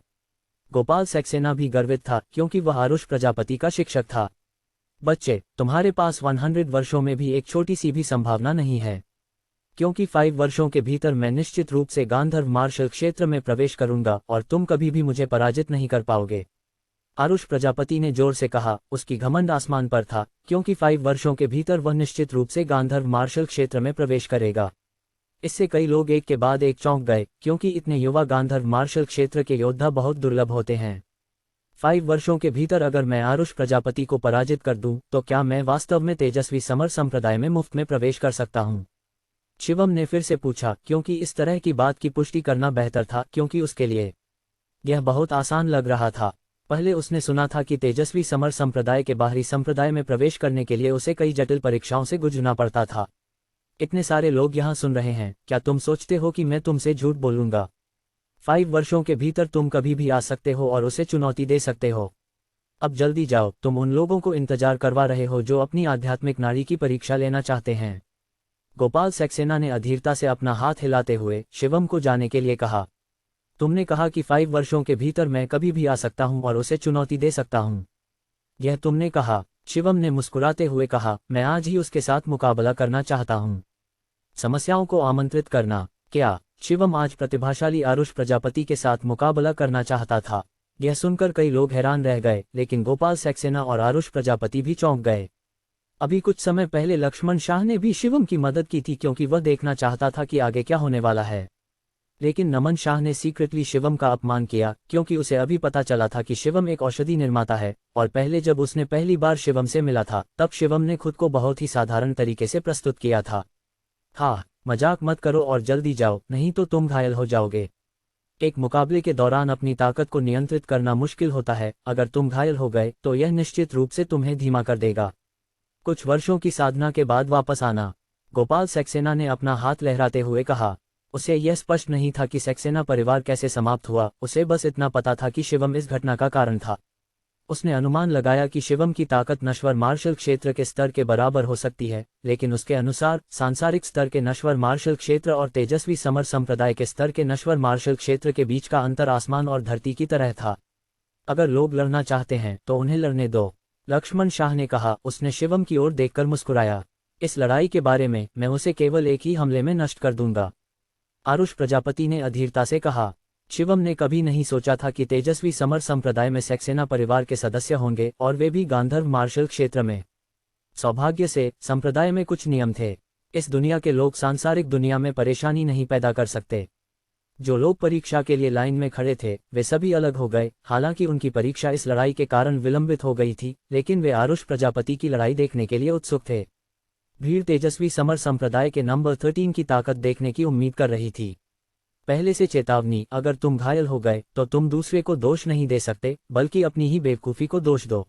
गोपाल सक्सेना भी गर्वित था क्योंकि वह आरुष प्रजापति का शिक्षक था। बच्चे, तुम्हारे पास 100 वर्षों में भी एक छोटी सी भी संभावना नहीं है, क्योंकि 5 वर्षों के भीतर मैं निश्चित रूप से गांधर्व मार्शल क्षेत्र में प्रवेश करूंगा और तुम कभी भी मुझे पराजित नहीं कर पाओगे। आरुष प्रजापति ने जोर से कहा। उसकी घमंड आसमान पर था, क्योंकि 5 वर्षों के भीतर वह निश्चित रूप से गांधर्व मार्शल क्षेत्र में प्रवेश करेगा। इससे कई लोग एक के बाद एक चौंक गए, क्योंकि इतने युवा गांधर्व मार्शल क्षेत्र के योद्धा बहुत दुर्लभ होते हैं। 5 वर्षों के भीतर अगर मैं आरुष प्रजापति को पराजित कर दूं तो क्या मैं वास्तव में तेजस्वी समर संप्रदाय में मुफ्त में प्रवेश कर सकता हूं? शिवम ने फिर से पूछा, क्योंकि इस तरह की बात की पुष्टि करना बेहतर था, क्योंकि उसके लिए यह बहुत आसान लग रहा था। पहले उसने सुना था कि तेजस्वी समर संप्रदाय के बाहरी संप्रदाय में प्रवेश करने के लिए उसे कई जटिल परीक्षाओं से गुजरना पड़ता था। इतने सारे लोग यहाँ सुन रहे हैं, क्या तुम सोचते हो कि मैं तुमसे झूठ बोलूंगा? 5 वर्षों के भीतर तुम कभी भी आ सकते हो और उसे चुनौती दे सकते हो। अब जल्दी जाओ, तुम उन लोगों को इंतजार करवा रहे हो जो अपनी आध्यात्मिक नाड़ी की परीक्षा लेना चाहते हैं। गोपाल सक्सेना ने अधीरता से अपना हाथ हिलाते हुए शिवम को जाने के लिए कहा। तुमने कहा कि 5 वर्षों के भीतर मैं कभी भी आ सकता हूं और उसे चुनौती दे सकता हूं। यह तुमने कहा। शिवम ने मुस्कुराते हुए कहा, मैं आज ही उसके साथ मुकाबला करना चाहता हूं। समस्याओं को आमंत्रित करना। क्या शिवम आज प्रतिभाशाली आरुष प्रजापति के साथ मुकाबला करना चाहता था? यह सुनकर कई लोग हैरान रह गए, लेकिन गोपाल सक्सेना और आरुष प्रजापति भी चौंक गए। अभी कुछ समय पहले लक्ष्मण शाह ने भी शिवम की मदद की थी क्योंकि वह देखना चाहता था कि आगे क्या होने वाला है। लेकिन नमन शाह ने सीक्रेटली शिवम का अपमान किया क्योंकि उसे अभी पता चला था कि शिवम एक औषधि निर्माता है, और पहले जब उसने पहली बार शिवम से मिला था तब शिवम ने खुद को बहुत ही साधारण तरीके से प्रस्तुत किया था। हाँ, मजाक मत करो और जल्दी जाओ, नहीं तो तुम घायल हो जाओगे। एक मुकाबले के दौरान अपनी ताकत को नियंत्रित करना मुश्किल होता है, अगर तुम घायल हो गए तो यह निश्चित रूप से तुम्हें धीमा कर देगा। कुछ वर्षों की साधना के बाद वापस आना। गोपाल सक्सेना ने अपना हाथ लहराते हुए कहा। उसे यह स्पष्ट नहीं था कि सक्सेना परिवार कैसे समाप्त हुआ, उसे बस इतना पता था कि शिवम इस घटना का कारण था। उसने अनुमान लगाया कि शिवम की ताकत नश्वर मार्शल क्षेत्र के स्तर के बराबर हो सकती है, लेकिन उसके अनुसार सांसारिक स्तर के नश्वर मार्शल क्षेत्र और तेजस्वी समर संप्रदाय के स्तर के नश्वर मार्शल क्षेत्र के बीच का अंतर आसमान और धरती की तरह था। अगर लोग लड़ना चाहते हैं तो उन्हें लड़ने दो, लक्ष्मण शाह ने कहा। उसने शिवम की ओर देखकर मुस्कुराया। इस लड़ाई के बारे में मैं उसे केवल एक ही हमले में नष्ट कर दूंगा, आरुष प्रजापति ने अधीरता से कहा। शिवम ने कभी नहीं सोचा था कि तेजस्वी समर संप्रदाय में सक्सेना परिवार के सदस्य होंगे, और वे भी गांधर्व मार्शल क्षेत्र में। सौभाग्य से संप्रदाय में कुछ नियम थे। इस दुनिया के लोग सांसारिक दुनिया में परेशानी नहीं पैदा कर सकते। जो लोग परीक्षा के लिए लाइन में खड़े थे वे सभी अलग हो गए। हालांकि उनकी परीक्षा इस लड़ाई के कारण विलंबित हो गई थी, लेकिन वे आरुष प्रजापति की लड़ाई देखने के लिए उत्सुक थे। भीड़ तेजस्वी समर संप्रदाय के नंबर 13 की ताकत देखने की उम्मीद कर रही थी। पहले से चेतावनी, अगर तुम घायल हो गए तो तुम दूसरे को दोष नहीं दे सकते, बल्कि अपनी ही बेवकूफ़ी को दोष दो,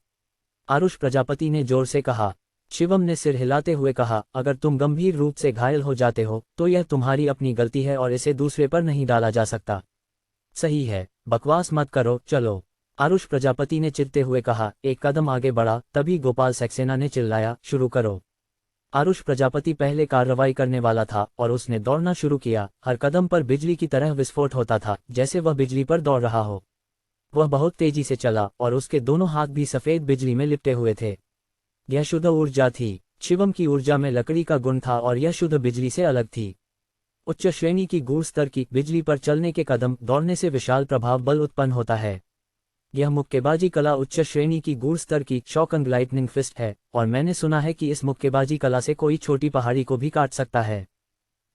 आरुष प्रजापति ने जोर से कहा। शिवम ने सिर हिलाते हुए कहा, अगर तुम गंभीर रूप से घायल हो जाते हो तो यह तुम्हारी अपनी गलती है और इसे दूसरे पर नहीं डाला जा सकता। सही है, बकवास मत करो, चलो, आरुष प्रजापति ने चिढ़ते हुए कहा। एक कदम आगे बढ़ा, तभी गोपाल सक्सेना ने चिल्लाया, शुरू करो। आरुष प्रजापति पहले कार्रवाई करने वाला था और उसने दौड़ना शुरू किया। हर कदम पर बिजली की तरह विस्फोट होता था, जैसे वह बिजली पर दौड़ रहा हो। वह बहुत तेजी से चला और उसके दोनों हाथ भी सफेद बिजली में लिपटे हुए थे। यह शुद्ध ऊर्जा थी। शिवम की ऊर्जा में लकड़ी का गुण था और यह शुद्ध बिजली से अलग थी। उच्च श्रेणी की गूढ़ स्तर की बिजली पर चलने के कदम दौड़ने से विशाल प्रभाव बल उत्पन्न होता है। यह मुक्केबाजी कला उच्च श्रेणी की गूढ़ स्तर की शॉकिंग लाइटनिंग फिस्ट है, और मैंने सुना है कि इस मुक्केबाजी कला से कोई छोटी पहाड़ी को भी काट सकता है।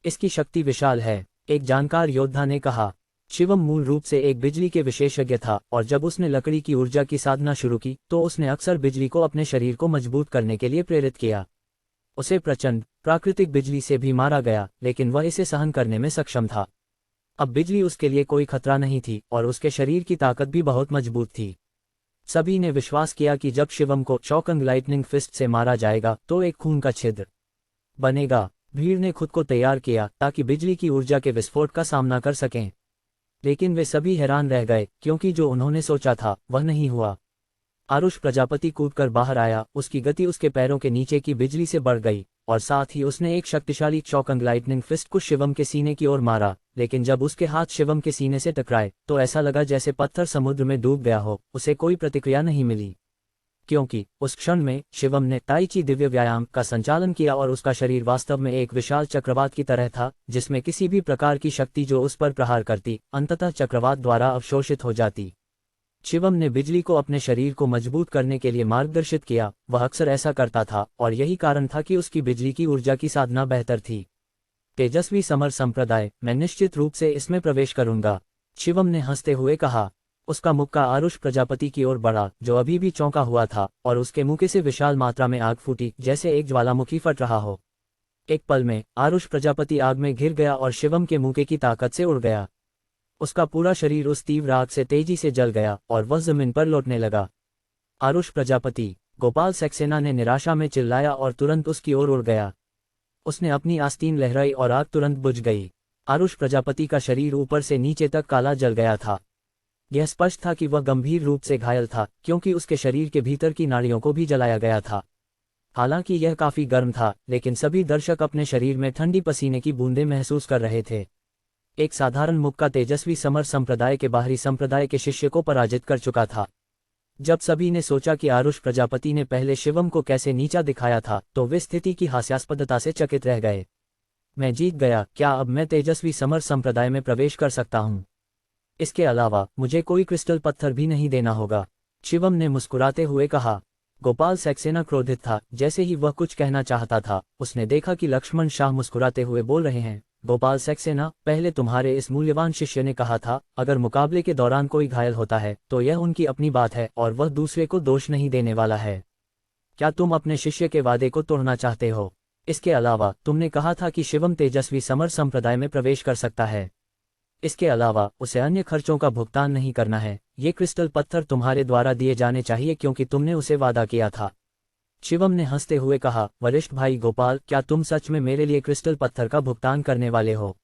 इसकी शक्ति विशाल है, एक जानकार योद्धा ने कहा। शिवम मूल रूप से एक बिजली के विशेषज्ञ था, और जब उसने लकड़ी की ऊर्जा की साधना शुरू की तो उसने अक्सर बिजली को अपने शरीर को मजबूत करने के लिए प्रेरित किया। उसे प्रचंड प्राकृतिक बिजली से भी मारा गया, लेकिन वह इसे सहन करने में सक्षम था। अब बिजली उसके लिए कोई खतरा नहीं थी और उसके शरीर की ताकत भी बहुत मजबूत थी। सभी ने विश्वास किया कि जब शिवम को शॉकिंग लाइटनिंग फिस्ट से मारा जाएगा तो एक खून का छिद्र बनेगा। भीड़ ने खुद को तैयार किया ताकि बिजली की ऊर्जा के विस्फोट का सामना कर सकें, लेकिन वे सभी हैरान रह गए क्योंकि जो उन्होंने सोचा था वह नहीं हुआ। आरुष प्रजापति कूदकर बाहर आया, उसकी गति उसके पैरों के नीचे की बिजली से बढ़ गई, और साथ ही उसने एक शक्तिशाली शॉकिंग लाइटनिंग फिस्ट को शिवम के सीने की ओर मारा। लेकिन जब उसके हाथ शिवम के सीने से टकराए तो ऐसा लगा जैसे पत्थर समुद्र में डूब गया हो। उसे कोई प्रतिक्रिया नहीं मिली, क्योंकि उस क्षण में शिवम ने ताई ची दिव्य व्यायाम का संचालन किया और उसका शरीर वास्तव में एक विशाल चक्रवात की तरह था, जिसमें किसी भी प्रकार की शक्ति जो उस पर प्रहार करती अंततः चक्रवात द्वारा अवशोषित हो जाती। शिवम ने बिजली को अपने शरीर को मजबूत करने के लिए मार्गदर्शित किया। वह अक्सर ऐसा करता था और यही कारण था कि उसकी बिजली की ऊर्जा की साधना बेहतर थी। तेजस्वी समर संप्रदाय, मैं निश्चित रूप से इसमें प्रवेश करूंगा, शिवम ने हंसते हुए कहा। उसका मुक्का आरुष प्रजापति की ओर बढ़ा, जो अभी भी चौंका हुआ था, और उसके मुक्के से विशाल मात्रा में आग फूटी जैसे एक ज्वालामुखी फट रहा हो। एक पल में आरुष प्रजापति आग में घिर गया और शिवम के मुक्के की ताकत से उड़ गया। उसका पूरा शरीर उस तीव्र आग से तेजी से जल गया और वह जमीन पर लौटने लगा। आरुष प्रजापति, गोपाल सक्सेना ने निराशा में चिल्लाया और तुरंत उसकी ओर उड़ गया। उसने अपनी आस्तीन लहराई और आग तुरंत बुझ गई। आरुष प्रजापति का शरीर ऊपर से नीचे तक काला जल गया था। यह स्पष्ट था कि वह गंभीर रूप से घायल था, क्योंकि उसके शरीर के भीतर की नाड़ियों को भी जलाया गया था। हालांकि यह काफी गर्म था, लेकिन सभी दर्शक अपने शरीर में ठंडी पसीने की बूंदें महसूस कर रहे थे। एक साधारण मुक्का तेजस्वी समर संप्रदाय के बाहरी संप्रदाय के शिष्य को पराजित कर चुका था। जब सभी ने सोचा कि आरुष प्रजापति ने पहले शिवम को कैसे नीचा दिखाया था, तो वे स्थिति की हास्यास्पदता से चकित रह गए। मैं जीत गया, क्या अब मैं तेजस्वी समर संप्रदाय में प्रवेश कर सकता हूँ? इसके अलावा मुझे कोई क्रिस्टल पत्थर भी नहीं देना होगा, शिवम ने मुस्कुराते हुए कहा। गोपाल सक्सेना क्रोधित था। जैसे ही वह कुछ कहना चाहता था, उसने देखा कि लक्ष्मण शाह मुस्कुराते हुए बोल रहे हैं। गोपाल सक्सेना, पहले तुम्हारे इस मूल्यवान शिष्य ने कहा था, अगर मुकाबले के दौरान कोई घायल होता है तो यह उनकी अपनी बात है और वह दूसरे को दोष नहीं देने वाला है। क्या तुम अपने शिष्य के वादे को तोड़ना चाहते हो? इसके अलावा तुमने कहा था कि शिवम तेजस्वी समर संप्रदाय में प्रवेश कर सकता है। इसके अलावा उसे अन्य खर्चों का भुगतान नहीं करना है। ये क्रिस्टल पत्थर तुम्हारे द्वारा दिए जाने चाहिए क्योंकि तुमने उसे वादा किया था। शिवम ने हंसते हुए कहा, वरिष्ठ भाई गोपाल, क्या तुम सच में मेरे लिए क्रिस्टल पत्थर का भुगतान करने वाले हो?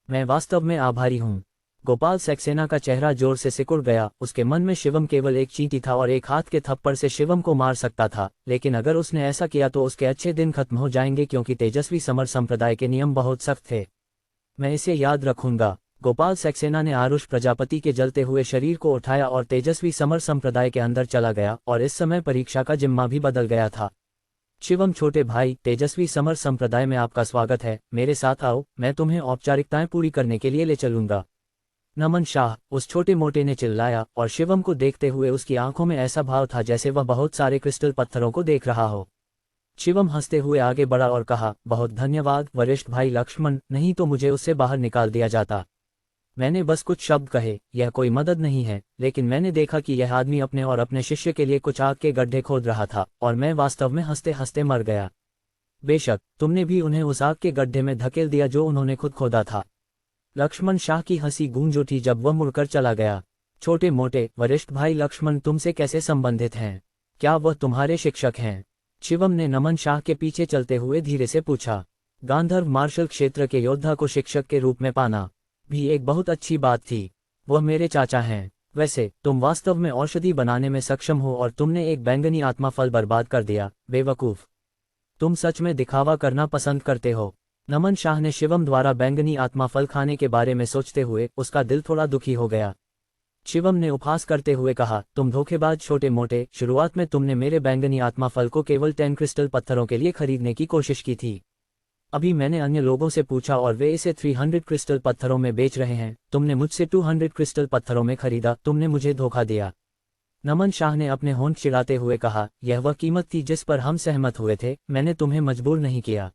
मैं वास्तव में आभारी हूँ। गोपाल सक्सेना का चेहरा जोर से सिकुड़ गया। उसके मन में शिवम केवल एक चींटी था और एक हाथ के थप्पड़ से शिवम को मार सकता था, लेकिन अगर उसने ऐसा किया तो उसके अच्छे दिन खत्म हो जाएंगे क्योंकि तेजस्वी समर संप्रदाय के नियम बहुत सख्त थे। मैं इसे याद रखूंगा। गोपाल सक्सेना ने आरुष प्रजापति के जलते हुए शरीर को उठाया और तेजस्वी समर संप्रदाय के अंदर चला गया और इस समय परीक्षा का जिम्मा भी बदल गया था। शिवम, छोटे भाई, तेजस्वी समर संप्रदाय में आपका स्वागत है। मेरे साथ आओ, मैं तुम्हें औपचारिकताएं पूरी करने के लिए ले चलूंगा। नमन शाह, उस छोटे मोटे ने चिल्लाया और शिवम को देखते हुए उसकी आंखों में ऐसा भाव था जैसे वह बहुत सारे क्रिस्टल पत्थरों को देख रहा हो। शिवम हंसते हुए आगे बढ़ा और कहा, बहुत धन्यवाद वरिष्ठ भाई लक्ष्मण, नहीं तो मुझे उससे बाहर निकाल दिया जाता। मैंने बस कुछ शब्द कहे, यह कोई मदद नहीं है, लेकिन मैंने देखा कि यह आदमी अपने और अपने शिष्य के लिए कुछ आग के गड्ढे खोद रहा था और मैं वास्तव में हंसते हंसते मर गया। बेशक तुमने भी उन्हें उस आग के गड्ढे में धकेल दिया जो उन्होंने खुद खोदा था। लक्ष्मण शाह की हंसी गूंज उठी जब वह मुड़कर चला गया। छोटे मोटे, वरिष्ठ भाई लक्ष्मण तुमसे कैसे संबंधित हैं? क्या वह तुम्हारे शिक्षक हैं? शिवम ने नमन शाह के पीछे चलते हुए धीरे से पूछा। गांधर्व मार्शल क्षेत्र के योद्धा को शिक्षक के रूप में पाना भी एक बहुत अच्छी बात थी। वह मेरे चाचा हैं। वैसे तुम वास्तव में औषधि बनाने में सक्षम हो और तुमने एक बैंगनी आत्मा फल बर्बाद कर दिया। बेवकूफ, तुम सच में दिखावा करना पसंद करते हो। नमन शाह ने शिवम द्वारा बैंगनी आत्मा फल खाने के बारे में सोचते हुए उसका दिल थोड़ा दुखी हो गया। शिवम ने उपहास करते हुए कहा, तुम धोखेबाज छोटे मोटे, शुरुआत में तुमने मेरे बैंगनी आत्मा फल को केवल 10 क्रिस्टल पत्थरों के लिए खरीदने की कोशिश की थी। अभी मैंने अन्य लोगों से पूछा और वे इसे 300 क्रिस्टल पत्थरों में बेच रहे हैं। तुमने मुझसे 200 क्रिस्टल पत्थरों में खरीदा। तुमने मुझे धोखा दिया। नमन शाह ने अपने होंठ चिढ़ाते हुए कहा, यह वह कीमत थी जिस पर हम सहमत हुए थे। मैंने तुम्हें मजबूर नहीं किया।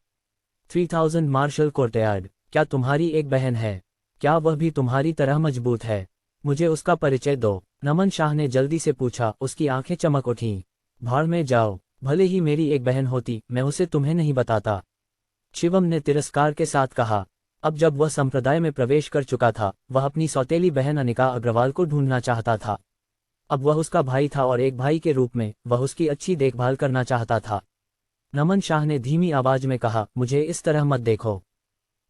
3000 मार्शल कोर्टयार्ड, क्या तुम्हारी एक बहन है? क्या वह भी तुम्हारी तरह मजबूत है? मुझे उसका परिचय दो। नमन शाह ने जल्दी से पूछा। उसकी आंखें चमक उठीं। भाड़ में जाओ, भले ही मेरी एक बहन होती, मैं उसे तुम्हें नहीं बताता। शिवम ने तिरस्कार के साथ कहा। अब जब वह संप्रदाय में प्रवेश कर चुका था, वह अपनी सौतेली बहन अनिका अग्रवाल को ढूंढना चाहता था। अब वह उसका भाई था और एक भाई के रूप में वह उसकी अच्छी देखभाल करना चाहता था। नमन शाह ने धीमी आवाज में कहा, मुझे इस तरह मत देखो।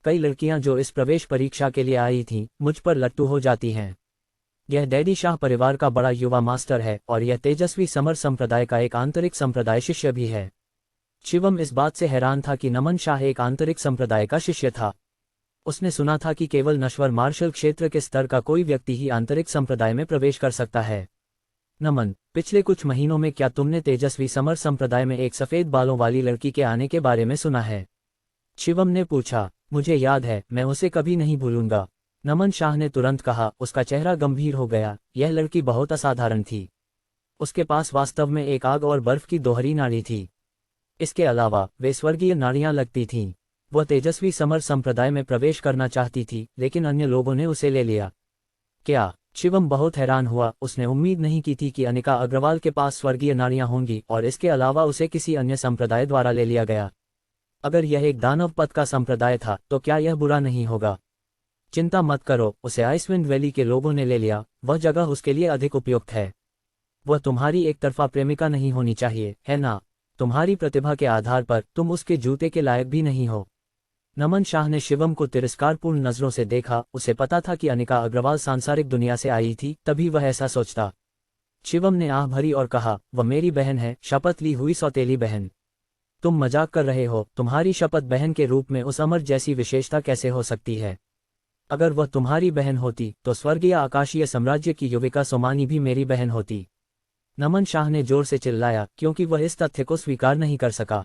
कई लड़कियां जो इस प्रवेश परीक्षा के लिए आई थीं, मुझ पर लट्टू हो जाती हैं। यह डैडी शाह परिवार का बड़ा युवा मास्टर है और यह तेजस्वी समर संप्रदाय का एक आंतरिक संप्रदाय शिष्य भी है। शिवम इस बात से हैरान था कि नमन शाह एक आंतरिक संप्रदाय का शिष्य था। उसने सुना था कि केवल नश्वर मार्शल क्षेत्र के स्तर का कोई व्यक्ति ही आंतरिक संप्रदाय में प्रवेश कर सकता है। नमन, पिछले कुछ महीनों में क्या तुमने तेजस्वी समर संप्रदाय में एक सफेद बालों वाली लड़की के आने के बारे में सुना है? शिवम ने पूछा। मुझे याद है, मैं उसे कभी नहीं भूलूंगा। नमन शाह ने तुरंत कहा। उसका चेहरा गंभीर हो गया। यह लड़की बहुत असाधारण थी। उसके पास वास्तव में एक आग और बर्फ की दोहरी नाड़ी थी। इसके अलावा वे स्वर्गीय नाड़ियां लगती थीं। वह तेजस्वी समर संप्रदाय में प्रवेश करना चाहती थी, लेकिन अन्य लोगों ने उसे ले लिया। क्या? शिवम बहुत हैरान हुआ। उसने उम्मीद नहीं की थी कि अनिका अग्रवाल के पास स्वर्गीय नाड़ियां होंगी और इसके अलावा उसे किसी अन्य संप्रदाय द्वारा ले लिया गया। अगर यह एक दानव पद का संप्रदाय था तो क्या यह बुरा नहीं होगा? चिंता मत करो, उसे आइसविंड वैली के लोगों ने ले लिया। वह जगह उसके लिए अधिक उपयुक्त है। वह तुम्हारी एक तरफा प्रेमिका नहीं होनी चाहिए, है ना? तुम्हारी प्रतिभा के आधार पर तुम उसके जूते के लायक भी नहीं हो। नमन शाह ने शिवम को तिरस्कारपूर्ण नजरों से देखा। उसे पता था कि अनिका अग्रवाल सांसारिक दुनिया से आई थी, तभी वह ऐसा सोचता। शिवम ने आह भरी और कहा, वह मेरी बहन है, शपथ ली हुई सौतेली बहन। तुम मजाक कर रहे हो। तुम्हारी शपथ बहन के रूप में उस अमर जैसी विशेषता कैसे हो सकती है? अगर वह तुम्हारी बहन होती तो स्वर्गीय आकाशीय साम्राज्य की युविका सोमानी भी मेरी बहन होती। नमन शाह ने जोर से चिल्लाया, क्योंकि वह इस तथ्य को स्वीकार नहीं कर सका।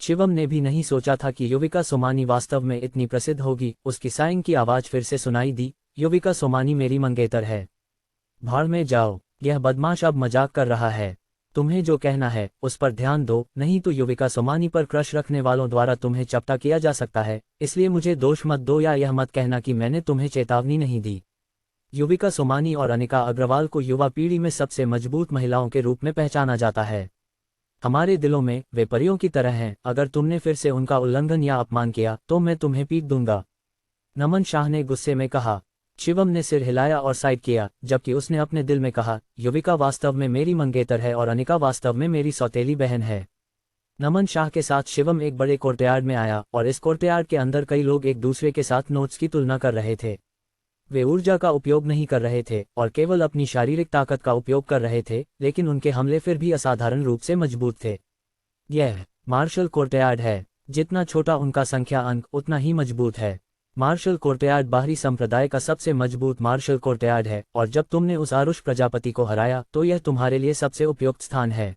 शिवम ने भी नहीं सोचा था कि युविका सोमानी वास्तव में इतनी प्रसिद्ध होगी। उसकी साइंग की आवाज फिर से सुनाई दी, युविका सोमानी मेरी मंगेतर है। भाड़ में जाओ, यह बदमाश अब मजाक कर रहा है। तुम्हें जो कहना है उस पर ध्यान दो, नहीं तो युविका सोमानी पर क्रश रखने वालों द्वारा तुम्हें चपटा किया जा सकता है, इसलिए मुझे दोष मत दो या यह मत कहना कि मैंने तुम्हें चेतावनी नहीं दी। युविका सोमानी और अनिका अग्रवाल को युवा पीढ़ी में सबसे मजबूत महिलाओं के रूप में पहचाना जाता है। हमारे दिलों में वे परियों की तरह हैं, अगर तुमने फिर से उनका उल्लंघन या अपमान किया तो मैं तुम्हें पीट दूंगा, नमन शाह ने गुस्से में कहा। शिवम ने सिर हिलाया और साइड किया, जबकि उसने अपने दिल में कहा, युविका वास्तव में मेरी मंगेतर है और अनिका वास्तव में मेरी सौतेली बहन है। नमन शाह के साथ शिवम एक बड़े कोर्टयार्ड में आया और इस कोर्टयार्ड के अंदर कई लोग एक दूसरे के साथ नोट्स की तुलना कर रहे थे। वे ऊर्जा का उपयोग नहीं कर रहे थे और केवल अपनी शारीरिक ताकत का उपयोग कर रहे थे, लेकिन उनके हमले फिर भी असाधारण रूप से मजबूत थे। यह मार्शल कोर्टयार्ड है, जितना छोटा उनका संख्या अंक उतना ही मजबूत है। मार्शल कोर्टयार्ड बाहरी संप्रदाय का सबसे मजबूत मार्शल कोर्टयार्ड है, और जब तुमने उस आरुष प्रजापति को हराया तो यह तुम्हारे लिए सबसे उपयुक्त स्थान है,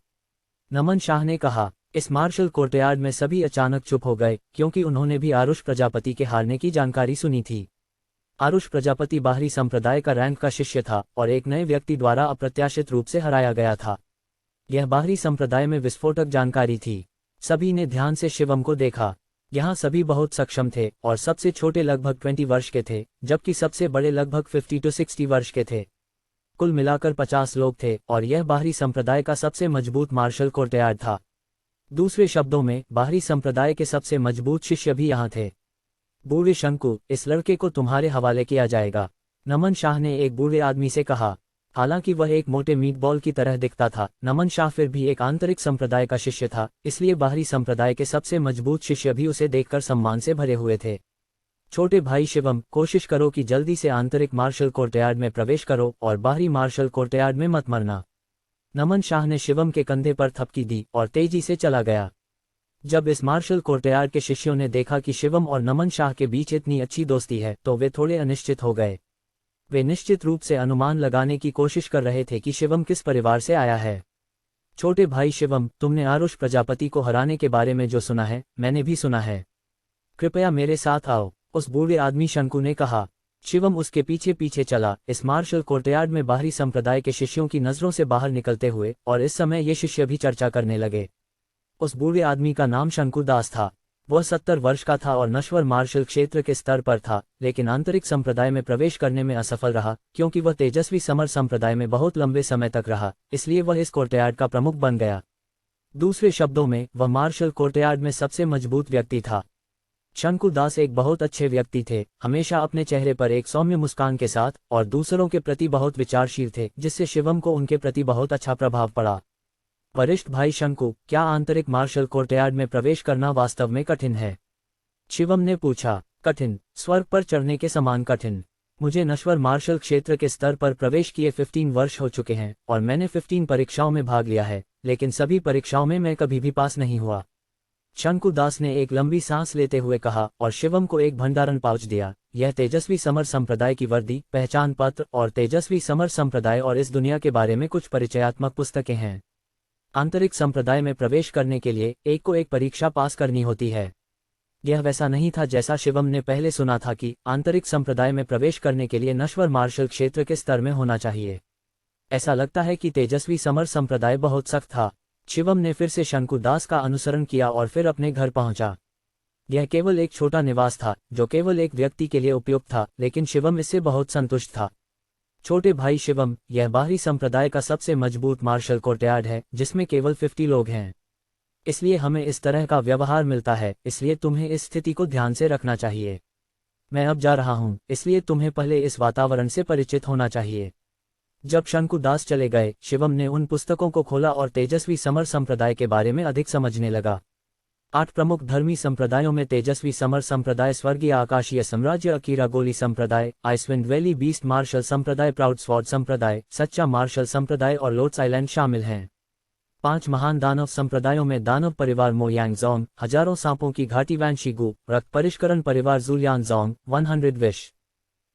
नमन शाह ने कहा। इस मार्शल कोर्टयार्ड में सभी अचानक चुप हो गए, क्योंकि उन्होंने भी आरुष प्रजापति के हारने की जानकारी सुनी थी। आरुष प्रजापति बाहरी संप्रदाय का रैंक का शिष्य था और एक नए व्यक्ति द्वारा अप्रत्याशित रूप से हराया गया था। यह बाहरी संप्रदाय में विस्फोटक जानकारी थी। सभी ने ध्यान से शिवम को देखा। यहाँ सभी बहुत सक्षम थे और सबसे छोटे लगभग 20 वर्ष के थे, जबकि सबसे बड़े लगभग 50 to 60 वर्ष के थे। कुल मिलाकर 50 लोग थे और यह बाहरी संप्रदाय का सबसे मजबूत मार्शल कोर्टयार्ड था। दूसरे शब्दों में, बाहरी संप्रदाय के सबसे मजबूत शिष्य भी यहाँ थे। बूढ़े शंकु, इस लड़के को तुम्हारे हवाले किया जाएगा, नमन शाह ने एक बूढ़े आदमी से कहा। हालांकि वह एक मोटे मीटबॉल की तरह दिखता था, नमन शाह फिर भी एक आंतरिक संप्रदाय का शिष्य था, इसलिए बाहरी संप्रदाय के सबसे मजबूत शिष्य भी उसे देखकर सम्मान से भरे हुए थे। छोटे भाई शिवम, कोशिश करो कि जल्दी से आंतरिक मार्शल कोर्टयार्ड में प्रवेश करो और बाहरी मार्शल कोर्टयार्ड में मत मरना। नमन शाह ने शिवम के कंधे पर थपकी दी और तेजी से चला गया। जब इस मार्शल कोर्टयार्ड के शिष्यों ने देखा कि शिवम और नमन शाह के बीच इतनी अच्छी दोस्ती है तो वे थोड़े अनिश्चित हो गए। वे निश्चित रूप से अनुमान लगाने की कोशिश कर रहे थे कि शिवम किस परिवार से आया है। छोटे भाई शिवम, तुमने आरुष प्रजापति को हराने के बारे में जो सुना है, मैंने भी सुना है। कृपया मेरे साथ आओ, उस बूढ़े आदमी शंकु ने कहा। शिवम उसके पीछे पीछे चला, इस मार्शल कोर्टयार्ड में बाहरी संप्रदाय के शिष्यों की नजरों से बाहर निकलते हुए, और इस समय ये शिष्य भी चर्चा करने लगे। उस बूढ़े आदमी का नाम शंकु दास था। वह 70 वर्ष का था और नश्वर मार्शल क्षेत्र के स्तर पर था, लेकिन आंतरिक संप्रदाय में प्रवेश करने में असफल रहा, क्योंकि वह तेजस्वी समर संप्रदाय में बहुत लंबे समय तक रहा, इसलिए वह इस कोर्टयार्ड का प्रमुख बन गया। दूसरे शब्दों में, वह मार्शल कोर्टयार्ड में सबसे मजबूत व्यक्ति था। शंकु दास एक बहुत अच्छे व्यक्ति थे, हमेशा अपने चेहरे पर एक सौम्य मुस्कान के साथ, और दूसरों के प्रति बहुत विचारशील थे, जिससे शिवम को उनके प्रति बहुत अच्छा प्रभाव पड़ा। वरिष्ठ भाई शंकु, क्या आंतरिक मार्शल कोर्टयार्ड में प्रवेश करना वास्तव में कठिन है? शिवम ने पूछा। कठिन, स्वर्ग पर चढ़ने के समान कठिन। मुझे नश्वर मार्शल क्षेत्र के स्तर पर प्रवेश किए 15 वर्ष हो चुके हैं और मैंने 15 परीक्षाओं में भाग लिया है, लेकिन सभी परीक्षाओं में मैं कभी भी पास नहीं हुआ। शंकु दास ने एक लंबी सांस लेते हुए कहा और शिवम को एक भंडारण पाउच दिया। यह तेजस्वी समर संप्रदाय की वर्दी, पहचान पत्र और तेजस्वी समर संप्रदाय और इस दुनिया के बारे में कुछ परिचयात्मक पुस्तकें हैं। आंतरिक संप्रदाय में प्रवेश करने के लिए एक को एक परीक्षा पास करनी होती है। यह वैसा नहीं था जैसा शिवम ने पहले सुना था कि आंतरिक संप्रदाय में प्रवेश करने के लिए नश्वर मार्शल क्षेत्र के स्तर में होना चाहिए। ऐसा लगता है कि तेजस्वी समर संप्रदाय बहुत सख्त था। शिवम ने फिर से शंकु दास का अनुसरण किया और फिर अपने घर पहुंचा। यह केवल एक छोटा निवास था जो केवल एक व्यक्ति के लिए उपयुक्त था, लेकिन शिवम इससे बहुत संतुष्ट था। छोटे भाई शिवम, यह बाहरी संप्रदाय का सबसे मजबूत मार्शल कोर्टयार्ड है जिसमें केवल 50 लोग हैं, इसलिए हमें इस तरह का व्यवहार मिलता है, इसलिए तुम्हें इस स्थिति को ध्यान से रखना चाहिए। मैं अब जा रहा हूं, इसलिए तुम्हें पहले इस वातावरण से परिचित होना चाहिए। जब शंकु दास चले गए, शिवम ने उन पुस्तकों को खोला और तेजस्वी समर संप्रदाय के बारे में अधिक समझने लगा। 8 प्रमुख धर्मी संप्रदायों में तेजस्वी समर संप्रदाय, स्वर्गीय आकाशीय साम्राज्य अकीरा गोली संप्रदाय, आइसविंड वैली बीस्ट मार्शल संप्रदाय, प्राउड स्वॉर्ड संप्रदाय, सच्चा मार्शल संप्रदाय और लोट्स आइलैंड शामिल हैं। 5 महान दानव संप्रदायों में दानव परिवार मोयांगजोंग, हजारों सांपों की घाटी वैनशिगु, रक्त परिष्करण परिवार जुलियांगजोंग, 100 विश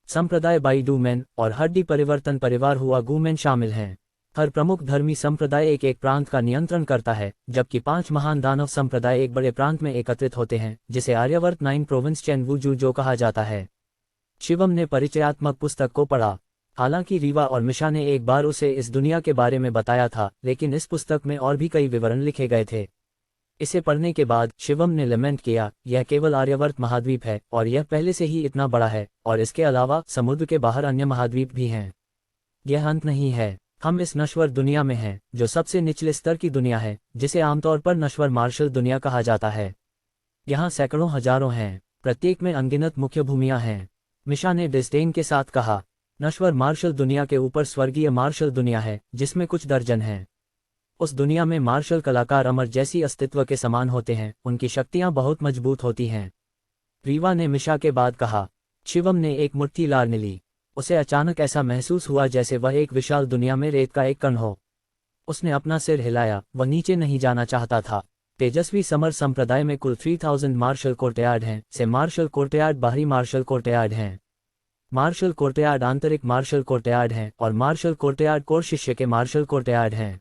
संप्रदाय बाइडूमेन और हड्डी परिवर्तन परिवार हुआ गुमेन शामिल हैं। हर प्रमुख धर्मी संप्रदाय एक एक प्रांत का नियंत्रण करता है, जबकि 5 महान दानव संप्रदाय एक बड़े प्रांत में एकत्रित होते हैं, जिसे आर्यवर्त 9 प्रोविंस चेनवुजू जो कहा जाता है। शिवम ने परिचयात्मक पुस्तक को पढ़ा। हालांकि रीवा और मिशा ने एक बार उसे इस दुनिया के बारे में बताया था, लेकिन इस पुस्तक में और भी कई विवरण लिखे गए थे। इसे पढ़ने के बाद शिवम ने लमेंट किया, यह केवल आर्यवर्त महाद्वीप है और यह पहले से ही इतना बड़ा है, और इसके अलावा समुद्र के बाहर अन्य महाद्वीप भी हैं। यह अंत नहीं है। हम इस नश्वर दुनिया में हैं, जो सबसे निचले स्तर की दुनिया है, जिसे आमतौर पर नश्वर मार्शल दुनिया कहा जाता है। यहाँ सैकड़ों हजारों हैं, प्रत्येक में अनगिनत मुख्य भूमियाँ हैं। मिशा ने डिस्डेन के साथ कहा, नश्वर मार्शल दुनिया के ऊपर स्वर्गीय मार्शल दुनिया है, जिसमें कुछ दर्जन हैं। उस दुनिया में मार्शल कलाकार अमर जैसी अस्तित्व के समान होते हैं, उनकी शक्तियां बहुत मजबूत होती हैं। रीवा ने मिशा के बाद कहा। शिवम ने एक मुट्ठी लार ली। उसे अचानक ऐसा महसूस हुआ जैसे वह एक विशाल दुनिया में रेत का एक कण हो। उसने अपना सिर हिलाया, वह नीचे नहीं जाना चाहता था। तेजस्वी समर संप्रदाय में कुल 3000 मार्शल कोर्टयार्ड हैं, से मार्शल कोर्टयार्ड बाहरी मार्शल कोर्टयार्ड हैं। मार्शल कोर्टयार्ड आंतरिक मार्शल कोर्टयार्ड हैं, और मार्शल कोर्टयार्ड कोर शिष्य के मार्शल कोर्टयार्ड हैं।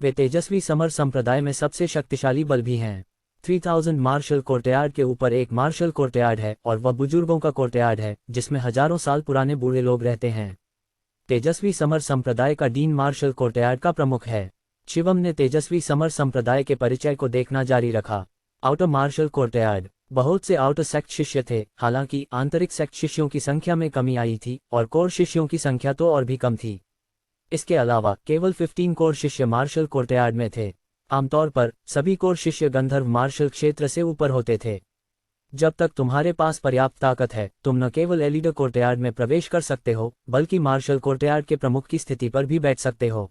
वे तेजस्वी समर संप्रदाय में सबसे शक्तिशाली बल भी हैं। 3000 मार्शल कोर्टयार्ड के ऊपर एक मार्शल कोर्टयार्ड है, और वह बुजुर्गों का कोर्टयार्ड है, जिसमें हजारों साल पुराने बूढ़े लोग रहते हैं। तेजस्वी समर संप्रदाय का डीन मार्शल कोर्टयार्ड का प्रमुख है। शिवम ने तेजस्वी समर संप्रदाय के परिचय को देखना जारी रखा। Outer marshal courtyard. बहुत से आउटर सेक्ट शिष्य थे, हालांकि आंतरिक सेक्ट शिष्यों की संख्या में कमी आई थी, और कोर शिष्यों की संख्या तो और भी कम थी। इसके अलावा केवल 15 कोर शिष्य मार्शल कोर्टयार्ड में थे। आमतौर पर सभी कोर शिष्य गंधर्व मार्शल क्षेत्र से ऊपर होते थे। जब तक तुम्हारे पास पर्याप्त ताकत है, तुम न केवल एलीडर कोर्टयार्ड में प्रवेश कर सकते हो, बल्कि मार्शल कोर्टयार्ड के प्रमुख की स्थिति पर भी बैठ सकते हो,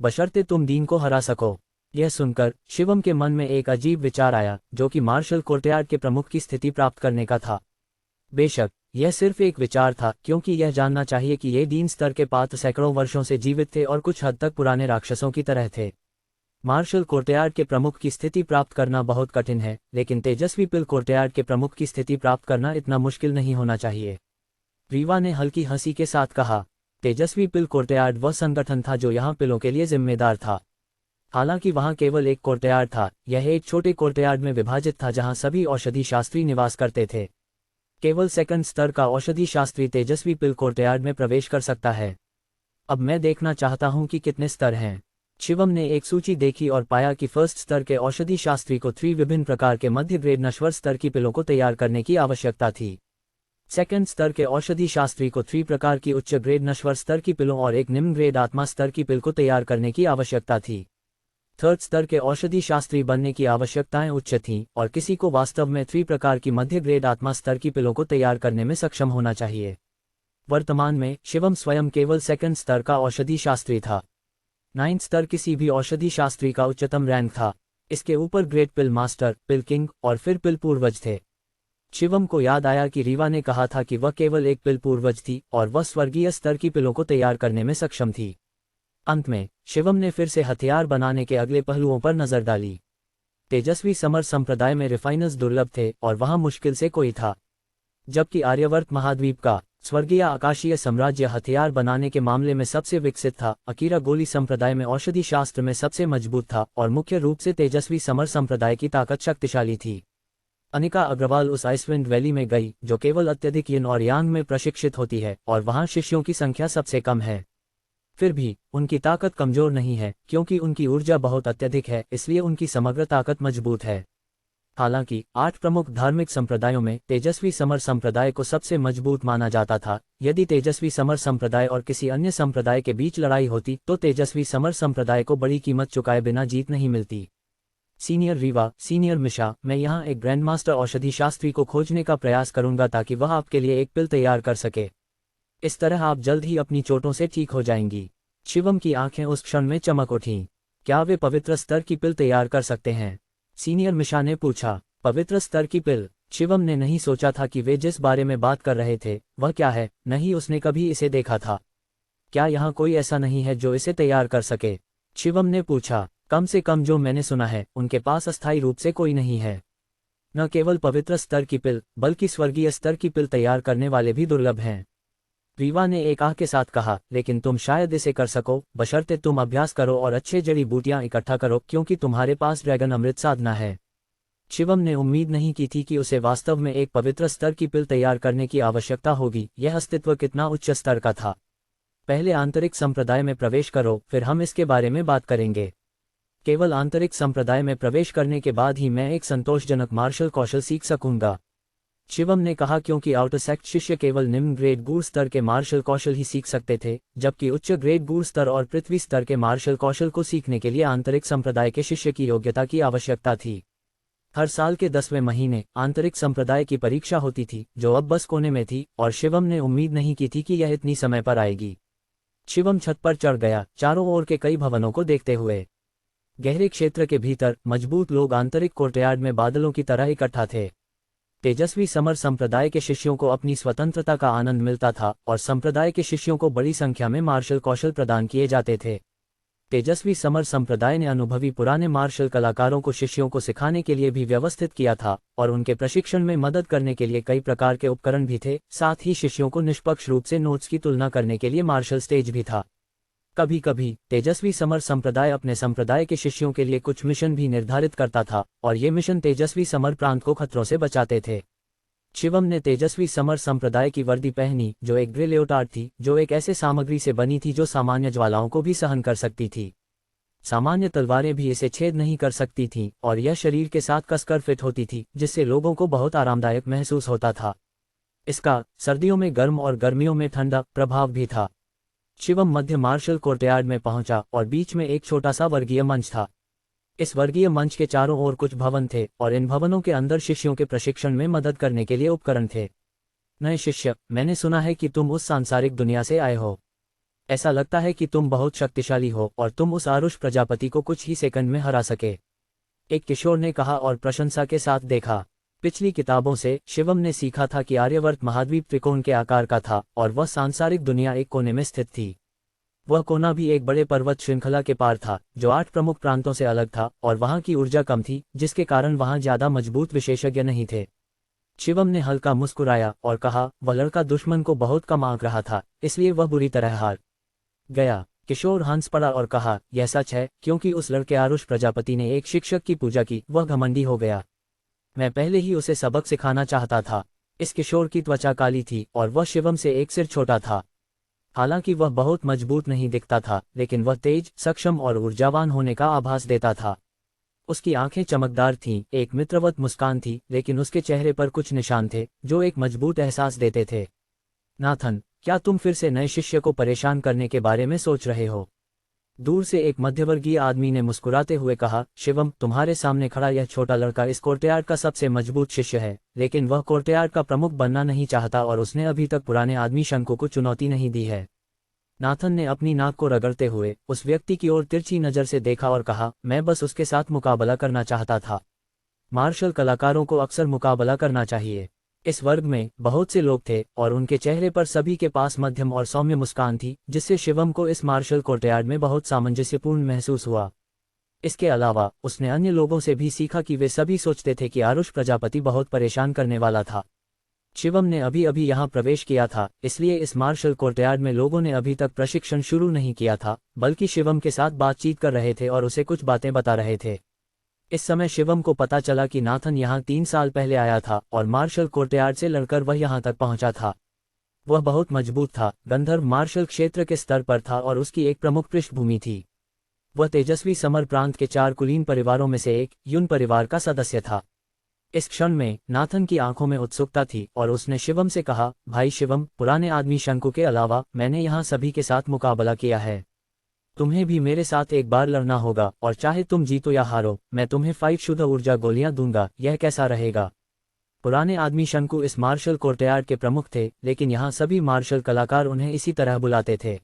बशर्ते तुम डीन को हरा सको। यह सुनकर शिवम के मन में एक अजीब विचार आया, जो कि मार्शल कोर्टयार्ड के प्रमुख की स्थिति प्राप्त करने का था। बेशक यह सिर्फ एक विचार था, क्योंकि यह जानना चाहिए कि ये डीन स्तर के पात्र सैकड़ों वर्षों से जीवित थे और कुछ हद तक पुराने राक्षसों की तरह थे। मार्शल कोर्टयार्ड के प्रमुख की स्थिति प्राप्त करना बहुत कठिन है, लेकिन तेजस्वी पिल कोर्टयार्ड के प्रमुख की स्थिति प्राप्त करना इतना मुश्किल नहीं होना चाहिए। रीवा ने हल्की हंसी के साथ कहा। तेजस्वी पिल कोर्टयार्ड वह संगठन था जो यहाँ पिलों के लिए जिम्मेदार था। हालांकि वहाँ केवल एक कोर्टयार्ड था, यह एक छोटे कोर्टयार्ड में विभाजित था जहाँ सभी औषधि शास्त्री निवास करते थे। केवल सेकंड स्तर का औषधि शास्त्री तेजस्वी पिल कोर्टयार्ड में प्रवेश कर सकता है। अब मैं देखना चाहता हूं कि कितने स्तर हैं। शिवम ने एक सूची देखी और पाया कि फर्स्ट स्तर के औषधि शास्त्री को 3 विभिन्न प्रकार के मध्य ग्रेड नश्वर स्तर की पिलों को तैयार करने की आवश्यकता थी। सेकंड स्तर के औषधि शास्त्री को 3 प्रकार की उच्च ग्रेड नश्वर स्तर की पिलों और एक निम्न ग्रेड आत्मा स्तर की पिल को तैयार करने की आवश्यकता थी। थर्ड स्तर के औषधि शास्त्री बनने की आवश्यकताएं उच्च थीं, और किसी को वास्तव में 3 प्रकार की मध्य ग्रेड आत्मा स्तर की पिलों को तैयार करने में सक्षम होना चाहिए। वर्तमान में शिवम स्वयं केवल सेकंड स्तर का औषधि शास्त्री था। 9th स्तर किसी भी औषधि शास्त्री का उच्चतम रैंक था। इसके ऊपर ग्रेट पिल मास्टर, पिल किंग और फिर पिल पूर्वज थे। शिवम को याद आया कि रीवा ने कहा था कि वह केवल एक पिल पूर्वज थी और वह स्वर्गीय स्तर की पिलों को तैयार करने में सक्षम थी। अंत में शिवम ने फिर से हथियार बनाने के अगले पहलुओं पर नजर डाली। तेजस्वी समर संप्रदाय में रिफाइनर्स दुर्लभ थे और वहां मुश्किल से कोई था, जबकि आर्यवर्त महाद्वीप का स्वर्गीय आकाशीय साम्राज्य हथियार बनाने के मामले में सबसे विकसित था। अकीरा गोली संप्रदाय में औषधि शास्त्र में सबसे मजबूत था, और मुख्य रूप से तेजस्वी समर संप्रदाय की ताकत शक्तिशाली थी। अनिका अग्रवाल उस आइसविंड वैली में गई, जो केवल अत्यधिक यिन और यांग में प्रशिक्षित होती है, और वहां शिष्यों की संख्या सबसे कम है। फिर भी उनकी ताकत कमजोर नहीं है, क्योंकि उनकी ऊर्जा बहुत अत्यधिक है, इसलिए उनकी समग्र ताकत मजबूत है। हालांकि 8 प्रमुख धार्मिक संप्रदायों में तेजस्वी समर संप्रदाय को सबसे मजबूत माना जाता था। यदि तेजस्वी समर संप्रदाय और किसी अन्य संप्रदाय के बीच लड़ाई होती तो तेजस्वी समर संप्रदाय को बड़ी कीमत चुकाए बिना जीत नहीं मिलती। सीनियर रीवा, सीनियर मिशा, मैं यहाँ एक ग्रैंड मास्टर औषधि शास्त्री को खोजने का प्रयास करूंगा ताकि वह आपके लिए एक पिल तैयार कर सके। इस तरह आप जल्द ही अपनी चोटों से ठीक हो जाएंगी। शिवम की आंखें उस क्षण में चमक उठीं। क्या वे पवित्र स्तर की पिल तैयार कर सकते हैं? सीनियर मिशा ने पूछा। पवित्र स्तर की पिल? शिवम ने नहीं सोचा था कि वे जिस बारे में बात कर रहे थे वह क्या है, नहीं उसने कभी इसे देखा था। क्या यहाँ कोई ऐसा नहीं है जो इसे तैयार कर सके? शिवम ने पूछा। कम से कम जो मैंने सुना है, उनके पास अस्थायी रूप से कोई नहीं है। न केवल पवित्र स्तर की पिल, बल्कि स्वर्गीय स्तर की पिल तैयार करने वाले भी दुर्लभ हैं। रीवा ने एक आह के साथ कहा, लेकिन तुम शायद इसे कर सको, बशर्ते तुम अभ्यास करो और अच्छे जड़ी बूटियां इकट्ठा करो, क्योंकि तुम्हारे पास ड्रैगन अमृत साधना है। शिवम ने उम्मीद नहीं की थी कि उसे वास्तव में एक पवित्र स्तर की पिल तैयार करने की आवश्यकता होगी। यह अस्तित्व कितना उच्च स्तर का था। पहले आंतरिक संप्रदाय में प्रवेश करो, फिर हम इसके बारे में बात करेंगे। केवल आंतरिक संप्रदाय में प्रवेश करने के बाद ही मैं एक संतोषजनक मार्शल कौशल सीख सकूंगा, शिवम ने कहा, क्योंकि आउटर सेक्ट शिष्य केवल निम्न ग्रेड गूढ़ स्तर के मार्शल कौशल ही सीख सकते थे, जबकि उच्च ग्रेड गूढ़ स्तर और पृथ्वी स्तर के मार्शल कौशल को सीखने के लिए आंतरिक संप्रदाय के शिष्य की योग्यता की आवश्यकता थी। हर साल के 10वें महीने आंतरिक संप्रदाय की परीक्षा होती थी, जो अब बस कोने में थी, और शिवम ने उम्मीद नहीं की थी कि यह इतनी समय पर आएगी। शिवम छत पर चढ़ गया, चारों ओर के कई भवनों को देखते हुए। गहरे क्षेत्र के भीतर मजबूत लोग आंतरिक कोर्टयार्ड में बादलों की तरह इकट्ठा थे। तेजस्वी समर संप्रदाय के शिष्यों को अपनी स्वतंत्रता का आनंद मिलता था, और संप्रदाय के शिष्यों को बड़ी संख्या में मार्शल कौशल प्रदान किए जाते थे। तेजस्वी समर संप्रदाय ने अनुभवी पुराने मार्शल कलाकारों को शिष्यों को सिखाने के लिए भी व्यवस्थित किया था, और उनके प्रशिक्षण में मदद करने के लिए कई प्रकार के उपकरण भी थे। साथ ही शिष्यों को निष्पक्ष रूप से नोट्स की तुलना करने के लिए मार्शल स्टेज भी था। कभी कभी तेजस्वी समर संप्रदाय अपने संप्रदाय के शिष्यों के लिए कुछ मिशन भी निर्धारित करता था, और ये मिशन तेजस्वी समर प्रांत को खतरों से बचाते थे। शिवम ने तेजस्वी समर संप्रदाय की वर्दी पहनी, जो एक ग्रे लेओटार्ड थी, जो एक ऐसे सामग्री से बनी थी जो सामान्य ज्वालाओं को भी सहन कर सकती थी। सामान्य तलवारें भी इसे छेद नहीं कर सकती थीं, और यह शरीर के साथ कसकर फिट होती थी, जिससे लोगों को बहुत आरामदायक महसूस होता था। इसका सर्दियों में गर्म और गर्मियों में ठंडा प्रभाव भी था। शिवम मध्य मार्शल कोर्टयार्ड में पहुंचा, और बीच में एक छोटा सा वर्गीय मंच था। इस वर्गीय मंच के चारों ओर कुछ भवन थे, और इन भवनों के अंदर शिष्यों के प्रशिक्षण में मदद करने के लिए उपकरण थे। नए शिष्य, मैंने सुना है कि तुम उस सांसारिक दुनिया से आए हो। ऐसा लगता है कि तुम बहुत शक्तिशाली हो, और तुम उस आरुष प्रजापति को कुछ ही सेकंड में हरा सके, एक किशोर ने कहा और प्रशंसा के साथ देखा। पिछली किताबों से शिवम ने सीखा था कि आर्यवर्त महाद्वीप त्रिकोण के आकार का था, और वह सांसारिक दुनिया एक कोने में स्थित थी। वह कोना भी एक बड़े पर्वत श्रृंखला के पार था, जो 8 प्रमुख प्रांतों से अलग था, और वहां की ऊर्जा कम थी, जिसके कारण वहां ज्यादा मजबूत विशेषज्ञ नहीं थे। शिवम ने हल्का मुस्कुराया और कहा, वह लड़का दुश्मन को बहुत कम आंक रहा था, इसलिए वह बुरी तरह हार गया। किशोर हंस पड़ा और कहा, यह सच है, क्योंकि उस लड़के आरुष प्रजापति ने एक शिक्षक की पूजा की, वह घमंडी हो गया। मैं पहले ही उसे सबक सिखाना चाहता था। इस किशोर की त्वचा काली थी, और वह शिवम से एक सिर छोटा था। हालांकि वह बहुत मजबूत नहीं दिखता था, लेकिन वह तेज, सक्षम और ऊर्जावान होने का आभास देता था। उसकी आंखें चमकदार थीं, एक मित्रवत मुस्कान थी, लेकिन उसके चेहरे पर कुछ निशान थे, जो एक मजबूत एहसास देते थे। नाथन, क्या तुम फिर से नए शिष्य को परेशान करने के बारे में सोच रहे हो? दूर से एक मध्यवर्गीय आदमी ने मुस्कुराते हुए कहा, शिवम, तुम्हारे सामने खड़ा यह छोटा लड़का इस कोर्टयार्ड का सबसे मजबूत शिष्य है, लेकिन वह कोर्टयार्ड का प्रमुख बनना नहीं चाहता, और उसने अभी तक पुराने आदमी शंकु को चुनौती नहीं दी है। नाथन ने अपनी नाक को रगड़ते हुए उस व्यक्ति की ओर तिरछी नजर से देखा और कहा, मैं बस उसके साथ मुकाबला करना चाहता था। मार्शल कलाकारों को अक्सर मुकाबला करना चाहिए। इस वर्ग में बहुत से लोग थे, और उनके चेहरे पर सभी के पास मध्यम और सौम्य मुस्कान थी, जिससे शिवम को इस मार्शल कोर्टयार्ड में बहुत सामंजस्यपूर्ण महसूस हुआ। इसके अलावा उसने अन्य लोगों से भी सीखा कि वे सभी सोचते थे कि आरुष प्रजापति बहुत परेशान करने वाला था। शिवम ने अभी अभी यहाँ प्रवेश किया था, इसलिए इस मार्शल कोर्टयार्ड में लोगों ने अभी तक प्रशिक्षण शुरू नहीं किया था, बल्कि शिवम के साथ बातचीत कर रहे थे और उसे कुछ बातें बता रहे थे। इस समय शिवम को पता चला कि नाथन यहाँ 3 साल पहले आया था, और मार्शल कोर्टयार्ड से लड़कर वह यहाँ तक पहुँचा था। वह बहुत मजबूत था, गंधर्व मार्शल क्षेत्र के स्तर पर था, और उसकी एक प्रमुख पृष्ठभूमि थी। वह तेजस्वी समर प्रांत के 4 कुलीन परिवारों में से एक युन परिवार का सदस्य था। इस क्षण में नाथन की आंखों में उत्सुकता थी, और उसने शिवम से कहा, भाई शिवम, पुराने आदमी शंकु के अलावा मैंने यहाँ सभी के साथ मुकाबला किया है। तुम्हें भी मेरे साथ एक बार लड़ना होगा, और चाहे तुम जीतो या हारो, मैं तुम्हें 5 शुद्ध ऊर्जा गोलियां दूंगा। यह कैसा रहेगा? पुराने आदमी शंकु इस मार्शल कोर्टयार्ड के प्रमुख थे, लेकिन यहाँ सभी मार्शल कलाकार उन्हें इसी तरह बुलाते थे।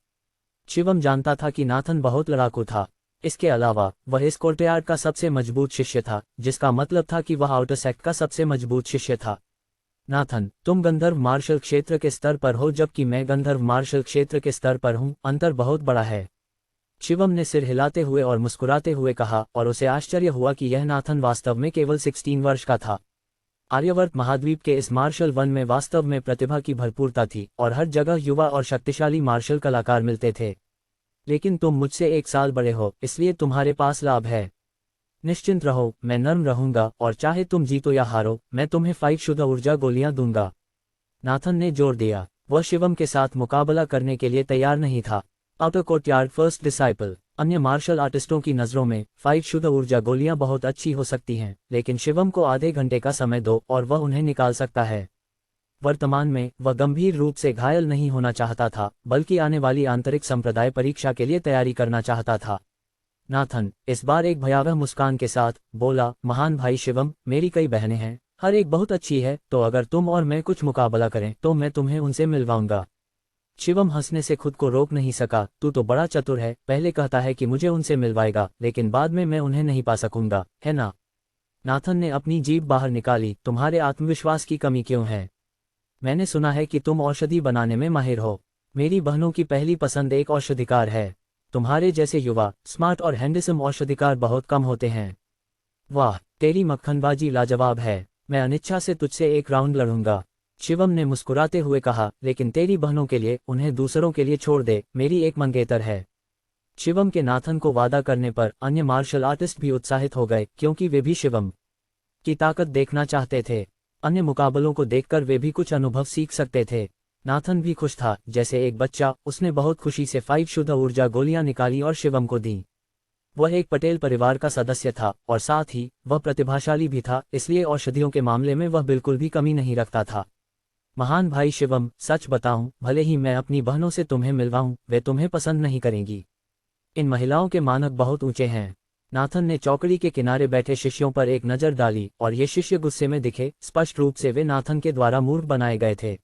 शिवम जानता था कि नाथन बहुत लड़ाकू था। इसके अलावा वह इस कोर्टयार्ड का सबसे मजबूत शिष्य था, जिसका मतलब था कि वह आउटर सेक्ट का सबसे मजबूत शिष्य था। नाथन, तुम गंधर्व मार्शल क्षेत्र के स्तर पर हो, जबकि मैं गंधर्व मार्शल क्षेत्र के स्तर पर हूँ। अंतर बहुत बड़ा है। शिवम ने सिर हिलाते हुए और मुस्कुराते हुए कहा, और उसे आश्चर्य हुआ कि यह नाथन वास्तव में केवल 16 वर्ष का था। आर्यवर्त महाद्वीप के इस मार्शल वन में वास्तव में प्रतिभा की भरपूरता थी, और हर जगह युवा और शक्तिशाली मार्शल कलाकार मिलते थे। लेकिन तुम मुझसे 1 साल बड़े हो, इसलिए तुम्हारे पास लाभ है। निश्चिंत रहो, मैं नर्म रहूंगा, और चाहे तुम जीतो या हारो, मैं तुम्हें 5 शुद्ध ऊर्जा गोलियां दूंगा। नाथन ने जोर दिया। वह शिवम के साथ मुकाबला करने के लिए तैयार नहीं था। Outer courtyard first disciple. अन्य मार्शल आर्टिस्टों की नज़रों में 5 शुद्ध ऊर्जा गोलियां बहुत अच्छी हो सकती हैं, लेकिन शिवम को आधे घंटे का समय दो और वह उन्हें निकाल सकता है। वर्तमान में वह गंभीर रूप से घायल नहीं होना चाहता था, बल्कि आने वाली आंतरिक संप्रदाय परीक्षा के लिए तैयारी करना चाहता था। नाथन इस बार एक भयावह मुस्कान के साथ बोला, महान भाई शिवम, मेरी कई बहनें हैं, हर एक बहुत अच्छी है, तो अगर तुम और मैं कुछ मुकाबला करें तो मैं तुम्हें उनसे मिलवाऊंगा। शिवम हंसने से खुद को रोक नहीं सका। तू तो बड़ा चतुर है, पहले कहता है कि मुझे उनसे मिलवाएगा, लेकिन बाद में मैं उन्हें नहीं पा सकूंगा, है ना? नाथन ने अपनी जीभ बाहर निकाली। तुम्हारे आत्मविश्वास की कमी क्यों है? मैंने सुना है कि तुम औषधि बनाने में माहिर हो। मेरी बहनों की पहली पसंद एक औषधिकार है। तुम्हारे जैसे युवा, स्मार्ट और हैंडसम औषधिकार बहुत कम होते हैं। वाह, तेरी मक्खनबाजी लाजवाब है। मैं अनिच्छा से तुझसे एक राउंड लड़ूंगा। शिवम ने मुस्कुराते हुए कहा, लेकिन तेरी बहनों के लिए, उन्हें दूसरों के लिए छोड़ दे, मेरी एक मंगेतर है। शिवम के नाथन को वादा करने पर अन्य मार्शल आर्टिस्ट भी उत्साहित हो गए, क्योंकि वे भी शिवम की ताकत देखना चाहते थे। अन्य मुकाबलों को देखकर वे भी कुछ अनुभव सीख सकते थे। नाथन भी खुश था, जैसे एक बच्चा। उसने बहुत खुशी से 5 शुद्ध ऊर्जा गोलियां निकाली और शिवम को दी। वह एक पटेल परिवार का सदस्य था और साथ ही वह प्रतिभाशाली भी था, इसलिए औषधियों के मामले में वह बिल्कुल भी कमी नहीं रखता था। महान भाई शिवम, सच बताऊं, भले ही मैं अपनी बहनों से तुम्हें मिलवाऊं, वे तुम्हें पसंद नहीं करेंगी। इन महिलाओं के मानक बहुत ऊंचे हैं। नाथन ने चौकड़ी के किनारे बैठे शिष्यों पर एक नज़र डाली, और ये शिष्य गुस्से में दिखे। स्पष्ट रूप से वे नाथन के द्वारा मूर्ख बनाए गए थे।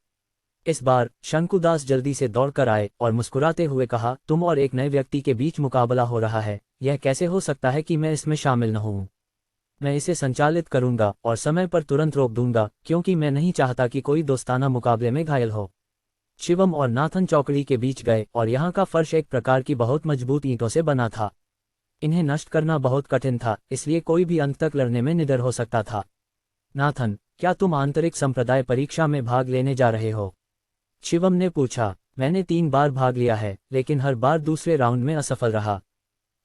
इस बार शंकुदास जल्दी से दौड़कर आए और मुस्कुराते हुए कहा, तुम और एक नए व्यक्ति के बीच मुकाबला हो रहा है। यह कैसे हो सकता है कि मैं इसमें शामिल न हूं? मैं इसे संचालित करूंगा और समय पर तुरंत रोक दूंगा, क्योंकि मैं नहीं चाहता कि कोई दोस्ताना मुकाबले में घायल हो। शिवम और नाथन चौकड़ी के बीच गए, और यहाँ का फर्श एक प्रकार की बहुत मजबूत ईंटों से बना था। इन्हें नष्ट करना बहुत कठिन था, इसलिए कोई भी अंत तक लड़ने में निडर हो सकता था। नाथन, क्या तुम आंतरिक संप्रदाय परीक्षा में भाग लेने जा रहे हो? शिवम ने पूछा। मैंने 3 बार भाग लिया है, लेकिन हर बार दूसरे राउंड में असफल रहा।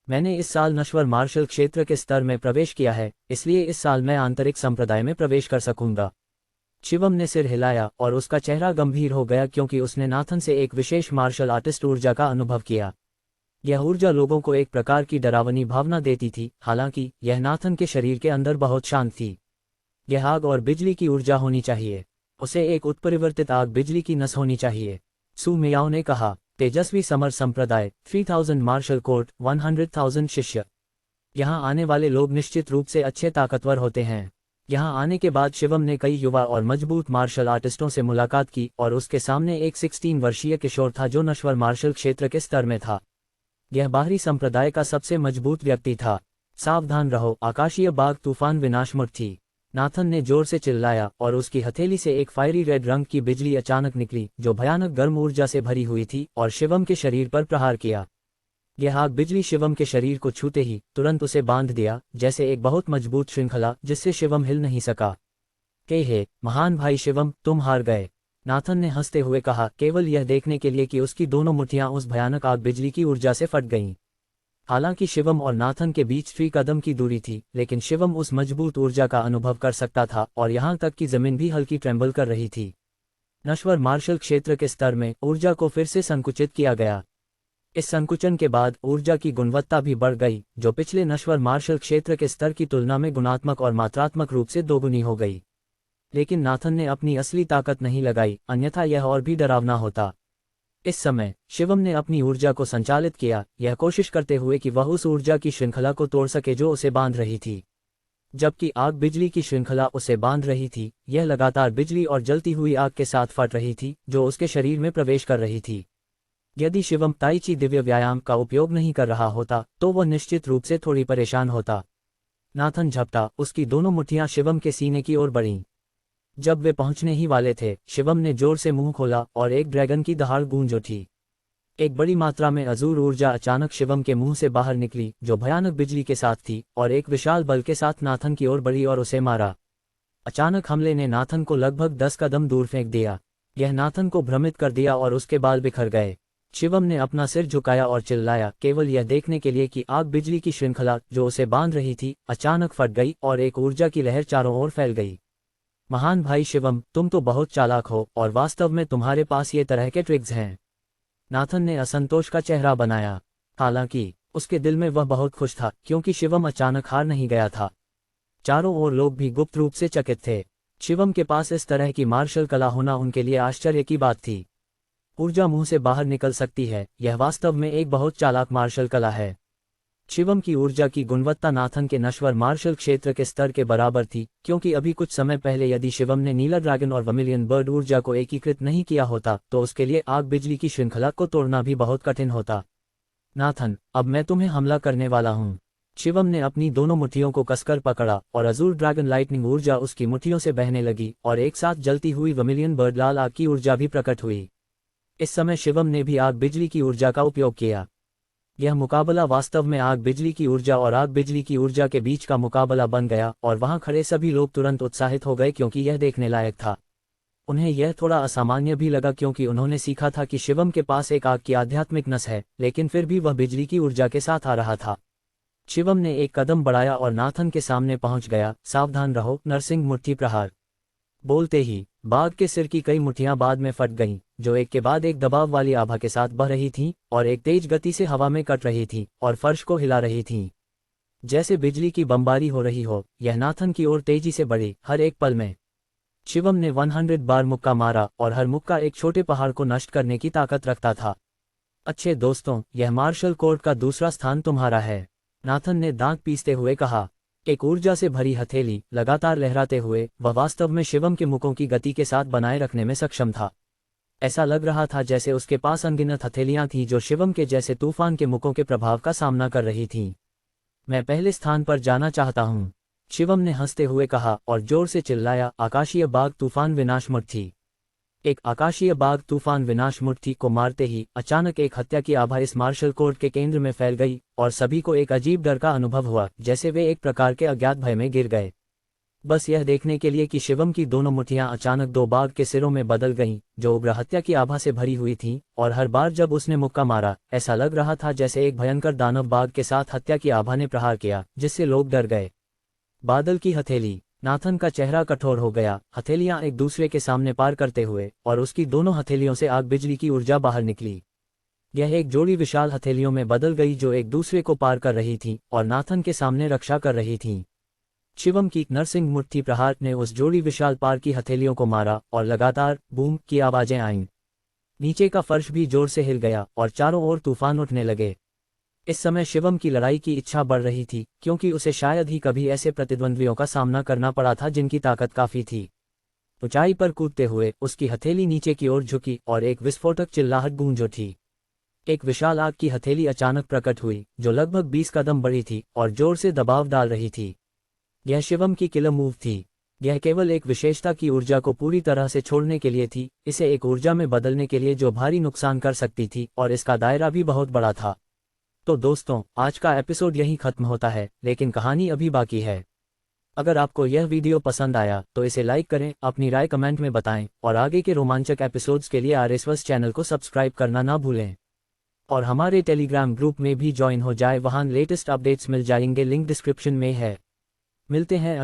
मैंने इस साल नश्वर मार्शल क्षेत्र के स्तर में प्रवेश किया है, इसलिए इस साल मैं आंतरिक संप्रदाय में प्रवेश कर सकूंगा। शिवम ने सिर हिलाया और उसका चेहरा गंभीर हो गया, क्योंकि उसने नाथन से एक विशेष मार्शल आर्टिस्ट ऊर्जा का अनुभव किया। यह ऊर्जा लोगों को एक प्रकार की डरावनी भावना देती थी, हालांकि यह नाथन के शरीर के अंदर बहुत शांत थी। यह आग और बिजली की ऊर्जा होनी चाहिए। उसे एक उत्परिवर्तित आग बिजली की नस होनी चाहिए। सू मियाओ ने कहा। तेजस्वी समर संप्रदाय, 3000 मार्शल कोर्ट, 100,000 शिष्य। यहाँ आने वाले लोग निश्चित रूप से अच्छे ताकतवर होते हैं। यहाँ आने के बाद शिवम ने कई युवा और मजबूत मार्शल आर्टिस्टों से मुलाकात की, और उसके सामने एक 16 वर्षीय किशोर था जो नश्वर मार्शल क्षेत्र के स्तर में था। यह बाहरी संप्रदाय का सबसे मजबूत व्यक्ति था। सावधान रहो, आकाशीय बाघ तूफान विनाशमुख थी। नाथन ने जोर से चिल्लाया, और उसकी हथेली से एक फायरी रेड रंग की बिजली अचानक निकली, जो भयानक गर्म ऊर्जा से भरी हुई थी, और शिवम के शरीर पर प्रहार किया। यह आग बिजली शिवम के शरीर को छूते ही तुरंत उसे बांध दिया, जैसे एक बहुत मजबूत श्रृंखला जिससे शिवम हिल नहीं सका। हे महान भाई शिवम, तुम हार गए। नाथन ने हंसते हुए कहा, केवल यह देखने के लिए कि उसकी दोनों मुट्ठियां उस भयानक आग बिजली की ऊर्जा से फट गईं। हालांकि शिवम और नाथन के बीच 3 कदम की दूरी थी, लेकिन शिवम उस मजबूत ऊर्जा का अनुभव कर सकता था, और यहाँ तक कि जमीन भी हल्की ट्रेम्बल कर रही थी। नश्वर मार्शल क्षेत्र के स्तर में ऊर्जा को फिर से संकुचित किया गया। इस संकुचन के बाद ऊर्जा की गुणवत्ता भी बढ़ गई, जो पिछले नश्वर मार्शल क्षेत्र के स्तर की तुलना में गुणात्मक और मात्रात्मक रूप से दोगुनी हो गई। लेकिन नाथन ने अपनी असली ताकत नहीं लगाई, अन्यथा यह और भी डरावना होता। इस समय शिवम ने अपनी ऊर्जा को संचालित किया, यह कोशिश करते हुए कि वह उस ऊर्जा की श्रृंखला को तोड़ सके जो उसे बांध रही थी। जबकि आग बिजली की श्रृंखला उसे बांध रही थी, यह लगातार बिजली और जलती हुई आग के साथ फट रही थी, जो उसके शरीर में प्रवेश कर रही थी। यदि शिवम ताई ची दिव्य व्यायाम का उपयोग नहीं कर रहा होता, तो वह निश्चित रूप से थोड़ी परेशान होता। नाथन झपटा, उसकी दोनों मुट्ठियां शिवम के सीने की ओर बढ़ीं। जब वे पहुंचने ही वाले थे, शिवम ने जोर से मुंह खोला, और एक ड्रैगन की दहाड़ गूंज उठी। एक बड़ी मात्रा में अजूर ऊर्जा अचानक शिवम के मुंह से बाहर निकली, जो भयानक बिजली के साथ थी, और एक विशाल बल के साथ नाथन की ओर बढ़ी और उसे मारा। अचानक हमले ने नाथन को लगभग 10 कदम दूर फेंक दिया। यह नाथन को भ्रमित कर दिया और उसके बाल बिखर गए। शिवम ने अपना सिर झुकाया और चिल्लाया, केवल यह देखने के लिए कि आग बिजली की श्रृंखला जो उसे बांध रही थी, अचानक फट गई और एक ऊर्जा की लहर चारों ओर फैल गई। महान भाई शिवम, तुम तो बहुत चालाक हो और वास्तव में तुम्हारे पास ये तरह के ट्रिक्स हैं। नाथन ने असंतोष का चेहरा बनाया। हालांकि उसके दिल में वह बहुत खुश था क्योंकि शिवम अचानक हार नहीं गया था। चारों ओर लोग भी गुप्त रूप से चकित थे। शिवम के पास इस तरह की मार्शल कला होना उनके लिए आश्चर्य की बात थी। ऊर्जा मुंह से बाहर निकल सकती है, यह वास्तव में एक बहुत चालाक मार्शल कला है। शिवम की ऊर्जा की गुणवत्ता नाथन के नश्वर मार्शल क्षेत्र के स्तर के बराबर थी, क्योंकि अभी कुछ समय पहले यदि शिवम ने नीला ड्रैगन और वर्मिलियन बर्ड ऊर्जा को एकीकृत नहीं किया होता तो उसके लिए आग बिजली की श्रृंखला को तोड़ना भी बहुत कठिन होता। नाथन, अब मैं तुम्हें हमला करने वाला हूँ। शिवम ने अपनी दोनों मुट्ठियों को कसकर पकड़ा और अजूर ड्रैगन लाइटनिंग ऊर्जा उसकी मुट्ठियों से बहने लगी और एक साथ जलती हुई वर्मिलियन बर्ड लाल आग की ऊर्जा भी प्रकट हुई। इस समय शिवम ने भी आग बिजली की ऊर्जा का उपयोग किया। यह मुकाबला वास्तव में आग बिजली की ऊर्जा और आग बिजली की ऊर्जा के बीच का मुकाबला बन गया और वहां खड़े सभी लोग तुरंत उत्साहित हो गए क्योंकि यह देखने लायक था। उन्हें यह थोड़ा असामान्य भी लगा क्योंकि उन्होंने सीखा था कि शिवम के पास एक आग की आध्यात्मिक नस है, लेकिन फिर भी वह बिजली की ऊर्जा के साथ आ रहा था। शिवम ने एक कदम बढ़ाया और नाथन के सामने पहुंच गया। सावधान रहो नरसिंह, मुट्ठी प्रहार। बोलते ही बाघ के सिर की कई मुट्ठियां बाद में फट गईं, जो एक के बाद एक दबाव वाली आभा के साथ बह रही थीं और एक तेज गति से हवा में कट रही थीं और फर्श को हिला रही थीं। जैसे बिजली की बमबारी हो रही हो, यह नाथन की ओर तेजी से बढ़ी, हर एक पल में। शिवम ने 100 बार मुक्का मारा और हर मुक्का एक छोटे पहाड़ को नष्ट करने की ताकत रखता था। अच्छे दोस्तों, यह मार्शल कोर्ट का दूसरा स्थान तुम्हारा है, नाथन ने दांत पीसते हुए कहा। एक ऊर्जा से भरी हथेली लगातार लहराते हुए वह वास्तव में शिवम के मुक्कों की गति के साथ बनाए रखने में सक्षम था। ऐसा लग रहा था जैसे उसके पास अनगिनत हथेलियां थीं जो शिवम के जैसे तूफान के मुक्कों के प्रभाव का सामना कर रही थीं। मैं पहले स्थान पर जाना चाहता हूं, शिवम ने हंसते हुए कहा और जोर से चिल्लाया, आकाशीय बाघ तूफान विनाश मुट्ठी। एक आकाशीय बाघ तूफान विनाश मुट्ठी को मारते ही अचानक एक हत्या की आभा इस मार्शल कोर्ट के केंद्र में फैल गई और सभी को एक अजीब डर का अनुभव हुआ, जैसे वे एक प्रकार के अज्ञात भय में गिर गए। बस यह देखने के लिए कि शिवम की दोनों मुट्ठियां अचानक दो बाघ के सिरों में बदल गईं, जो उग्र हत्या की आभा से भरी हुई थीं, और हर बार जब उसने मुक्का मारा ऐसा लग रहा था जैसे एक भयंकर दानव बाघ के साथ हत्या की आभा ने प्रहार किया, जिससे लोग डर गए। बादल की हथेली। नाथन का चेहरा कठोर हो गया, हथेलियां एक दूसरे के सामने पार करते हुए, और उसकी दोनों हथेलियों से आग बिजली की ऊर्जा बाहर निकली। यह एक जोड़ी विशाल हथेलियों में बदल गई जो एक दूसरे को पार कर रही थीं और नाथन के सामने रक्षा कर रही थीं। शिवम की नरसिंह मुट्ठी प्रहार ने उस जोड़ी विशाल पार की हथेलियों को मारा और लगातार बूम की आवाजें आईं। नीचे का फर्श भी जोर से हिल गया और चारों ओर तूफान उठने लगे। इस समय शिवम की लड़ाई की इच्छा बढ़ रही थी क्योंकि उसे शायद ही कभी ऐसे प्रतिद्वंद्वियों का सामना करना पड़ा था जिनकी ताकत काफी थी। ऊंचाई पर कूदते हुए उसकी हथेली नीचे की ओर झुकी और एक विस्फोटक चिल्लाहट गूंज उठी। एक विशाल आग की हथेली अचानक प्रकट हुई जो लगभग 20 कदम बड़ी थी और जोर से दबाव डाल रही थी। यह शिवम की किलर मूव थी। यह केवल एक विशेषता की ऊर्जा को पूरी तरह से छोड़ने के लिए थी, इसे एक ऊर्जा में बदलने के लिए जो भारी नुकसान कर सकती थी, और इसका दायरा भी बहुत बड़ा था। तो दोस्तों, आज का एपिसोड यहीं खत्म होता है, लेकिन कहानी अभी बाकी है। अगर आपको यह वीडियो पसंद आया तो इसे लाइक करें, अपनी राय कमेंट में बताएं और आगे के रोमांचक एपिसोड्स के लिए आरएसवस चैनल को सब्सक्राइब करना ना भूलें। और हमारे टेलीग्राम ग्रुप में भी ज्वाइन हो जाए, वहां लेटेस्ट अपडेट्स मिल जाएंगे, लिंक डिस्क्रिप्शन में है। मिलते हैं अगले